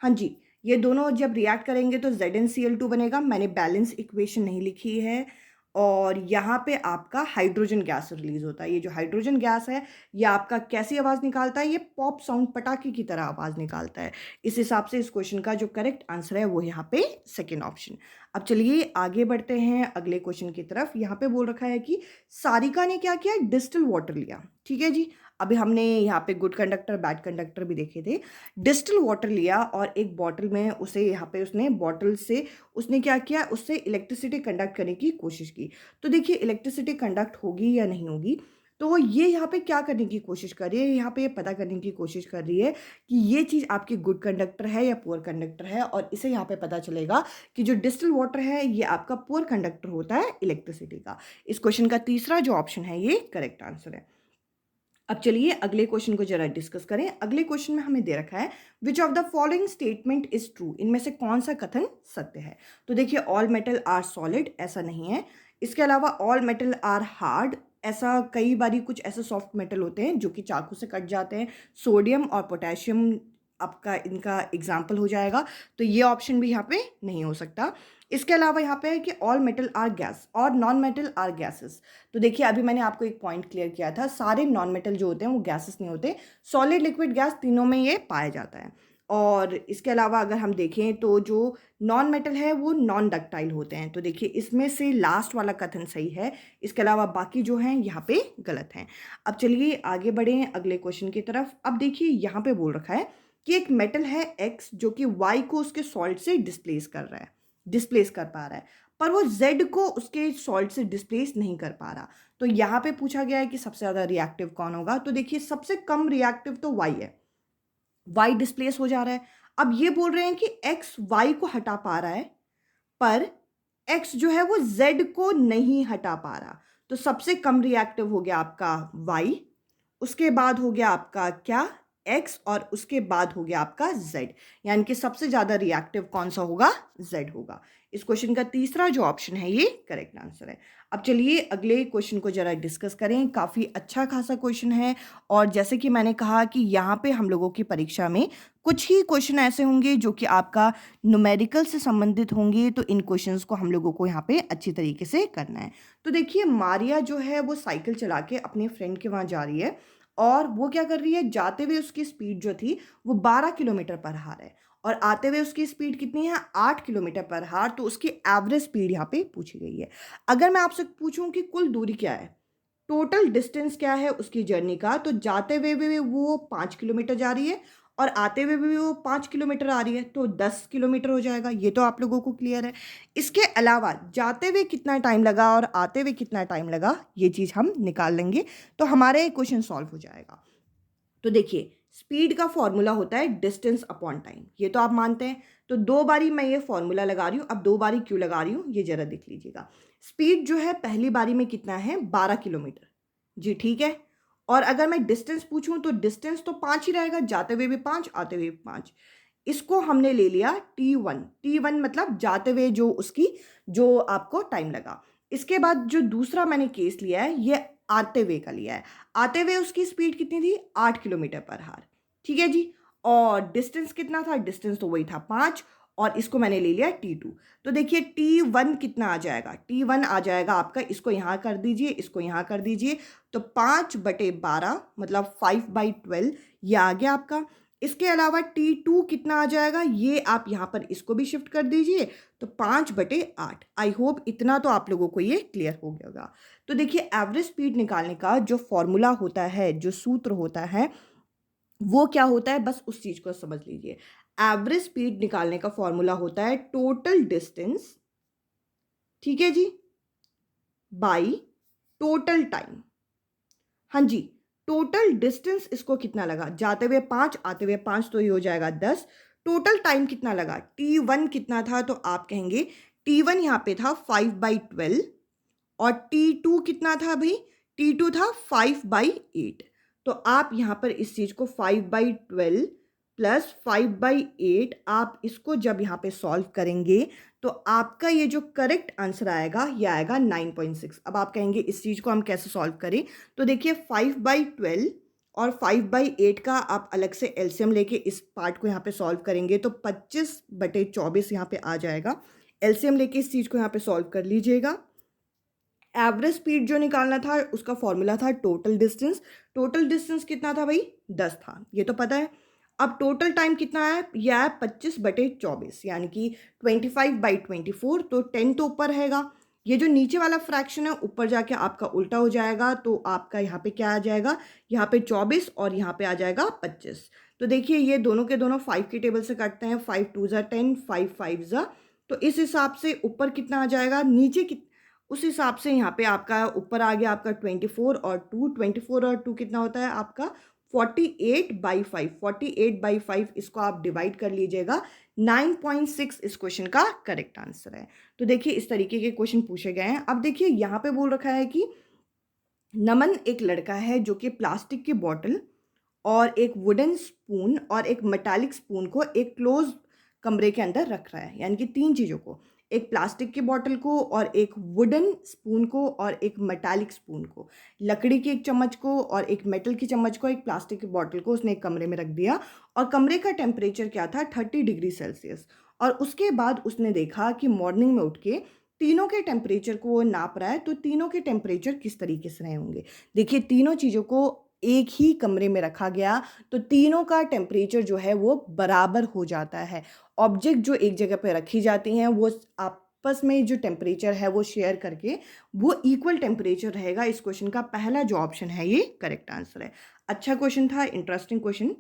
हाँ जी, ये दोनों जब रिएक्ट करेंगे तो ZnCl2 बनेगा। मैंने बैलेंस इक्वेशन नहीं लिखी है। और यहाँ पे आपका हाइड्रोजन गैस रिलीज होता है। ये जो हाइड्रोजन गैस है ये आपका कैसी आवाज़ निकालता है, ये पॉप साउंड, पटाखे की तरह आवाज़ निकालता है। इस हिसाब से इस क्वेश्चन का जो करेक्ट आंसर है वो यहाँ पे सेकेंड ऑप्शन। अब चलिए आगे बढ़ते हैं अगले क्वेश्चन की तरफ। यहाँ पे बोल रखा है कि सारिका ने क्या किया, डिस्टिल वाटर लिया। ठीक है जी। अभी हमने यहाँ पे गुड कंडक्टर बैड कंडक्टर भी देखे थे। डिस्टिल वाटर लिया और एक बॉटल में उसे यहाँ पे उसने बॉटल से उसने क्या किया, उससे इलेक्ट्रिसिटी कंडक्ट करने की कोशिश की। तो देखिए इलेक्ट्रिसिटी कंडक्ट होगी या नहीं होगी, तो ये यहाँ पे क्या करने की कोशिश कर रही है, यहाँ पे ये पता करने की कोशिश कर रही है कि ये चीज़ आपकी गुड कंडक्टर है या पुअर कंडक्टर है। और इसे यहाँ पे पता चलेगा कि जो डिस्टिल वाटर है ये आपका पुअर कंडक्टर होता है इलेक्ट्रिसिटी का। इस क्वेश्चन का तीसरा जो ऑप्शन है ये करेक्ट आंसर है। अब चलिए अगले क्वेश्चन को जरा डिस्कस करें। अगले क्वेश्चन में हमें दे रखा है which of the following statement is true, इनमें से कौन सा कथन सत्य है। तो देखिए ऑल मेटल आर सॉलिड, ऐसा नहीं है। इसके अलावा ऑल मेटल आर हार्ड, ऐसा कई बारी कुछ ऐसे सॉफ्ट मेटल होते हैं जो कि चाकू से कट जाते हैं। सोडियम और पोटेशियम आपका इनका एग्जाम्पल हो जाएगा, तो ये ऑप्शन भी यहाँ पे नहीं हो सकता। इसके अलावा यहाँ पे है कि ऑल मेटल आर गैस और नॉन मेटल आर गैसेस। तो देखिए अभी मैंने आपको एक पॉइंट क्लियर किया था, सारे नॉन मेटल जो होते हैं वो गैसेस नहीं होते, सॉलिड लिक्विड गैस तीनों में ये पाया जाता है। और इसके अलावा अगर हम देखें तो जो नॉन मेटल है वो नॉन डक्टाइल होते हैं। तो देखिए इसमें से लास्ट वाला कथन सही है, इसके अलावा बाकी जो हैं यहाँ पे गलत हैं। अब चलिए आगे बढ़ें अगले क्वेश्चन की तरफ। अब देखिए यहाँ पे बोल रखा है कि एक मेटल है X जो कि Y को उसके सॉल्ट से डिस्प्लेस कर पा रहा है, पर वो Z को उसके सॉल्ट से डिस्प्लेस नहीं कर पा रहा। तो यहाँ पे पूछा गया है कि सबसे ज़्यादा रिएक्टिव कौन होगा। तो देखिए सबसे कम रिएक्टिव तो Y है, Y डिस्प्लेस हो जा रहा है। अब ये बोल रहे हैं कि X Y को हटा पा रहा है, पर X जो है वो Z को नहीं हटा पा रहा। तो सबसे कम रिएक्टिव हो गया आपका Y, उसके बाद हो गया आपका क्या, X और उसके बाद हो गया आपका Z, यानी कि सबसे ज़्यादा रिएक्टिव कौन सा होगा? Z होगा। इस क्वेश्चन का तीसरा जो ऑप्शन है ये करेक्ट आंसर है। अब चलिए अगले क्वेश्चन को जरा डिस्कस करें। काफ़ी अच्छा खासा क्वेश्चन है और जैसे कि मैंने कहा कि यहाँ पे हम लोगों की परीक्षा में कुछ ही क्वेश्चन ऐसे होंगे जो कि आपका न्यूमेरिकल से संबंधित होंगे, तो इन क्वेश्चंस को हम लोगों को यहाँ पे अच्छी तरीके से करना है। तो देखिए मारिया जो है वो साइकिल चला के अपने फ्रेंड के वहाँ जा रही है और वो क्या कर रही है, जाते हुए उसकी स्पीड जो थी वो 12 किलोमीटर पर हार है और आते हुए उसकी स्पीड कितनी है? 8 किलोमीटर पर हार। तो उसकी एवरेज स्पीड यहाँ पे पूछी गई है। अगर मैं आपसे पूछूं कि कुल दूरी क्या है, टोटल डिस्टेंस क्या है उसकी जर्नी का, तो जाते हुए भी वो 5 किलोमीटर जा रही है और आते हुए भी वो 5 किलोमीटर आ रही है, तो 10 किलोमीटर हो जाएगा। ये तो आप लोगों को क्लियर है। इसके अलावा जाते हुए कितना टाइम लगा और आते हुए कितना टाइम लगा, ये चीज़ हम निकाल लेंगे तो हमारा ये क्वेश्चन सॉल्व हो जाएगा। तो देखिए स्पीड का फॉर्मूला होता है डिस्टेंस अपॉन टाइम, ये तो आप मानते हैं। तो 2 बारी मैं ये फॉर्मूला लगा रही हूँ। अब 2 बारी क्यों लगा रही हूँ ये जरा देख लीजिएगा। स्पीड जो है पहली बारी में कितना है? 12 किलोमीटर। जी ठीक है। और अगर मैं डिस्टेंस पूछूं तो डिस्टेंस तो 5 ही रहेगा, जाते हुए भी 5 आते हुए भी 5। इसको हमने ले लिया T1। T1 मतलब जाते हुए जो उसकी जो आपको टाइम लगा। इसके बाद जो दूसरा मैंने केस लिया है ये आते हुए का लिया है। आते हुए उसकी स्पीड कितनी थी? 8 किलोमीटर पर हार। ठीक है जी। और डिस्टेंस कितना था? डिस्टेंस तो वही था 5 और इसको मैंने ले लिया T2। तो देखिए T1 कितना आ जाएगा? T1 आ जाएगा आपका, इसको यहाँ कर दीजिए, इसको यहाँ कर दीजिए, तो 5/12 मतलब 5/12 ये आ गया आपका। इसके अलावा T2 कितना आ जाएगा? ये आप यहाँ पर इसको भी शिफ्ट कर दीजिए, तो 5/8। आई होप इतना तो आप लोगों को ये क्लियर हो गया होगा। तो देखिए एवरेज स्पीड निकालने का जो फॉर्मूला होता है, जो सूत्र होता है, वो क्या होता है, बस उस चीज को समझ लीजिए। एवरेज स्पीड निकालने का फॉर्मूला होता है टोटल डिस्टेंस, ठीक है जी, बाई टोटल टाइम। हाँ जी, टोटल डिस्टेंस इसको कितना लगा? जाते हुए 5 आते हुए 5, तो ये हो जाएगा 10। टोटल टाइम कितना लगा? T1 कितना था? तो आप कहेंगे T1 यहाँ पे था 5/12 और T2 कितना था भाई? T2 था 5/8। तो आप यहाँ पर इस चीज़ को 5/12 प्लस 5/8 आप इसको जब यहाँ पे सॉल्व करेंगे तो आपका ये जो करेक्ट आंसर आएगा ये आएगा 9.6। अब आप कहेंगे इस चीज़ को हम कैसे सॉल्व करें? तो देखिए 5/12 और 5/8 का आप अलग से एलसीएम लेके इस पार्ट को यहाँ पे सॉल्व करेंगे तो 25/24 यहाँ पे आ जाएगा। एलसीएम लेके इस चीज़ को यहाँ पे सॉल्व कर लीजिएगा। एवरेज स्पीड जो निकालना था उसका फॉर्मूला था टोटल डिस्टेंस। टोटल डिस्टेंस कितना था भाई? 10 था, ये तो पता है। अब टोटल टाइम कितना है? यह है 25/24 यानी कि 25/24, तो 10 तो ऊपर रहेगा। ये जो नीचे वाला फ्रैक्शन है ऊपर जाके आपका उल्टा हो जाएगा, तो आपका यहाँ पे क्या आ जाएगा? यहाँ पे 24 और यहाँ पे आ जाएगा 25। तो देखिए ये दोनों के दोनों 5 की टेबल से काटते हैं। 5 2 ज़ा 10, 5 5 ज़ा, तो इस हिसाब से ऊपर कितना आ जाएगा, नीचे उस हिसाब से यहाँ पे आपका ऊपर आ गया आपका 24 और 2। 24 और 2 कितना होता है आपका? 48/5। 48/5 इसको आप डिवाइड कर लीजिएगा। 9.6 इस क्वेश्चन का करेक्ट आंसर है। तो देखिए इस तरीके के क्वेश्चन पूछे गए हैं। अब देखिए यहाँ पे बोल रखा है कि नमन एक लड़का है जो कि प्लास्टिक की बॉटल और एक वुडन स्पून और एक मेटालिक स्पून को एक क्लोज कमरे के अंदर रख रहा है, यानी कि 3 चीज़ों को, एक प्लास्टिक की बॉटल को और एक वुडन स्पून को और एक मेटालिक स्पून को, लकड़ी की एक चम्मच को और एक मेटल की चम्मच को, एक प्लास्टिक की बॉटल को उसने एक कमरे में रख दिया और कमरे का टेम्परेचर क्या था? 30 डिग्री सेल्सियस। और उसके बाद उसने देखा कि मॉर्निंग में उठ के तीनों के टेम्परेचर को वो नाप रहा है, तो तीनों के टेम्परेचर किस तरीके से रहे होंगे। देखिए तीनों चीज़ों को एक ही कमरे में रखा गया तो तीनों का टेम्परेचर जो है वो बराबर हो जाता है। ऑब्जेक्ट जो एक जगह पे रखी जाती हैं वो आपस में जो टेम्परेचर है वो शेयर करके वो इक्वल टेम्परेचर रहेगा। इस क्वेश्चन का पहला जो ऑप्शन है ये करेक्ट आंसर है। अच्छा क्वेश्चन था, इंटरेस्टिंग क्वेश्चन।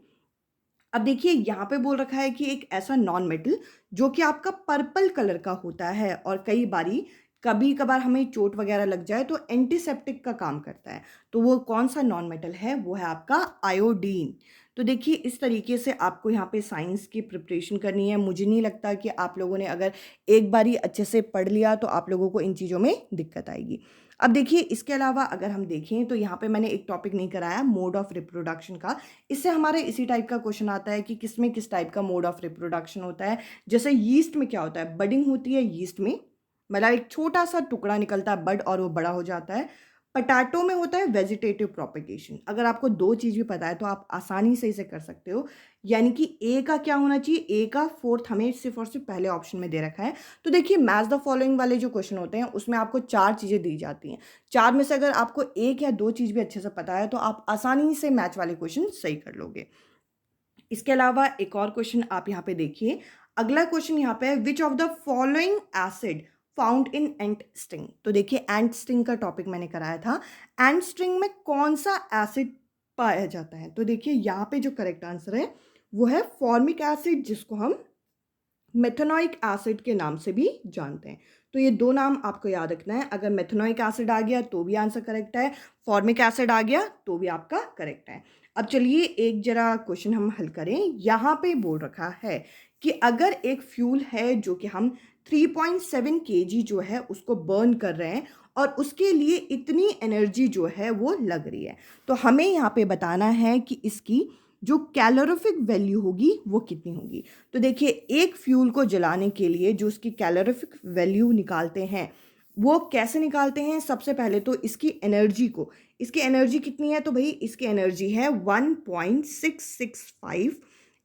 अब देखिए यहाँ पे बोल रखा है कि एक ऐसा नॉन मेटल जो कि आपका पर्पल कलर का होता है और कई बारी कभी कभार हमें चोट वगैरह लग जाए तो एंटीसेप्टिक का काम करता है, तो वो कौन सा नॉन मेटल है? वो है आपका आयोडीन। तो देखिए इस तरीके से आपको यहाँ पे साइंस की प्रिपरेशन करनी है। मुझे नहीं लगता कि आप लोगों ने अगर एक बार ही अच्छे से पढ़ लिया तो आप लोगों को इन चीज़ों में दिक्कत आएगी। अब देखिए इसके अलावा अगर हम देखें तो यहाँ पे मैंने एक टॉपिक नहीं कराया मोड ऑफ रिप्रोडक्शन का। इससे हमारे इसी टाइप का क्वेश्चन आता है कि किसमें किस टाइप का मोड ऑफ रिप्रोडक्शन होता है। जैसे यीस्ट में क्या होता है, बडिंग होती है यीस्ट में, मतलब एक छोटा सा टुकड़ा निकलता है बड और वो बड़ा हो जाता है। पटाटो में होता है वेजिटेटिव प्रोपेगेशन। अगर आपको दो चीज़ भी पता है तो आप आसानी से इसे कर सकते हो। यानी कि ए का क्या होना चाहिए, ए का फोर्थ हमें सिर्फ और सिर्फ पहले ऑप्शन में दे रखा है। तो देखिए मैच द फॉलोइंग वाले जो क्वेश्चन होते हैं उसमें आपको चार चीज़ें दी जाती हैं। चार में से अगर आपको एक या दो चीज़ भी अच्छे से पता है तो आप आसानी से मैच वाले क्वेश्चन सही कर लोगे। इसके अलावा एक और क्वेश्चन आप यहाँ पे देखिए। अगला क्वेश्चन यहाँ पे है which of the following acid found in ant sting. तो देखिए एंट स्टिंग का टॉपिक मैंने कराया था। एंट स्टिंग में कौन सा एसिड पाया जाता है, तो देखिए यहाँ पे जो करेक्ट आंसर है वो है फॉर्मिक एसिड, जिसको हम मेथनोइक एसिड के नाम से भी जानते हैं। तो ये दो नाम आपको याद रखना है। अगर मेथनोइक एसिड आ गया तो भी आंसर करेक्ट है, फॉर्मिक एसिड आ गया तो भी आपका करेक्ट है। अब चलिए एक जरा क्वेश्चन हम हल करें। यहाँ पे बोल रखा है कि अगर एक फ्यूल है जो कि हम 3.7 kg जो है उसको बर्न कर रहे हैं और उसके लिए इतनी एनर्जी जो है वो लग रही है, तो हमें यहाँ पे बताना है कि इसकी जो कैलोरीफिक वैल्यू होगी वो कितनी होगी। तो देखिए एक फ्यूल को जलाने के लिए जो उसकी कैलोरीफिक वैल्यू निकालते हैं वो कैसे निकालते हैं। सबसे पहले तो इसकी एनर्जी को, इसकी एनर्जी कितनी है, तो भाई इसकी एनर्जी है 1.665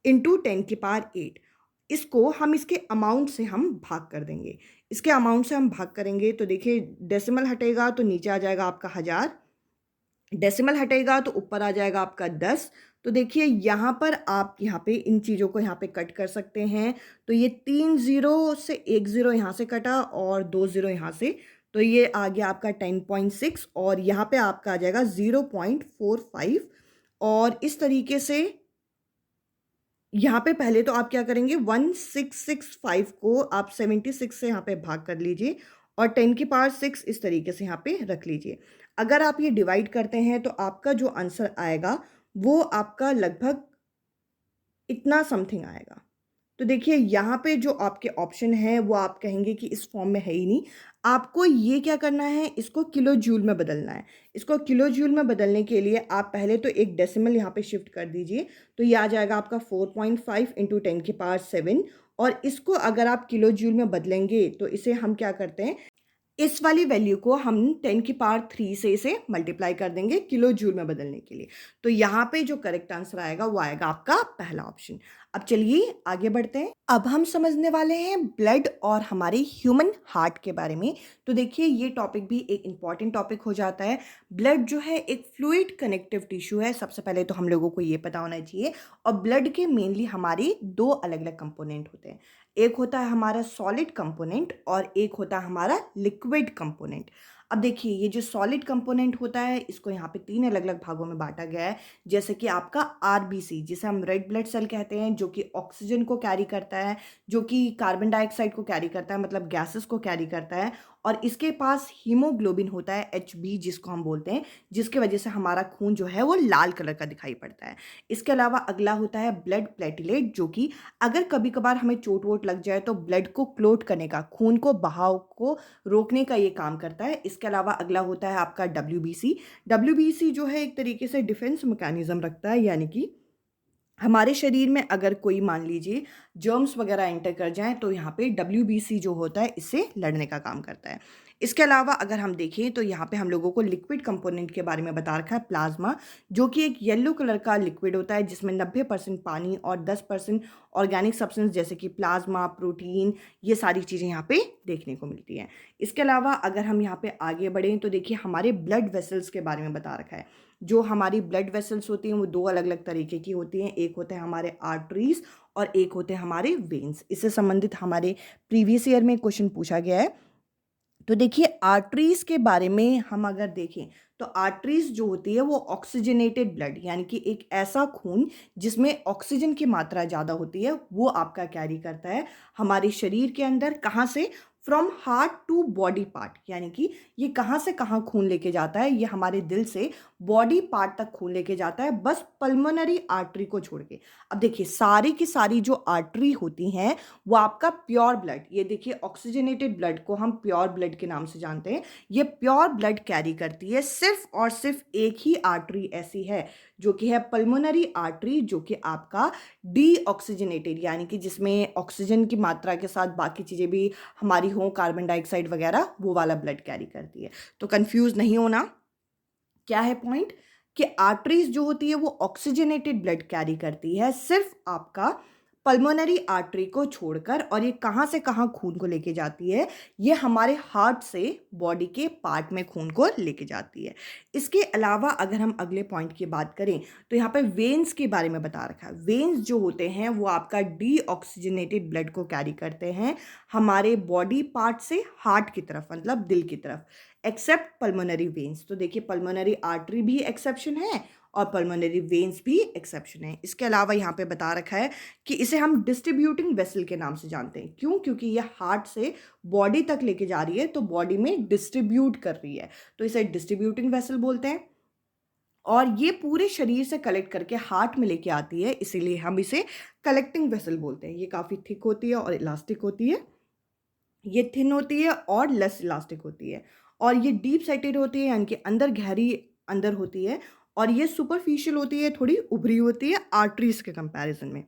इंटू 10⁸। इसको हम इसके अमाउंट से हम भाग कर देंगे। इसके अमाउंट से हम भाग करेंगे तो देखिए डेसिमल हटेगा तो नीचे आ जाएगा आपका 1000, डेसिमल हटेगा तो ऊपर आ जाएगा आपका 10। तो देखिए यहाँ पर आप यहाँ पे इन चीज़ों को यहाँ पे कट कर सकते हैं। तो ये 3 0 से 1 0 यहाँ से कटा और 2 0 यहाँ से, तो ये आ गया आपका 10.6 और यहाँ पे आपका आ जाएगा 0.45। और इस तरीके से यहाँ पे पहले तो आप क्या करेंगे 1665 को आप 76 से यहाँ पे भाग कर लीजिए और 10⁶ इस तरीके से यहाँ पे रख लीजिए। अगर आप ये डिवाइड करते हैं तो आपका जो आंसर आएगा वो आपका लगभग इतना समथिंग आएगा। तो देखिए यहाँ पे जो आपके ऑप्शन है वो आप कहेंगे कि इस फॉर्म में है ही नहीं। आपको ये क्या करना है, इसको किलो जूल में बदलना है। इसको किलो जूल में बदलने के लिए आप पहले तो एक डेसिमल यहाँ पे शिफ्ट कर दीजिए। तो ये आ जाएगा आपका 4.5 इंटू 10⁷, और इसको अगर आप किलो जूल में बदलेंगे तो इसे हम क्या करते हैं, इस वाली वैल्यू को हम 10⁻³ से इसे मल्टीप्लाई कर देंगे किलो जूल में बदलने के लिए। तो यहाँ पे जो करेक्ट आंसर आएगा वो आएगा आपका पहला ऑप्शन। अब चलिए आगे बढ़ते हैं। अब हम समझने वाले हैं ब्लड और हमारे ह्यूमन हार्ट के बारे में। तो देखिए ये टॉपिक भी एक इम्पॉर्टेंट टॉपिक हो जाता है। ब्लड जो है एक फ्लूइड कनेक्टिव टिश्यू है, सबसे पहले तो हम लोगों को ये पता होना चाहिए। और ब्लड के मेनली हमारे दो अलग अलग कंपोनेंट होते हैं। एक होता है हमारा सॉलिड कंपोनेंट और एक होता है हमारा लिक्विड कंपोनेंट। अब देखिए ये जो सॉलिड कंपोनेंट होता है इसको यहाँ पे तीन अलग अलग भागों में बांटा गया है। जैसे कि आपका आरबीसी, जिसे हम रेड ब्लड सेल कहते हैं, जो कि ऑक्सीजन को कैरी करता है, जो कि कार्बन डाइऑक्साइड को कैरी करता है, मतलब गैसेस को कैरी करता है। और इसके पास हीमोग्लोबिन होता है HB, जिसको हम बोलते हैं, जिसकी वजह से हमारा खून जो है वो लाल कलर का दिखाई पड़ता है। इसके अलावा अगला होता है ब्लड प्लेटिलेट, जो कि अगर कभी कभार हमें चोट वोट लग जाए तो ब्लड को क्लोट करने का, खून को बहाव को रोकने का ये काम करता है। इसके अलावा अगला होता है आपका WBC। WBC जो है एक तरीके से डिफेंस मैकेनिज्म रखता है, यानी कि हमारे शरीर में अगर कोई मान लीजिए जर्म्स वगैरह एंटर कर जाएं तो यहाँ पे WBC जो होता है इससे लड़ने का काम करता है। इसके अलावा अगर हम देखें तो यहाँ पे हम लोगों को लिक्विड कंपोनेंट के बारे में बता रखा है प्लाज्मा, जो कि एक येलो कलर का लिक्विड होता है जिसमें 90% पानी और 10% ऑर्गेनिक सब्सटेंस जैसे कि प्लाज्मा, प्रोटीन, ये सारी चीज़ें यहाँ पे देखने को मिलती हैं। इसके अलावा अगर हम यहाँ पे आगे बढ़ें तो देखिए हमारे ब्लड वेसल्स के बारे में बता रखा है। जो हमारी ब्लड वेसल्स होती हैं वो दो अलग अलग तरीके की होती हैं। एक होते हैं हमारे आर्टरीज और एक होते हैं हमारे वेन्स। इससे संबंधित हमारे प्रीवियस ईयर में क्वेश्चन पूछा गया है। तो देखिए आर्टरीज के बारे में हम अगर देखें तो आर्टरीज जो होती है वो ऑक्सीजनेटेड ब्लड, यानी कि एक ऐसा खून जिसमें ऑक्सीजन की मात्रा ज़्यादा होती है, वो आपका कैरी करता है हमारे शरीर के अंदर। कहाँ से? From heart to body part, यानी कि ये कहाँ से कहाँ खून लेके जाता है, ये हमारे दिल से बॉडी पार्ट तक खून लेके जाता है, बस पल्मोनरी आर्टरी को छोड़ के। अब देखिए सारी की सारी जो आर्टरी होती हैं वो आपका प्योर ब्लड, ये देखिए ऑक्सीजनेटेड ब्लड को हम प्योर ब्लड के नाम से जानते हैं, ये प्योर ब्लड कैरी करती है। सिर्फ और सिर्फ एक ही आर्टरी ऐसी है जो कि है पल्मोनरी आर्टरी, जो कि आपका डीऑक्सीजनेटेड, यानी कि जिसमें ऑक्सीजन की मात्रा के साथ बाकी चीज़ें भी हमारी हो, कार्बन डाइऑक्साइड वगैरह, वो वाला ब्लड कैरी करती है। तो कंफ्यूज नहीं होना, क्या है पॉइंट कि आर्टरीज जो होती है वो ऑक्सीजनेटेड ब्लड कैरी करती है, सिर्फ आपका पल्मोनरी आर्टरी को छोड़कर। और ये कहाँ से कहाँ खून को लेके जाती है, ये हमारे हार्ट से बॉडी के पार्ट में खून को लेके जाती है। इसके अलावा अगर हम अगले पॉइंट की बात करें तो यहाँ पे वेन्स के बारे में बता रखा है। वेन्स जो होते हैं वो आपका डीऑक्सीजनेटेड ब्लड को कैरी करते हैं हमारे बॉडी पार्ट से हार्ट की तरफ, मतलब दिल की तरफ, एक्सेप्ट पल्मोनरी वेन्स। तो देखिए पल्मोनरी आर्टरी भी एक्सेप्शन है और पल्मोनरी वेन्स भी एक्सेप्शन है। इसके अलावा यहाँ पे बता रखा है कि इसे हम डिस्ट्रीब्यूटिंग वेसल के नाम से जानते हैं। क्यों? क्योंकि ये हार्ट से बॉडी तक लेके जा रही है, तो बॉडी में डिस्ट्रीब्यूट कर रही है, तो इसे डिस्ट्रीब्यूटिंग वेसल बोलते हैं। और ये पूरे शरीर से कलेक्ट करके हार्ट में लेके आती है, इसीलिए हम इसे कलेक्टिंग वेसल बोलते हैं। ये काफ़ी थिक होती है और इलास्टिक होती है, ये थिन होती है और लेस इलास्टिक होती है, और ये डीप सेटेड होती है, यानी कि अंदर गहरी अंदर होती है, और ये सुपरफिशियल होती है, थोड़ी उभरी होती है आर्टरीज के कंपैरिजन में।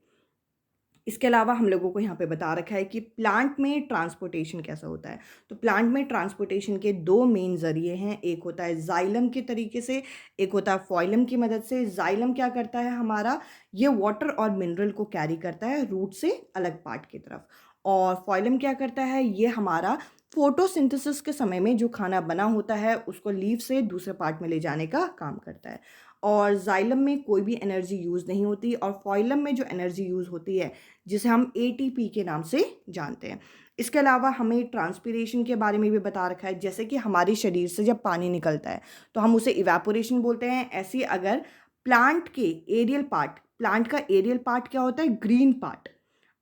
इसके अलावा हम लोगों को यहाँ पे बता रखा है कि प्लांट में ट्रांसपोर्टेशन कैसा होता है। तो प्लांट में ट्रांसपोर्टेशन के दो मेन जरिए हैं, एक होता है जाइलम के तरीके से, एक होता है फॉइलम की मदद से। जाइलम क्या करता है हमारा, ये वाटर और मिनरल को कैरी करता है रूट से अलग पार्ट की तरफ, और फॉइलम क्या करता है, ये हमारा फोटोसिंथेसिस के समय में जो खाना बना होता है उसको लीफ से दूसरे पार्ट में ले जाने का काम करता है। और जाइलम में कोई भी एनर्जी यूज़ नहीं होती, और फॉइलम में जो एनर्जी यूज़ होती है जिसे हम एटीपी के नाम से जानते हैं। इसके अलावा हमें ट्रांसपीरेशन के बारे में भी बता रखा है, जैसे कि हमारे शरीर से जब पानी निकलता है तो हम उसे इवेपोरेशन बोलते हैं। ऐसे ही अगर प्लांट के एरियल पार्ट, प्लांट का एरियल पार्ट क्या होता है, ग्रीन पार्ट,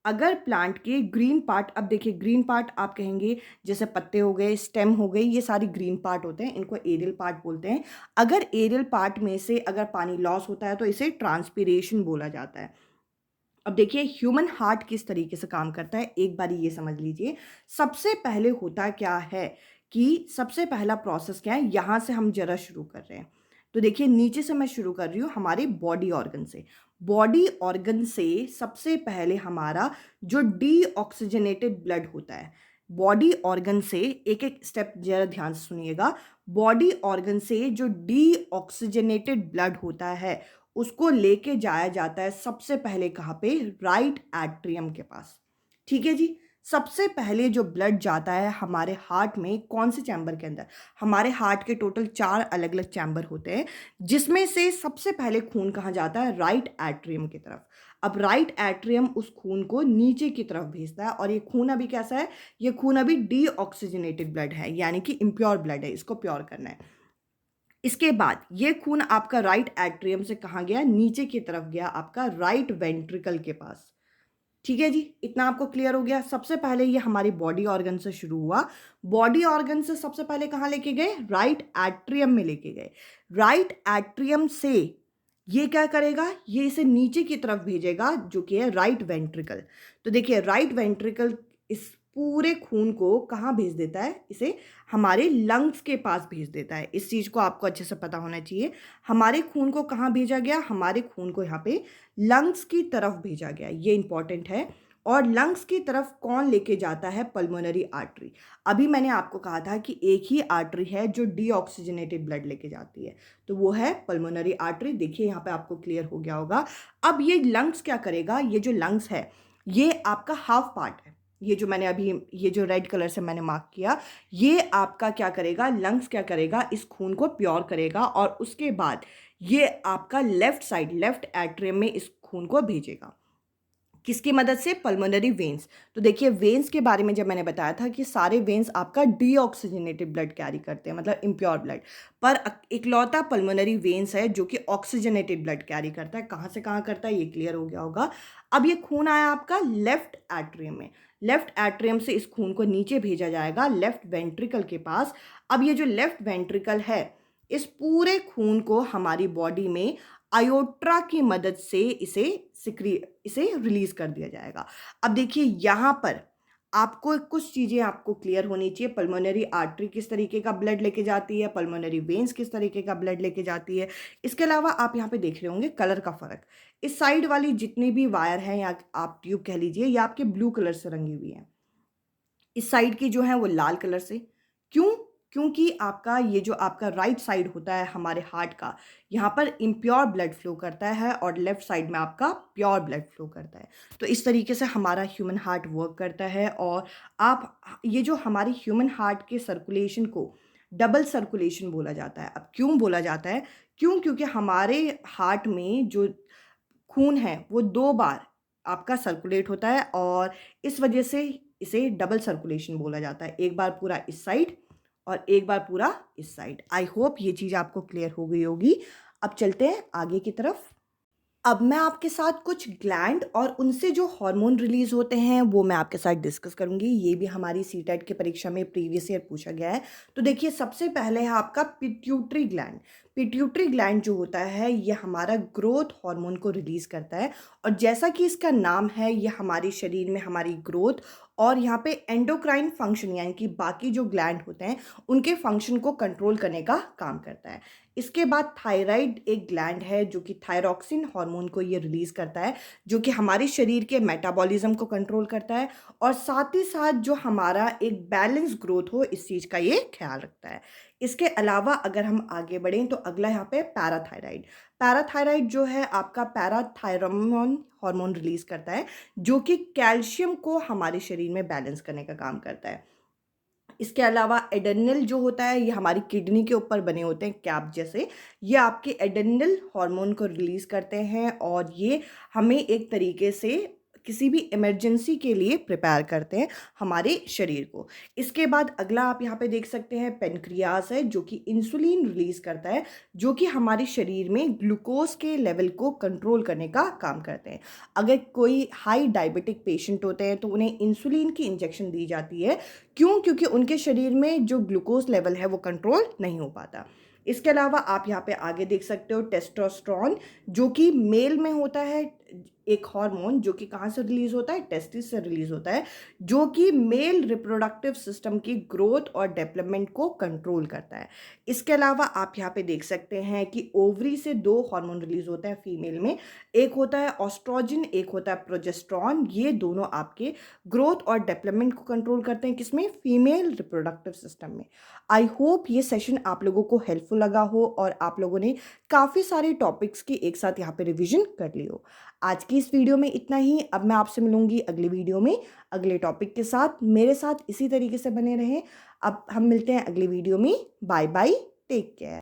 अगर प्लांट के ग्रीन पार्ट, अब देखिए ग्रीन पार्ट आप कहेंगे जैसे पत्ते हो गए, स्टेम हो गई, ये सारी ग्रीन पार्ट होते हैं, इनको एरियल पार्ट बोलते हैं। अगर एरियल पार्ट में से अगर पानी लॉस होता है तो इसे ट्रांसपीरेशन बोला जाता है। अब देखिए ह्यूमन हार्ट किस तरीके से काम करता है, एक बार ये समझ लीजिए। सबसे पहले होता क्या है कि सबसे पहला प्रोसेस क्या है, यहाँ से हम जरा शुरू कर रहे हैं। तो देखिए नीचे से मैं शुरू कर रही हूँ हमारे बॉडी ऑर्गन से। बॉडी ऑर्गन से सबसे पहले हमारा जो डीऑक्सीजनेटेड ब्लड होता है, बॉडी ऑर्गन से एक एक स्टेप जरा ध्यान से सुनिएगा। बॉडी ऑर्गन से जो डीऑक्सीजनेटेड ब्लड होता है उसको लेके जाया जाता है सबसे पहले कहाँ पे, राइट एट्रियम के पास। ठीक है जी, सबसे पहले जो ब्लड जाता है हमारे हार्ट में, कौन से चैम्बर के अंदर, हमारे हार्ट के टोटल 4 अलग अलग चैम्बर होते हैं, जिसमें से सबसे पहले खून कहाँ जाता है, राइट एट्रियम की तरफ। अब राइट एट्रियम उस खून को नीचे की तरफ भेजता है, और ये खून अभी कैसा है, ये खून अभी डीऑक्सीजनेटेड ब्लड है, यानी कि इम्प्योर ब्लड है, इसको प्योर करना है। इसके बाद ये खून आपका राइट एट्रियम से कहाँ गया, नीचे की तरफ गया आपका राइट वेंट्रिकल के पास। ठीक है जी, इतना आपको क्लियर हो गया। सबसे पहले ये हमारी बॉडी ऑर्गन से शुरू हुआ, बॉडी ऑर्गन से सबसे पहले कहाँ लेके गए, राइट एट्रियम में लेके गए। राइट एट्रियम से ये क्या करेगा, ये इसे नीचे की तरफ भेजेगा जो कि है राइट वेंट्रिकल। तो देखिए राइट वेंट्रिकल इस पूरे खून को कहाँ भेज देता है, इसे हमारे लंग्स के पास भेज देता है। इस चीज़ को आपको अच्छे से पता होना चाहिए। हमारे खून को कहाँ भेजा गया, हमारे खून को यहाँ पे लंग्स की तरफ भेजा गया, ये इंपॉर्टेंट है। और लंग्स की तरफ कौन लेके जाता है, पल्मोनरी आर्टरी। अभी मैंने आपको कहा था कि एक ही आर्टरी है जो डीऑक्सीजनेटेड ब्लड लेके जाती है, तो वो है पल्मोनरी आर्टरी। देखिए यहाँ पे आपको क्लियर हो गया होगा। अब ये लंग्स क्या करेगा, ये जो लंग्स है ये आपका हाफ पार्ट है, ये जो मैंने अभी ये जो रेड कलर से मैंने मार्क किया, ये आपका क्या करेगा, लंग्स क्या करेगा, इस खून को प्योर करेगा, और उसके बाद ये आपका लेफ्ट साइड, लेफ्ट एट्रियम में इस खून को भेजेगा। किसकी मदद से, पल्मोनरी वेन्स। तो देखिए वेन्स के बारे में जब मैंने बताया था कि सारे वेन्स आपका डीऑक्सीजनेटेड ब्लड कैरी करते हैं, मतलब इम्प्योर ब्लड, पर इकलौता पल्मोनरी वेन्स है जो कि ऑक्सीजनेटेड ब्लड कैरी करता है। कहाँ से कहाँ करता है ये क्लियर हो गया होगा। अब ये खून आया आपका लेफ्ट एट्रियम में, लेफ्ट एट्रियम से इस खून को नीचे भेजा जाएगा लेफ्ट वेंट्रिकल के पास। अब ये जो लेफ्ट वेंट्रिकल है, इस पूरे खून को हमारी बॉडी में आयोट्रा की मदद से इसे रिलीज कर दिया जाएगा। अब देखिए यहाँ पर आपको कुछ चीज़ें आपको क्लियर होनी चाहिए। पल्मोनरी आर्टरी किस तरीके का ब्लड लेके जाती है, पल्मोनरी वेन्स किस तरीके का ब्लड लेके जाती है। इसके अलावा आप यहाँ पे देख रहे होंगे कलर का फ़र्क। इस साइड वाली जितनी भी वायर हैं या आप ट्यूब कह लीजिए, ये आपके ब्लू कलर से रंगी हुई है। इस साइड की जो है वो लाल कलर से। क्यों? क्योंकि आपका ये जो आपका राइट साइड होता है हमारे हार्ट का, यहाँ पर इम्प्योर ब्लड फ्लो करता है और लेफ्ट साइड में आपका प्योर ब्लड फ्लो करता है। तो इस तरीके से हमारा ह्यूमन हार्ट वर्क करता है। और आप ये जो हमारी ह्यूमन हार्ट के सर्कुलेशन को डबल सर्कुलेशन बोला जाता है। अब क्यों बोला जाता है? क्योंकि हमारे हार्ट में जो खून है वो 2 बार आपका सर्कुलेट होता है और इस वजह से इसे डबल सर्कुलेशन बोला जाता है। एक बार पूरा इस साइड और एक बार पूरा इस साइड। आई होप ये चीज़ आपको क्लियर हो गई होगी। अब चलते हैं आगे की तरफ। अब मैं आपके साथ कुछ ग्लैंड और उनसे जो हार्मोन रिलीज होते हैं वो मैं आपके साथ डिस्कस करूंगी। ये भी हमारी सीटेट की परीक्षा में प्रीवियस ईयर पूछा गया है। तो देखिए, सबसे पहले है आपका पिट्यूटरी ग्लैंड। पिट्यूटरी ग्लैंड जो होता है ये हमारा ग्रोथ हार्मोन को रिलीज करता है। और जैसा कि इसका नाम है, ये हमारे शरीर में हमारी ग्रोथ और यहाँ पे एंडोक्राइन फंक्शन यानी कि बाकी जो ग्लैंड होते हैं उनके फंक्शन को कंट्रोल करने का काम करता है। इसके बाद थायराइड एक ग्लैंड है जो कि थायरॉक्सिन हार्मोन को ये रिलीज करता है, जो कि हमारे शरीर के मेटाबॉलिज्म को कंट्रोल करता है और साथ ही साथ जो हमारा एक बैलेंस ग्रोथ हो इस चीज़ का ये ख्याल रखता है। इसके अलावा अगर हम आगे बढ़ें तो अगला यहाँ पे पैराथायराइड। पैराथायराइड जो है आपका पैराथायरोमोन हार्मोन रिलीज करता है, जो कि कैल्शियम को हमारे शरीर में बैलेंस करने का काम करता है। इसके अलावा एड्रेनल जो होता है, ये हमारी किडनी के ऊपर बने होते हैं कैप जैसे। ये आपके एड्रेनल हार्मोन को रिलीज करते हैं और ये हमें एक तरीके से किसी भी इमरजेंसी के लिए प्रिपेयर करते हैं हमारे शरीर को। इसके बाद अगला आप यहाँ पे देख सकते हैं पेनक्रियास है, जो कि इंसुलिन रिलीज करता है, जो कि हमारे शरीर में ग्लूकोज के लेवल को कंट्रोल करने का काम करते हैं। अगर कोई हाई डायबिटिक पेशेंट होते हैं तो उन्हें इंसुलिन की इंजेक्शन दी जाती है। क्यों? क्योंकि उनके शरीर में जो ग्लूकोज लेवल है वो कंट्रोल नहीं हो पाता। इसके अलावा आप यहाँ पे आगे देख सकते हो टेस्टोस्टेरोन, जो कि मेल में होता है, एक हार्मोन जो कि कहाँ से रिलीज होता है, टेस्टिस से रिलीज होता है, जो कि मेल रिप्रोडक्टिव सिस्टम की ग्रोथ और डेवलपमेंट को कंट्रोल करता है। इसके अलावा आप यहाँ पे देख सकते हैं कि ओवरी से 2 हार्मोन रिलीज होते हैं फीमेल में। एक होता है ऑस्ट्रोजन, एक होता है प्रोजेस्टेरॉन। ये दोनों आपके ग्रोथ और डेवलपमेंट को कंट्रोल करते हैं, किसमें? फीमेल रिप्रोडक्टिव सिस्टम में। आई होप ये सेशन आप लोगों को हेल्पफुल लगा हो और आप लोगों ने काफ़ी सारे टॉपिक्स की एक साथ यहाँ पे रिवीजन कर ली हो। आज की इस वीडियो में इतना ही। अब मैं आपसे मिलूंगी अगली वीडियो में अगले टॉपिक के साथ। मेरे साथ इसी तरीके से बने रहें। अब हम मिलते हैं अगली वीडियो में। Bye bye, take care.